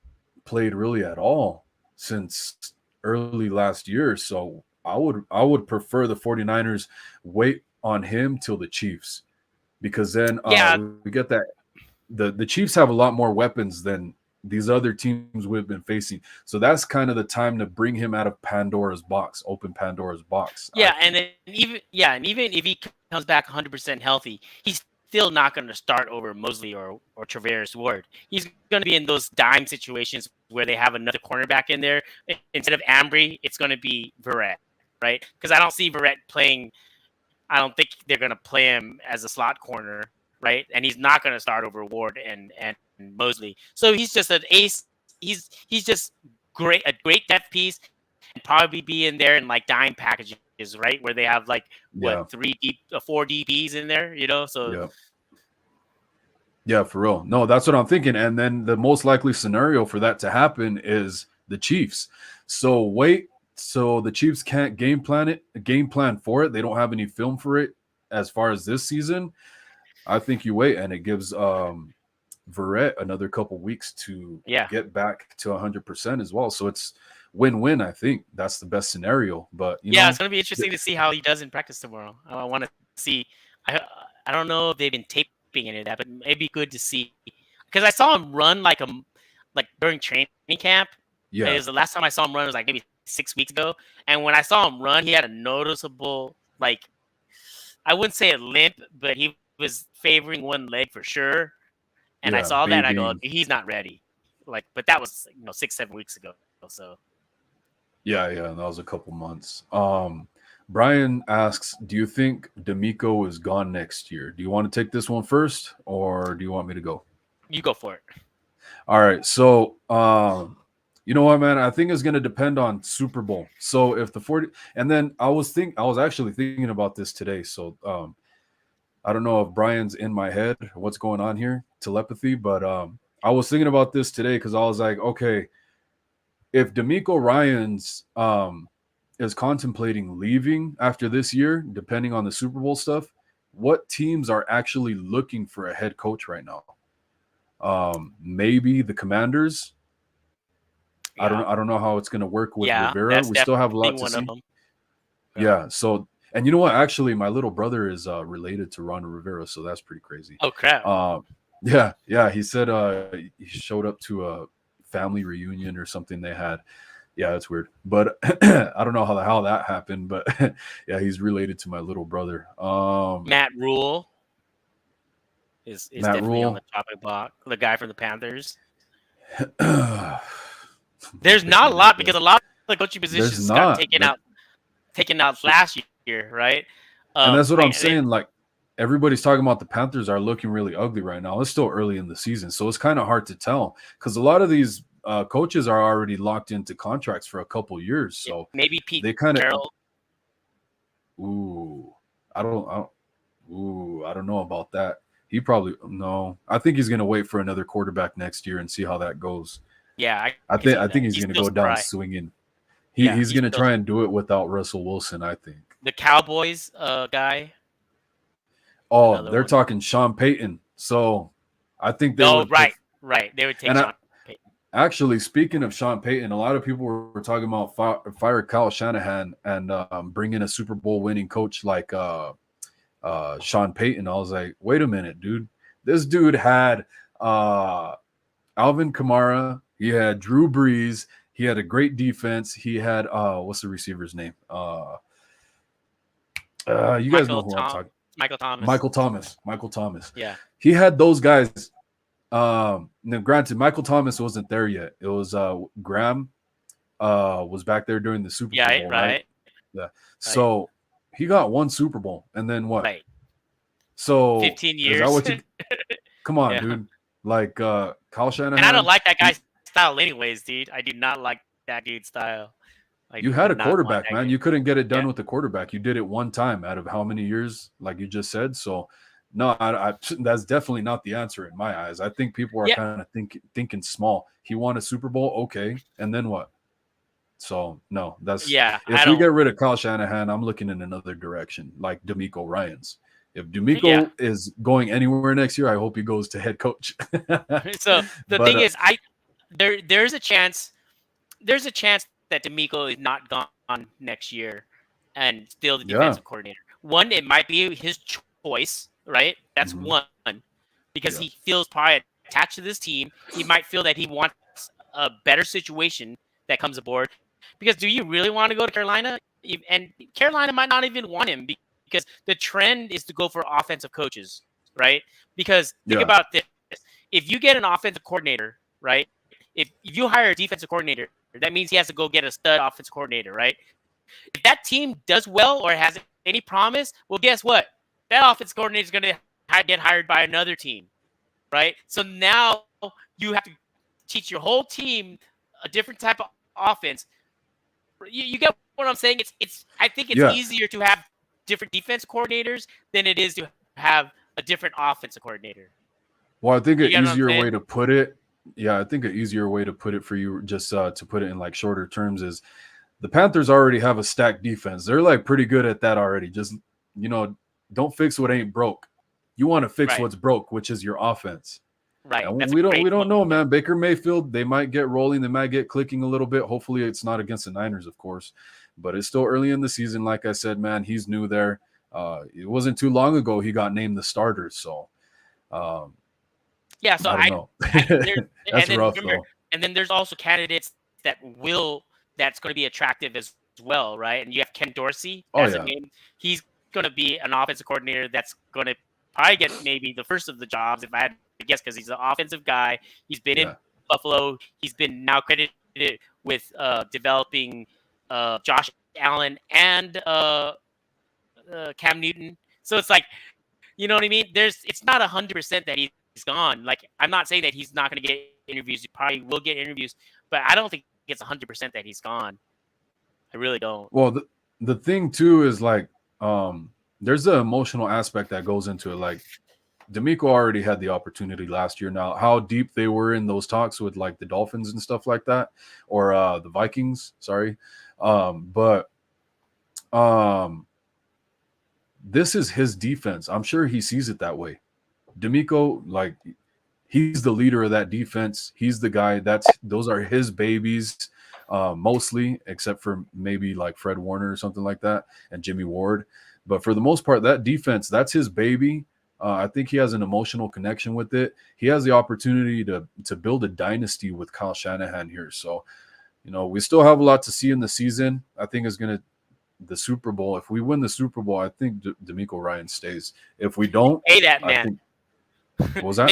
played really at all since early last year. So I would prefer the 49ers wait on him till the Chiefs, because then Yeah, we get that the Chiefs have a lot more weapons than these other teams we've been facing. So that's kind of the time to bring him out of Pandora's box, open Pandora's box. yeah, and then even if he comes back 100% healthy, he's still not going to start over Mosley or Traveris Ward. He's going to be in those dime situations where they have another cornerback in there. Instead of Ambry, it's going to be Verrett, right? Because I don't see Verrett playing. I don't think they're going to play him as a slot corner, right? And he's not going to start over Ward and Mosley. So he's just an ace. He's just a great depth piece, and probably be in there in like dime packages, right? Where they have like Yeah. four DPs in there, So Yeah. Yeah, for real. No, that's what I'm thinking. And then the most likely scenario for that to happen is the Chiefs. So wait, so the Chiefs can't game plan for it. They don't have any film for it as far as this season. I think you wait, and it gives Verrett another couple weeks to get back to 100% as well. So it's win-win. I think that's the best scenario. But it's going to be interesting to see how he does in practice tomorrow. I want to see. I don't know if they've been taping any of that, but it'd be good to see, because I saw him run like during training camp. Yeah, it was the last time I saw him run was like maybe 6 weeks ago, and when I saw him run, he had a noticeable, like, I wouldn't say a limp, but he was favoring one leg for sure. And I saw that, and I go, he's not ready. Like, but that was 6-7 weeks ago. So yeah, that was a couple months. Brian asks, do you think D'Amico is gone next year? Do you want to take this one first, or do you want me to go? You go for it. All right. So, you know what, man? I think it's going to depend on Super Bowl. So if the 40, and then I was actually thinking about this today. So, I don't know if Brian's in my head, what's going on here, telepathy, but I was thinking about this today because I was like, okay, if D'Amico Ryans is contemplating leaving after this year, depending on the Super Bowl stuff, what teams are actually looking for a head coach right now? Maybe the Commanders. Yeah. I don't know how it's going to work with Rivera. We still have a lot to see. Yeah. So, and you know what? Actually, my little brother is related to Ron Rivera, so that's pretty crazy. Oh crap! Yeah. He said he showed up to a family reunion or something they had. Yeah, that's weird, but I don't know how that happened. But yeah, he's related to my little brother. Matt Rule. is Matt definitely on Rule. the chopping block. The guy from the Panthers. There's There's not a lot because a lot of the coaching positions got not. taken out last year, right? And that's what I'm Like, saying. Like everybody's talking about the Panthers are looking really ugly right now. It's still early in the season, so it's kind of hard to tell because a lot of these coaches are already locked into contracts for a couple years. So maybe Pete they kind of. Carroll. Ooh, I don't know about that. He probably no. I think he's gonna wait for another quarterback next year and see how that goes. Yeah, I can see think that. he's He's gonna still go down spry. swinging. Yeah, He's gonna still try and do it without Russell Wilson. I think. the Cowboys guy. Oh, Another they're one. talking Sean Payton. So I think they No, would. right. They would take And Sean Payton. actually, speaking of Sean Payton, a lot of people were talking about fire Kyle Shanahan and bring in a Super Bowl winning coach like Sean Payton. I was like, wait a minute, dude. This dude had Alvin Kamara. He had Drew Brees. He had a great defense. He had what's the receiver's name? You guys know who I'm talking. Michael Thomas. Michael Thomas. Yeah. He had those guys. Now, granted, Michael Thomas wasn't there yet. It was Graham was back there during the Super Bowl, right? Yeah. So he got one Super Bowl, and then what? Right. So 15 years. Is that what you? Come on, dude. Like Kyle Shanahan. And I don't like that guy's style, anyways, dude. I do not like that dude's style. You had a quarterback, man. You couldn't get it done with the quarterback. You did it one time out of how many years, like you just said. So, no, that's definitely not the answer in my eyes. I think people are kind of thinking small. He won a Super Bowl, okay, and then what? So, no, that's If we get rid of Kyle Shanahan, I'm looking in another direction, like DeMeco Ryans. If DeMeco is going anywhere next year, I hope he goes to head coach. So the thing is, there's a chance that DeMeco is not gone next year and still the defensive coordinator. One, it might be his choice, right? That's one, because he feels probably attached to this team. He might feel that he wants a better situation that comes aboard. Because do you really want to go to Carolina? And Carolina might not even want him because the trend is to go for offensive coaches, right? Because think about this. If you get an offensive coordinator, right? If you hire a defensive coordinator, that means he has to go get a stud offensive coordinator, right? If that team does well or has any promise, well, guess what? That offensive coordinator is going to get hired by another team, right? So now you have to teach your whole team a different type of offense. You get what I'm saying? I think it's easier to have different defense coordinators than it is to have a different offensive coordinator. Well, I think an easier way to put it. Yeah, I think an easier way to put it for you, just to put it in like shorter terms, is the Panthers already have a stacked defense. They're like pretty good at that already. Just, don't fix what ain't broke. You want to fix what's broke, which is your offense. Right. And we don't know, man. Baker Mayfield, they might get rolling. They might get clicking a little bit. Hopefully it's not against the Niners, of course. But it's still early in the season. Like I said, man, he's new there. It wasn't too long ago he got named the starter. So, yeah, so I don't know. That's rough, though. And then there's also candidates that's going to be attractive as well, right? And you have Ken Dorsey as a name. He's going to be an offensive coordinator that's going to probably get maybe the first of the jobs, if I had to guess, because he's an offensive guy. He's been in Buffalo. He's been now credited with developing Josh Allen and Cam Newton. So it's like, you know what I mean? It's not 100% that he's gone. Like, I'm not saying that he's not going to get interviews. He probably will get interviews, but I don't think it's 100% that he's gone. I really don't. Well, the thing too is like, there's the emotional aspect that goes into it. Like, DeMeco already had the opportunity last year. Now, how deep they were in those talks with like the Dolphins and stuff like that, or the Vikings, sorry. But this is his defense. I'm sure he sees it that way. DeMeco, like, he's the leader of that defense. He's the guy those are his babies, mostly, except for maybe like Fred Warner or something like that, and Jimmy Ward. But for the most part, that defense, that's his baby. I think he has an emotional connection with it. He has the opportunity to build a dynasty with Kyle Shanahan here. So, we still have a lot to see in the season. I think the Super Bowl. If we win the Super Bowl, I think DeMeco Ryans stays. If we don't, that man. What was that?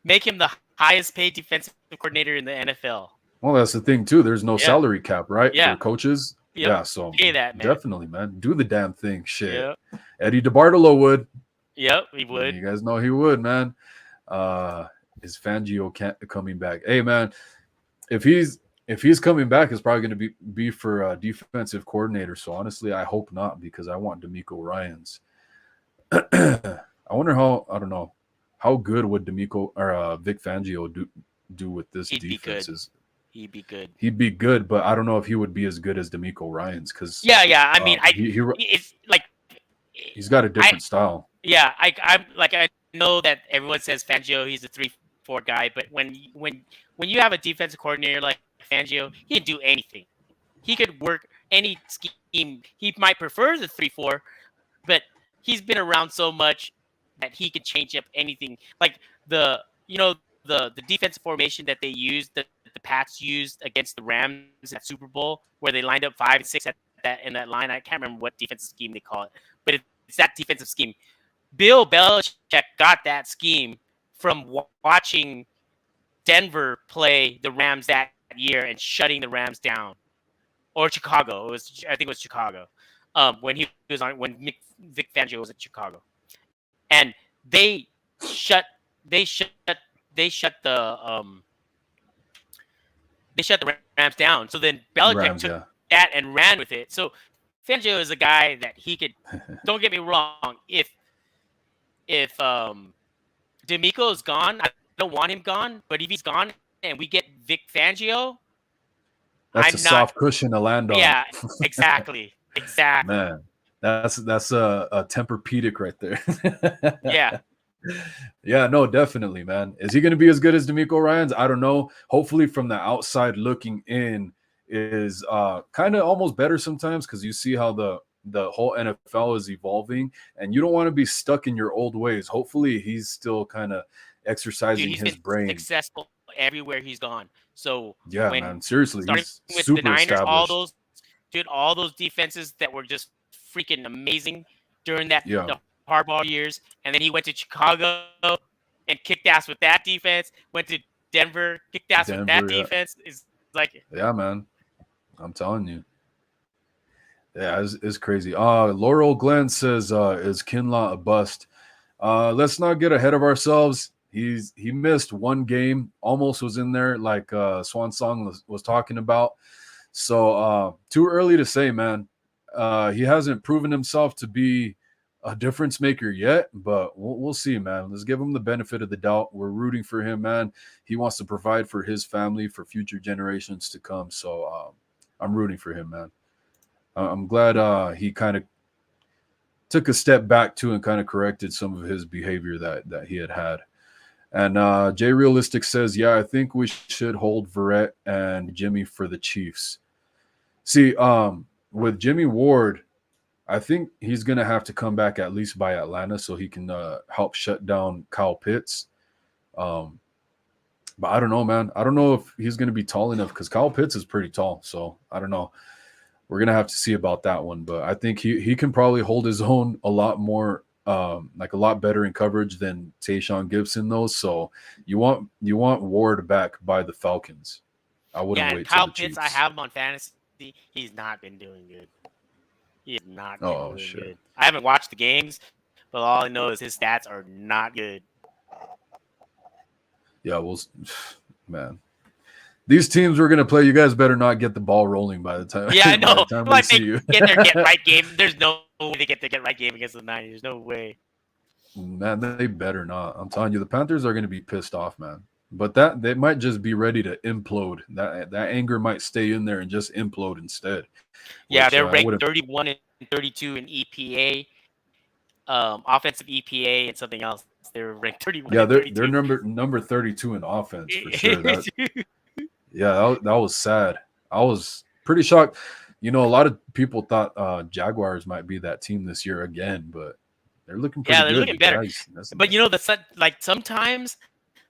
Make him the highest paid defensive coordinator in the NFL. Well, that's the thing too. There's no Yeah. salary cap, right, Yeah. for coaches. Yep. Yeah, so Pay that, man. definitely, man, do the damn thing. Shit, Yep. Eddie DeBartolo would. Yep, he would. You guys know he would, man. Is Fangio coming back? Hey, man, if he's coming back, it's probably going to be for defensive coordinator. So honestly, I hope not, because I want D'Amico Ryans. I wonder I don't know, how good would D'Amico or Vic Fangio do with this defense? He'd be good. He'd be good, but I don't know if he would be as good as D'Amico Ryans, because Yeah. I mean, it's like he's got a different style. Yeah, I know that everyone says Fangio, he's a 3-4 guy, but when you have a defensive coordinator like Fangio, he can do anything. He could work any scheme. He might prefer the 3-4, but he's been around so much that he could change up anything. Like the defensive formation that they used, the Pats used against the Rams at Super Bowl, where they lined up 5 and 6 in that line. I can't remember what defensive scheme they call it, but it's that defensive scheme. Bill Belichick got that scheme from watching Denver play the Rams that year and shutting the Rams down, or Chicago. I think it was Chicago. When Vic Fangio was at Chicago, and they shut the Rams down. So then Belichick took that and ran with it. So Fangio is a guy that he could. Don't get me wrong. If D'Amico is gone, I don't want him gone. But if he's gone and we get Vic Fangio, that's a soft cushion to land on. Yeah, exactly. Man, that's a Tempur-Pedic right there. Yeah. Yeah, no, definitely, man. Is he going to be as good as D'Amico Ryans? I don't know. Hopefully, from the outside looking in, is kind of almost better sometimes, because you see how the whole NFL is evolving, and you don't want to be stuck in your old ways. Hopefully, he's still kind of exercising his brain. Successful everywhere he's gone. So yeah, man, seriously, he's with super the Niners, established. all those defenses that were just freaking amazing during that the Harbaugh years, and then he went to Chicago and kicked ass with that defense. Went to Denver, kicked ass with that defense. It's like, yeah, man, I'm telling you. Yeah, it's crazy. Laurel Glenn says, is Kinlaw a bust? Let's not get ahead of ourselves. He missed one game, almost was in there, like Swan Song was talking about. So too early to say, man. He hasn't proven himself to be a difference maker yet, but we'll see, man. Let's give him the benefit of the doubt. We're rooting for him, man. He wants to provide for his family, for future generations to come. So I'm rooting for him, man. I'm glad he kind of took a step back too and kind of corrected some of his behavior that he had. And Jay Realistic says, yeah, I think we should hold Verrett and Jimmy for the Chiefs. See, with Jimmy Ward, I think he's going to have to come back at least by Atlanta so he can help shut down Kyle Pitts. But I don't know, man. I don't know if he's going to be tall enough, because Kyle Pitts is pretty tall. So I don't know. We're going to have to see about that one. But I think he can probably hold his own a lot more, like a lot better in coverage than Tayshaun Gibson, though. So you want Ward back by the Falcons. I wouldn't wait till the Chiefs. Pitts, I have him on fantasy. He's not been doing good. He is not doing good. I haven't watched the games, but all I know is his stats are not good. Yeah, well, man. These teams we're going to play, you guys better not get the ball rolling by the time. Yeah, I know. We see you. Get their get right game. There's no way they get the get right game against the Niners. No way. Man, they better not. I'm telling you, the Panthers are going to be pissed off, man. But they might just be ready to implode. That anger might stay in there and just implode instead. Yeah, they're ranked 31 and 32 in EPA, offensive EPA, and something else. They're ranked 31. Yeah, they're number 32 in offense for sure. Yeah, that was sad. I was pretty shocked. You know, a lot of people thought Jaguars might be that team this year again, but they're looking pretty good. Yeah, they're looking better. But you know, sometimes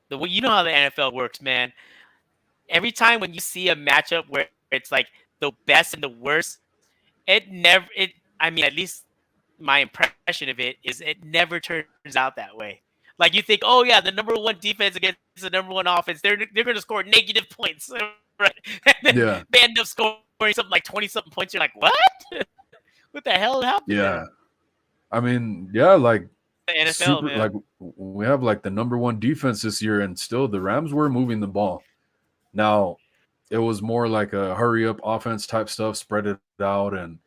you know how the NFL works, man. Every time when you see a matchup where it's like the best and the worst, I mean, at least my impression of it is it never turns out that way. Like you think, oh yeah, the number one defense against the number one offense, they're going to score negative points, right? And then Yeah. they end up scoring something like 20-something points. You're like, what? What the hell happened? Yeah. I mean, yeah, like The NFL, super, man. like we have like the number one defense this year, and still the Rams were moving the ball. Now, it was more like a hurry up offense type stuff, spread it out, and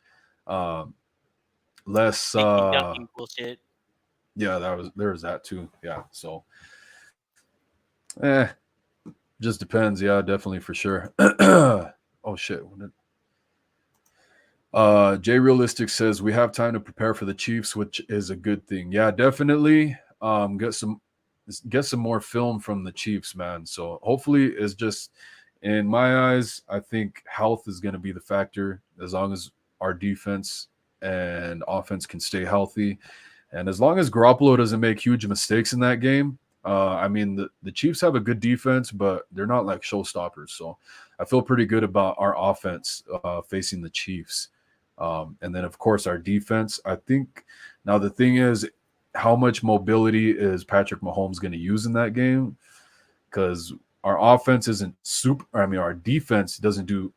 less. Ducking bullshit. Yeah, there was that too. Yeah, so just depends. Yeah, definitely for sure. Oh shit. Jay Realistic says we have time to prepare for the Chiefs, which is a good thing. Yeah, definitely. Get some more film from the Chiefs, man. So hopefully it's just, in my eyes, I think health is going to be the factor, as long as our defense and offense can stay healthy. And as long as Garoppolo doesn't make huge mistakes in that game, I mean, the Chiefs have a good defense, but they're not like showstoppers. So I feel pretty good about our offense facing the Chiefs. And then, of course, our defense. I think now the thing is, how much mobility is Patrick Mahomes going to use in that game? Because our offense isn't super. I mean, our defense doesn't do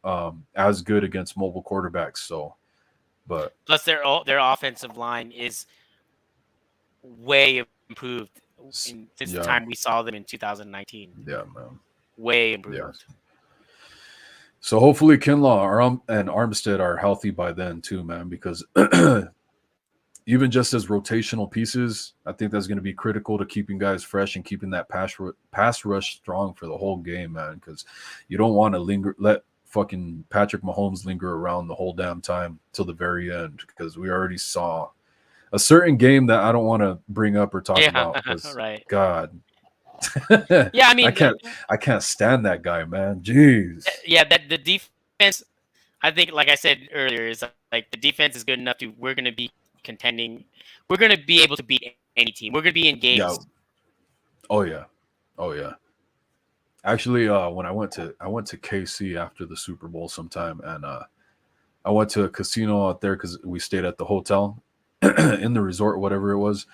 as good against mobile quarterbacks. So, but plus their offensive line is way improved since the time we saw them in 2019. Yeah, man. Way improved. Yeah. So hopefully Kinlaw and Armstead are healthy by then too, man, because even just as rotational pieces, I think that's going to be critical to keeping guys fresh and keeping that pass rush strong for the whole game, man, because you don't want to let fucking Patrick Mahomes linger around the whole damn time till the very end, because we already saw a certain game that I don't want to bring up or talk about because right. God. Yeah, I mean, I can't stand that guy, man. Jeez. Yeah, that the defense, I think, like I said earlier, is like the defense is good enough to we're going to be contending. We're going to be able to beat any team. We're going to be in games. Yeah. Oh yeah. Actually, when I went to KC after the Super Bowl sometime, and I went to a casino out there because we stayed at the hotel in the resort, whatever it was,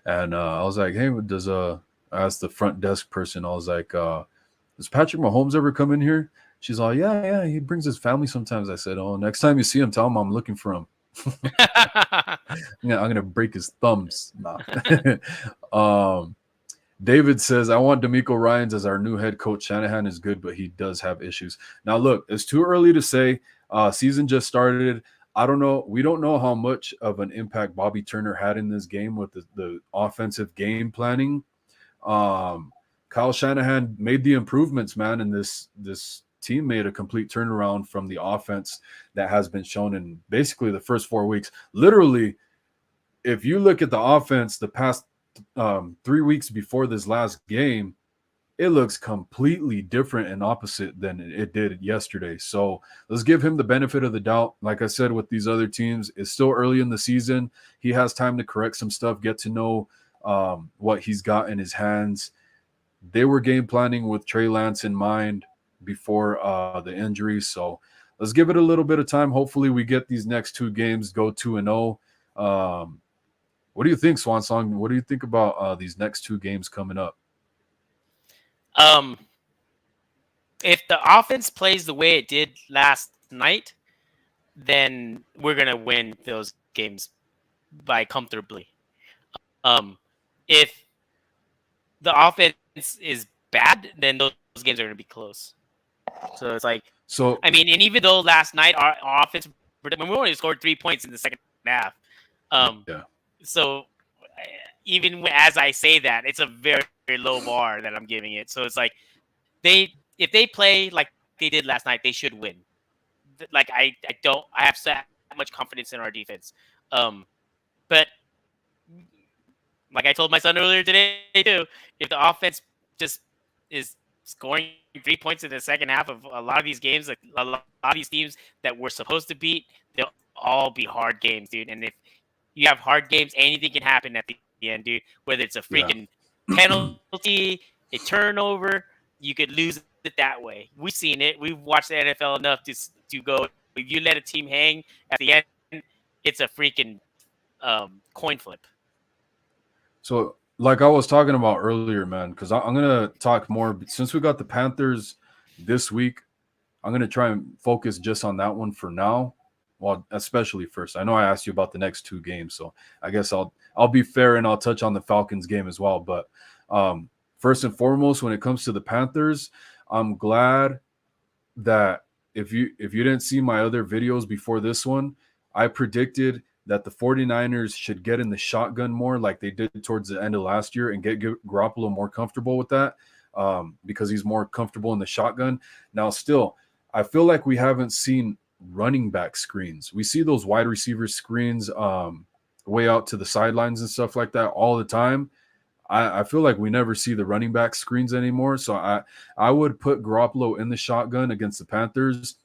and I was like, hey, I asked the front desk person, I was like, does Patrick Mahomes ever come in here? She's all, yeah, he brings his family sometimes. I said, oh, next time you see him, tell him I'm looking for him. Yeah, I'm gonna break his thumbs. Nah. David says, I want D'Amico Ryans as our new head coach. Shanahan is good, but he does have issues. Now, look, it's too early to say. Season just started. I don't know. We don't know how much of an impact Bobby Turner had in this game with the offensive game planning. Kyle Shanahan made the improvements, man, and this team made a complete turnaround from the offense that has been shown in basically the first 4 weeks. Literally, if you look at the offense the past 3 weeks before this last game, it looks completely different and opposite than it did yesterday. So let's give him the benefit of the doubt. Like I said, with these other teams, it's still early in the season. He has time to correct some stuff, get to know what he's got in his hands. They were game planning with Trey Lance in mind before the injury. So let's give it a little bit of time. Hopefully we get these next 2 games, go 2-0. What do you think, Swan Song? What do you think about these next 2 games coming up? If the offense plays the way it did last night, then we're gonna win those games by comfortably. If the offense is bad, then those games are gonna be close. So it's like, I mean, and even though last night our offense, we only scored 3 points in the second half. So even as I say that, it's a very, very low bar that I'm giving it. So it's like if they play like they did last night, they should win. Like I have so much confidence in our defense. But like I told my son earlier today too, if the offense just is scoring 3 points in the second half of a lot of these games, like a lot of these teams that we're supposed to beat, they'll all be hard games, dude. And if you have hard games, anything can happen at the end, dude. Whether it's a freaking penalty, a turnover, you could lose it that way. We've seen it. We've watched the NFL enough to go. If you let a team hang at the end, it's a freaking coin flip. So like I was talking about earlier, man, because I'm gonna talk more since we got the Panthers this week. I'm gonna try and focus just on that one for now. Well, especially first. I know I asked you about the next two games, so I guess I'll be fair and I'll touch on the Falcons game as well. But first and foremost, when it comes to the Panthers, I'm glad that if you didn't see my other videos before this one, I predicted that the 49ers should get in the shotgun more like they did towards the end of last year and get Garoppolo more comfortable with that because he's more comfortable in the shotgun. Now, still, I feel like we haven't seen running back screens. We see those wide receiver screens way out to the sidelines and stuff like that all the time. I feel like we never see the running back screens anymore. So I would put Garoppolo in the shotgun against the Panthers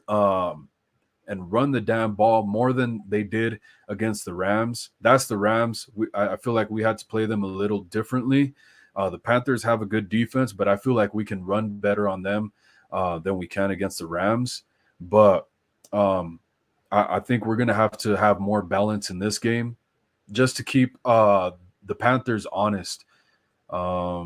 and run the damn ball more than they did against the Rams. That's the Rams. I feel like we had to play them a little differently. The Panthers have a good defense, but I feel like we can run better on them than we can against the Rams. But I think we're going to have more balance in this game just to keep the Panthers honest. I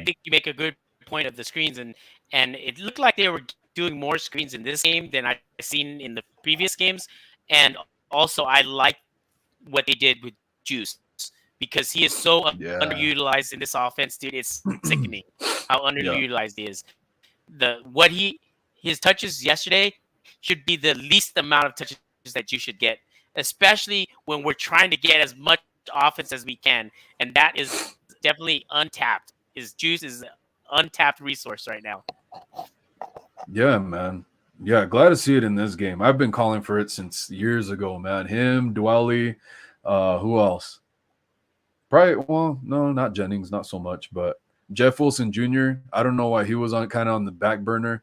think you make a good point of the screens, and it looked like they were doing more screens in this game than I've seen in the previous games. And also, I like what they did with Juice because he is so underutilized in this offense, dude. It's sickening how underutilized he is. His touches yesterday should be the least amount of touches that you should get, especially when we're trying to get as much offense as we can, and that is definitely untapped. His Juice is an untapped resource right now. Yeah, man. Yeah, glad to see it in this game. I've been calling for it since years ago, man. Him, Dwelly, who else? Probably, well, no, not Jennings, not so much, but Jeff Wilson Jr. I don't know why he was kind of on the back burner.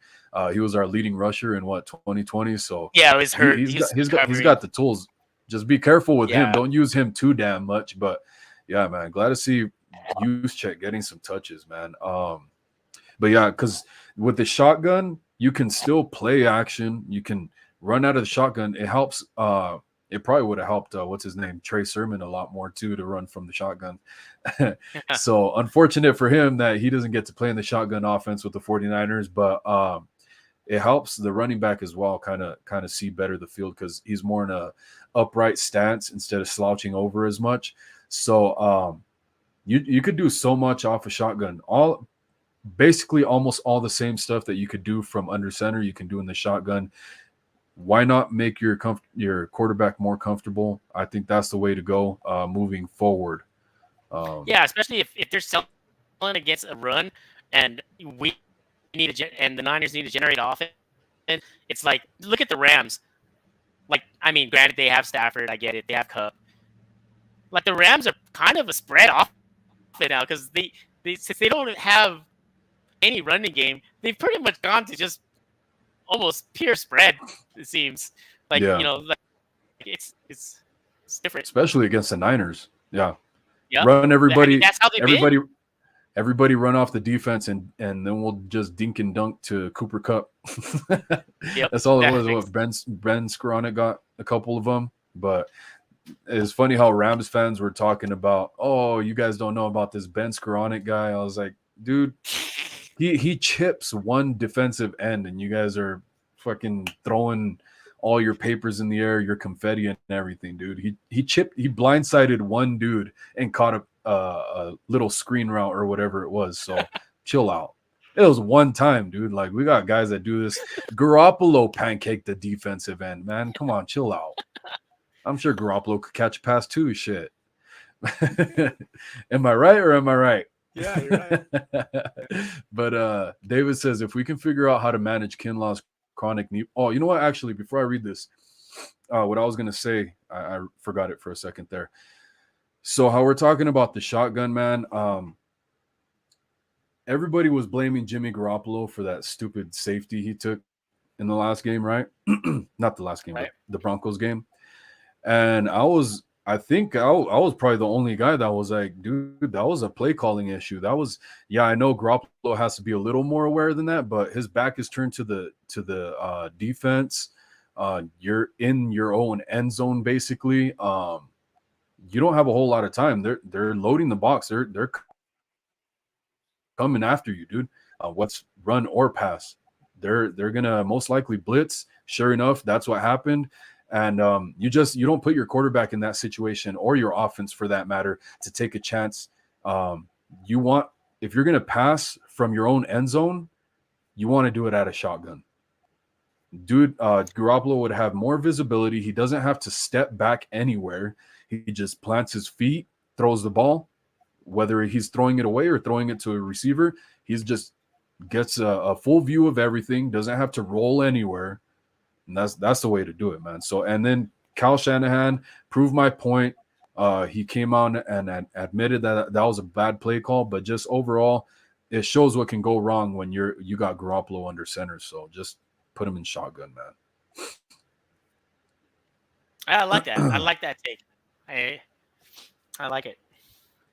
He was our leading rusher in 2020. So yeah, it was hurt. He's got the tools. Just be careful with him. Don't use him too damn much. But yeah, man, glad to see Juszczyk getting some touches, man. But yeah, because with the shotgun, you can still play action. You can run out of the shotgun. It helps. It probably would have helped, what's his name, Trey Sermon a lot more too to run from the shotgun. So unfortunate for him that he doesn't get to play in the shotgun offense with the 49ers, but it helps the running back as well kind of see better the field because he's more in a upright stance instead of slouching over as much. So you could do so much off a shotgun. Basically almost all the same stuff that you could do from under center, you can do in the shotgun. Why not make your quarterback more comfortable? I think that's the way to go moving forward. Especially if they're selling against a run, and we need and the Niners need to generate offense. It's like, look at the Rams. Like, I mean, granted they have Stafford, I get it. They have Cup. Like the Rams are kind of a spread off now because since they don't have any running game, they've pretty much gone to just almost pure spread. It seems like it's different, especially against the Niners. Yeah, run everybody. I mean, that's how they everybody run off the defense, and then we'll just dink and dunk to Cooper Kupp. That's all it was. What Ben Skoranek got a couple of them, but it's funny how Rams fans were talking about, oh, you guys don't know about this Ben Skoranek guy. I was like, dude, he chips one defensive end, and you guys are fucking throwing all your papers in the air, your confetti and everything, dude. He blindsided one dude and caught a little screen route or whatever it was. So chill out. It was one time, dude. Like, we got guys that do this. Garoppolo pancaked the defensive end, man. Come on, chill out. I'm sure Garoppolo could catch a pass too. Shit. Am I right or am I right? Yeah, you're right. But David says, if we can figure out how to manage Kinlaw's chronic knee. Oh, you know what? Actually, before I read this, what I was going to say, I forgot it for a second there. So how we're talking about the shotgun, man. Everybody was blaming Jimmy Garoppolo for that stupid safety he took in the last game, right? Not the last game, right. But the Broncos game. And I think I was probably the only guy that was like, dude, that was a play calling issue. That was, I know Garoppolo has to be a little more aware than that, but his back is turned to the defense. You're in your own end zone, basically. you don't have a whole lot of time. They're loading the box. They're coming after you, dude. What's run or pass? They're gonna most likely blitz. Sure enough, that's what happened. And you don't put your quarterback in that situation, or your offense for that matter, to take a chance. You want, if you're gonna pass from your own end zone, you want to do it at a shotgun. Dude, Garoppolo would have more visibility. He doesn't have to step back anywhere. He just plants his feet, throws the ball. Whether he's throwing it away or throwing it to a receiver, he's just gets a full view of everything, doesn't have to roll anywhere. And that's the way to do it, man. So, and then Kyle Shanahan proved my point. He came on and admitted that was a bad play call, but just overall, it shows what can go wrong when you got Garoppolo under center. So just put him in shotgun, man. I like that. I like that take. I like it.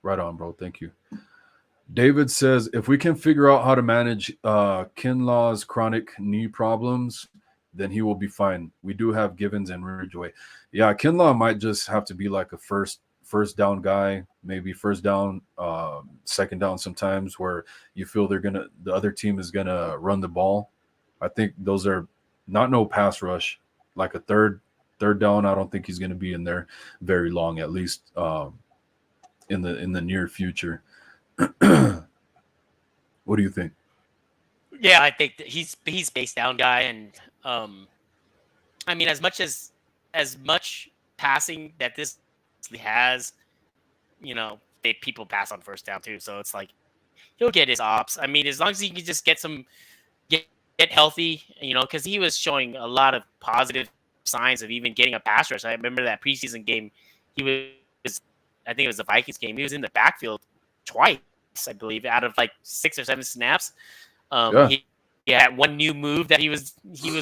Right on, bro. Thank you. David says, if we can figure out how to manage Kinlaw's chronic knee problems, then he will be fine. We do have Givens and Ridgeway. Yeah, Kinlaw might just have to be like a first down guy, maybe first down, second down sometimes, where you feel the other team is gonna run the ball. I think those are no pass rush, like a third down. I don't think he's gonna be in there very long, at least in the near future. What do you think? Yeah, I think that he's base down guy, and I mean, as much passing that this has, people pass on first down too. So it's like he'll get his ops. I mean, as long as he can just get healthy, because he was showing a lot of positive signs of even getting a pass rush. I remember that preseason game, I think it was the Vikings game. He was in the backfield twice, I believe, out of like 6 or 7 snaps. He had one new move that he was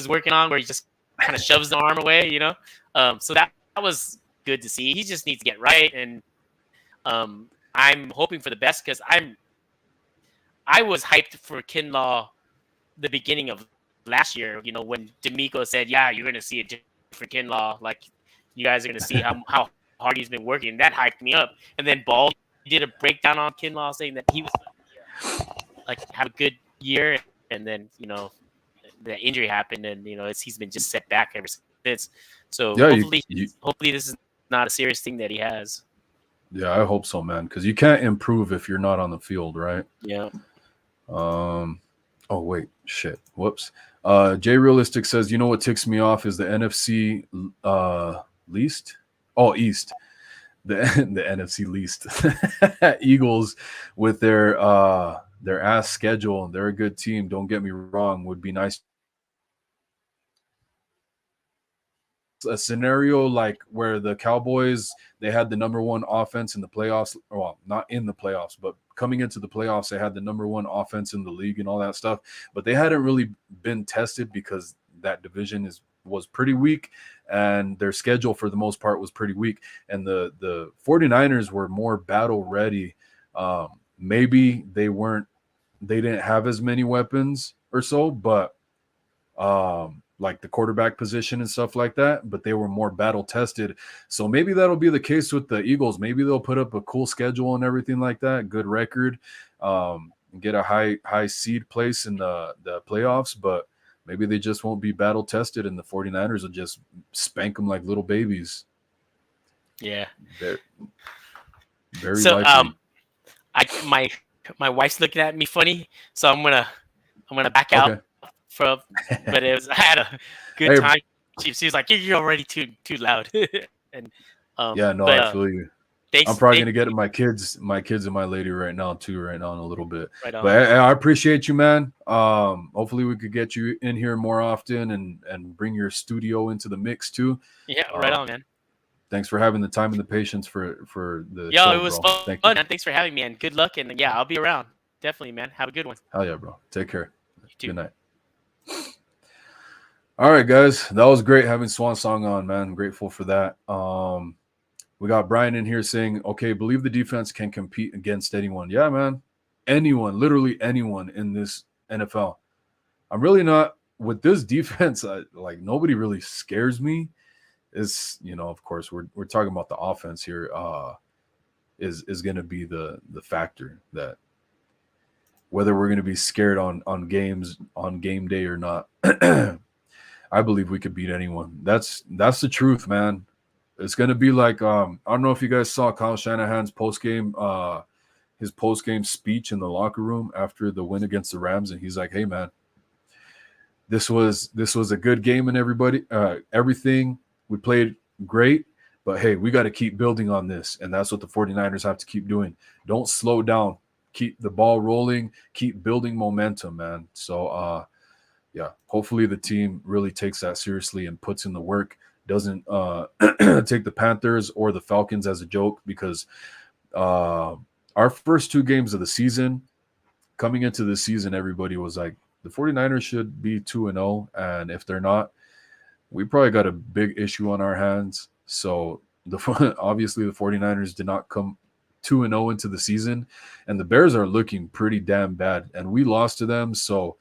working on where he just kind of shoves the arm away, So that was good to see. He just needs to get right, and I'm hoping for the best because I was hyped for Kinlaw the beginning of last year. When D'Amico said, "Yeah, you're going to see a different Kinlaw. Like you guys are going to see how hard he's been working." That hyped me up. And then Ball did a breakdown on Kinlaw saying that he was have a good year, and then the injury happened, and he's been just set back ever since. So hopefully this is not a serious thing that he has. Yeah, I hope so, man, because you can't improve if you're not on the field, right? Yeah. Oh wait, shit. Whoops. Jay Realistic says, you know what ticks me off is the NFC least. Oh, East. The NFC least. Eagles with their ass schedule. They're a good team. Don't get me wrong. Would be nice. A scenario like where the Cowboys, they had the number 1 offense in the playoffs. Well, not in the playoffs, but coming into the playoffs, they had the number 1 offense in the league and all that stuff. But they hadn't really been tested because that division was pretty weak, and their schedule for the most part was pretty weak. And the 49ers were more battle ready. Maybe they didn't have as many weapons or so, but like the quarterback position and stuff like that, but they were more battle tested. So maybe that'll be the case with the Eagles. Maybe they'll put up a cool schedule and everything like that, good record, and get a high seed place in the playoffs, but maybe they just won't be battle tested, and the 49ers will just spank them like little babies. Yeah. Very likely. My wife's looking at me funny, so I'm gonna back out from. But I had a good time. She was like, "You're already too loud." And I feel you. I'm probably gonna get my kids and my lady right now in a little bit. Right on. But I appreciate you, man. Hopefully we could get you in here more often and bring your studio into the mix too. Yeah, right on, man. Thanks for having the time and the patience for the show, it was fun, man. Thanks for having me, and good luck. And yeah, I'll be around. Definitely, man. Have a good one. Hell yeah, bro. Take care. You too. Good night. All right, guys. That was great having Swan Song on, man. I'm grateful for that. We got Brian in here saying, okay, believe the defense can compete against anyone. Yeah, man. Anyone, literally anyone in this NFL. I'm really not with this defense. Nobody really scares me. is, of course, we're talking about the offense here. Is going to be the factor that whether we're going to be scared on games on game day or not. I believe we could beat anyone. That's the truth, man. It's going to be like I don't know if you guys saw Kyle Shanahan's his post game speech in the locker room after the win against the Rams, and he's like, "Hey, man, this was a good game, and everything we played great, but hey, we got to keep building on this, and that's what the 49ers have to keep doing. Don't slow down. Keep the ball rolling. Keep building momentum, man." So, yeah, hopefully the team really takes that seriously and puts in the work. Doesn't take the Panthers or the Falcons as a joke, because our first 2 games of the season, coming into the season, everybody was like, the 49ers should be 2-0, and if they're not, we probably got a big issue on our hands. So obviously the 49ers did not come 2-0 into the season, and the Bears are looking pretty damn bad, and we lost to them. So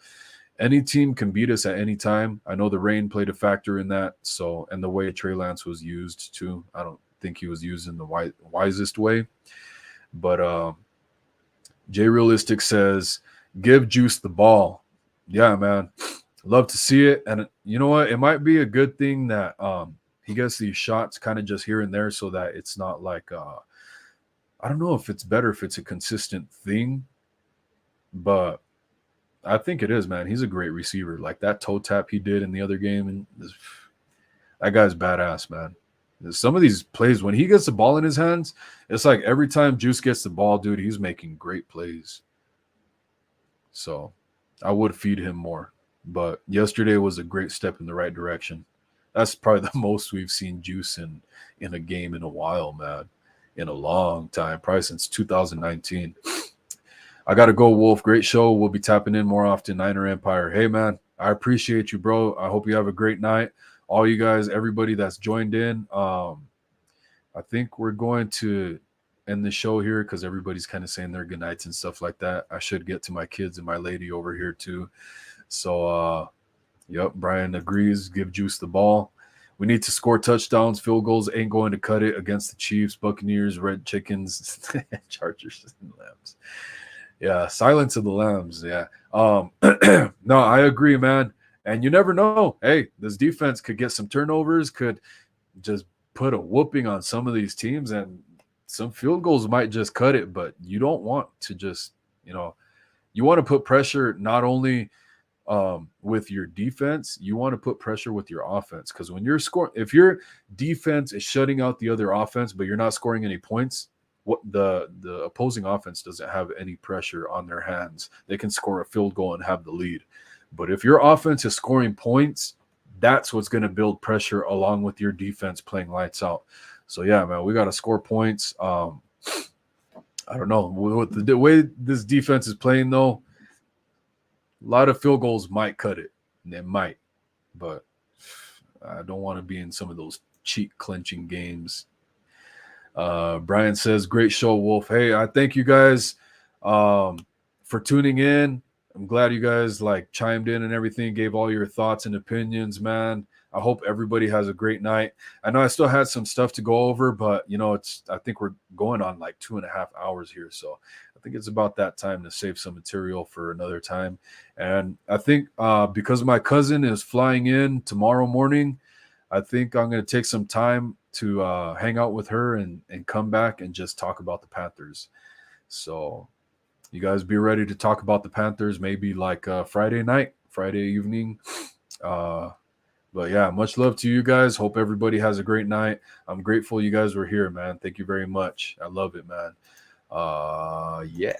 any team can beat us at any time. I know the rain played a factor in that. So, and the way Trey Lance was used too, I don't think he was used in the wisest way. But Jay Realistic says, give Juice the ball. Yeah, man. Love to see it. And you know what? It might be a good thing that he gets these shots kind of just here and there, so that it's not like I don't know if it's better if it's a consistent thing, but I think it is, man. He's a great receiver. Like that toe tap he did in the other game, and that guy's badass, man. Some of these plays, when he gets the ball in his hands, it's like every time Juice gets the ball, dude, he's making great plays. So I would feed him more. But yesterday was a great step in the right direction. That's probably the most we've seen Juice in a game in a while, man. In a long time, probably since 2019. I got to go, Wolf. Great show. We'll be tapping in more often. Niner Empire. Hey, man, I appreciate you, bro. I hope you have a great night. All you guys, everybody that's joined in. I think we're going to end the show here because everybody's kind of saying their good nights and stuff like that. I should get to my kids and my lady over here too. So, yep, Brian agrees. Give Juice the ball. We need to score touchdowns. Field goals ain't going to cut it against the Chiefs, Buccaneers, Red Chickens, Chargers, and Lambs. Yeah, silence of the Lambs. Yeah. No, I agree, man. And you never know. Hey, this defense could get some turnovers, could just put a whooping on some of these teams, and some field goals might just cut it. But you don't want to just, you want to put pressure not only with your defense, you want to put pressure with your offense. Because when you're scoring, if your defense is shutting out the other offense, but you're not scoring any points, what the opposing offense doesn't have any pressure on their hands. They can score a field goal and have the lead. But if your offense is scoring points, that's what's going to build pressure along with your defense playing lights out. So, yeah, man, we got to score points. I don't know. With the way this defense is playing, though, a lot of field goals might cut it. They might. But I don't want to be in some of those cheat clinching games. Brian says, great show, Wolf. Hey, I thank you guys for tuning in. I'm glad you guys chimed in and everything, gave all your thoughts and opinions, man. I hope everybody has a great night. I know I still had some stuff to go over, but I think we're going on 2.5 hours here. So I think it's about that time to save some material for another time. And I think because my cousin is flying in tomorrow morning, I think I'm going to take some time to hang out with her and come back and just talk about the Panthers. So you guys be ready to talk about the Panthers, maybe Friday evening. But yeah, much love to you guys. Hope everybody has a great night. I'm grateful you guys were here, man. Thank you very much. I love it, man. Yeah.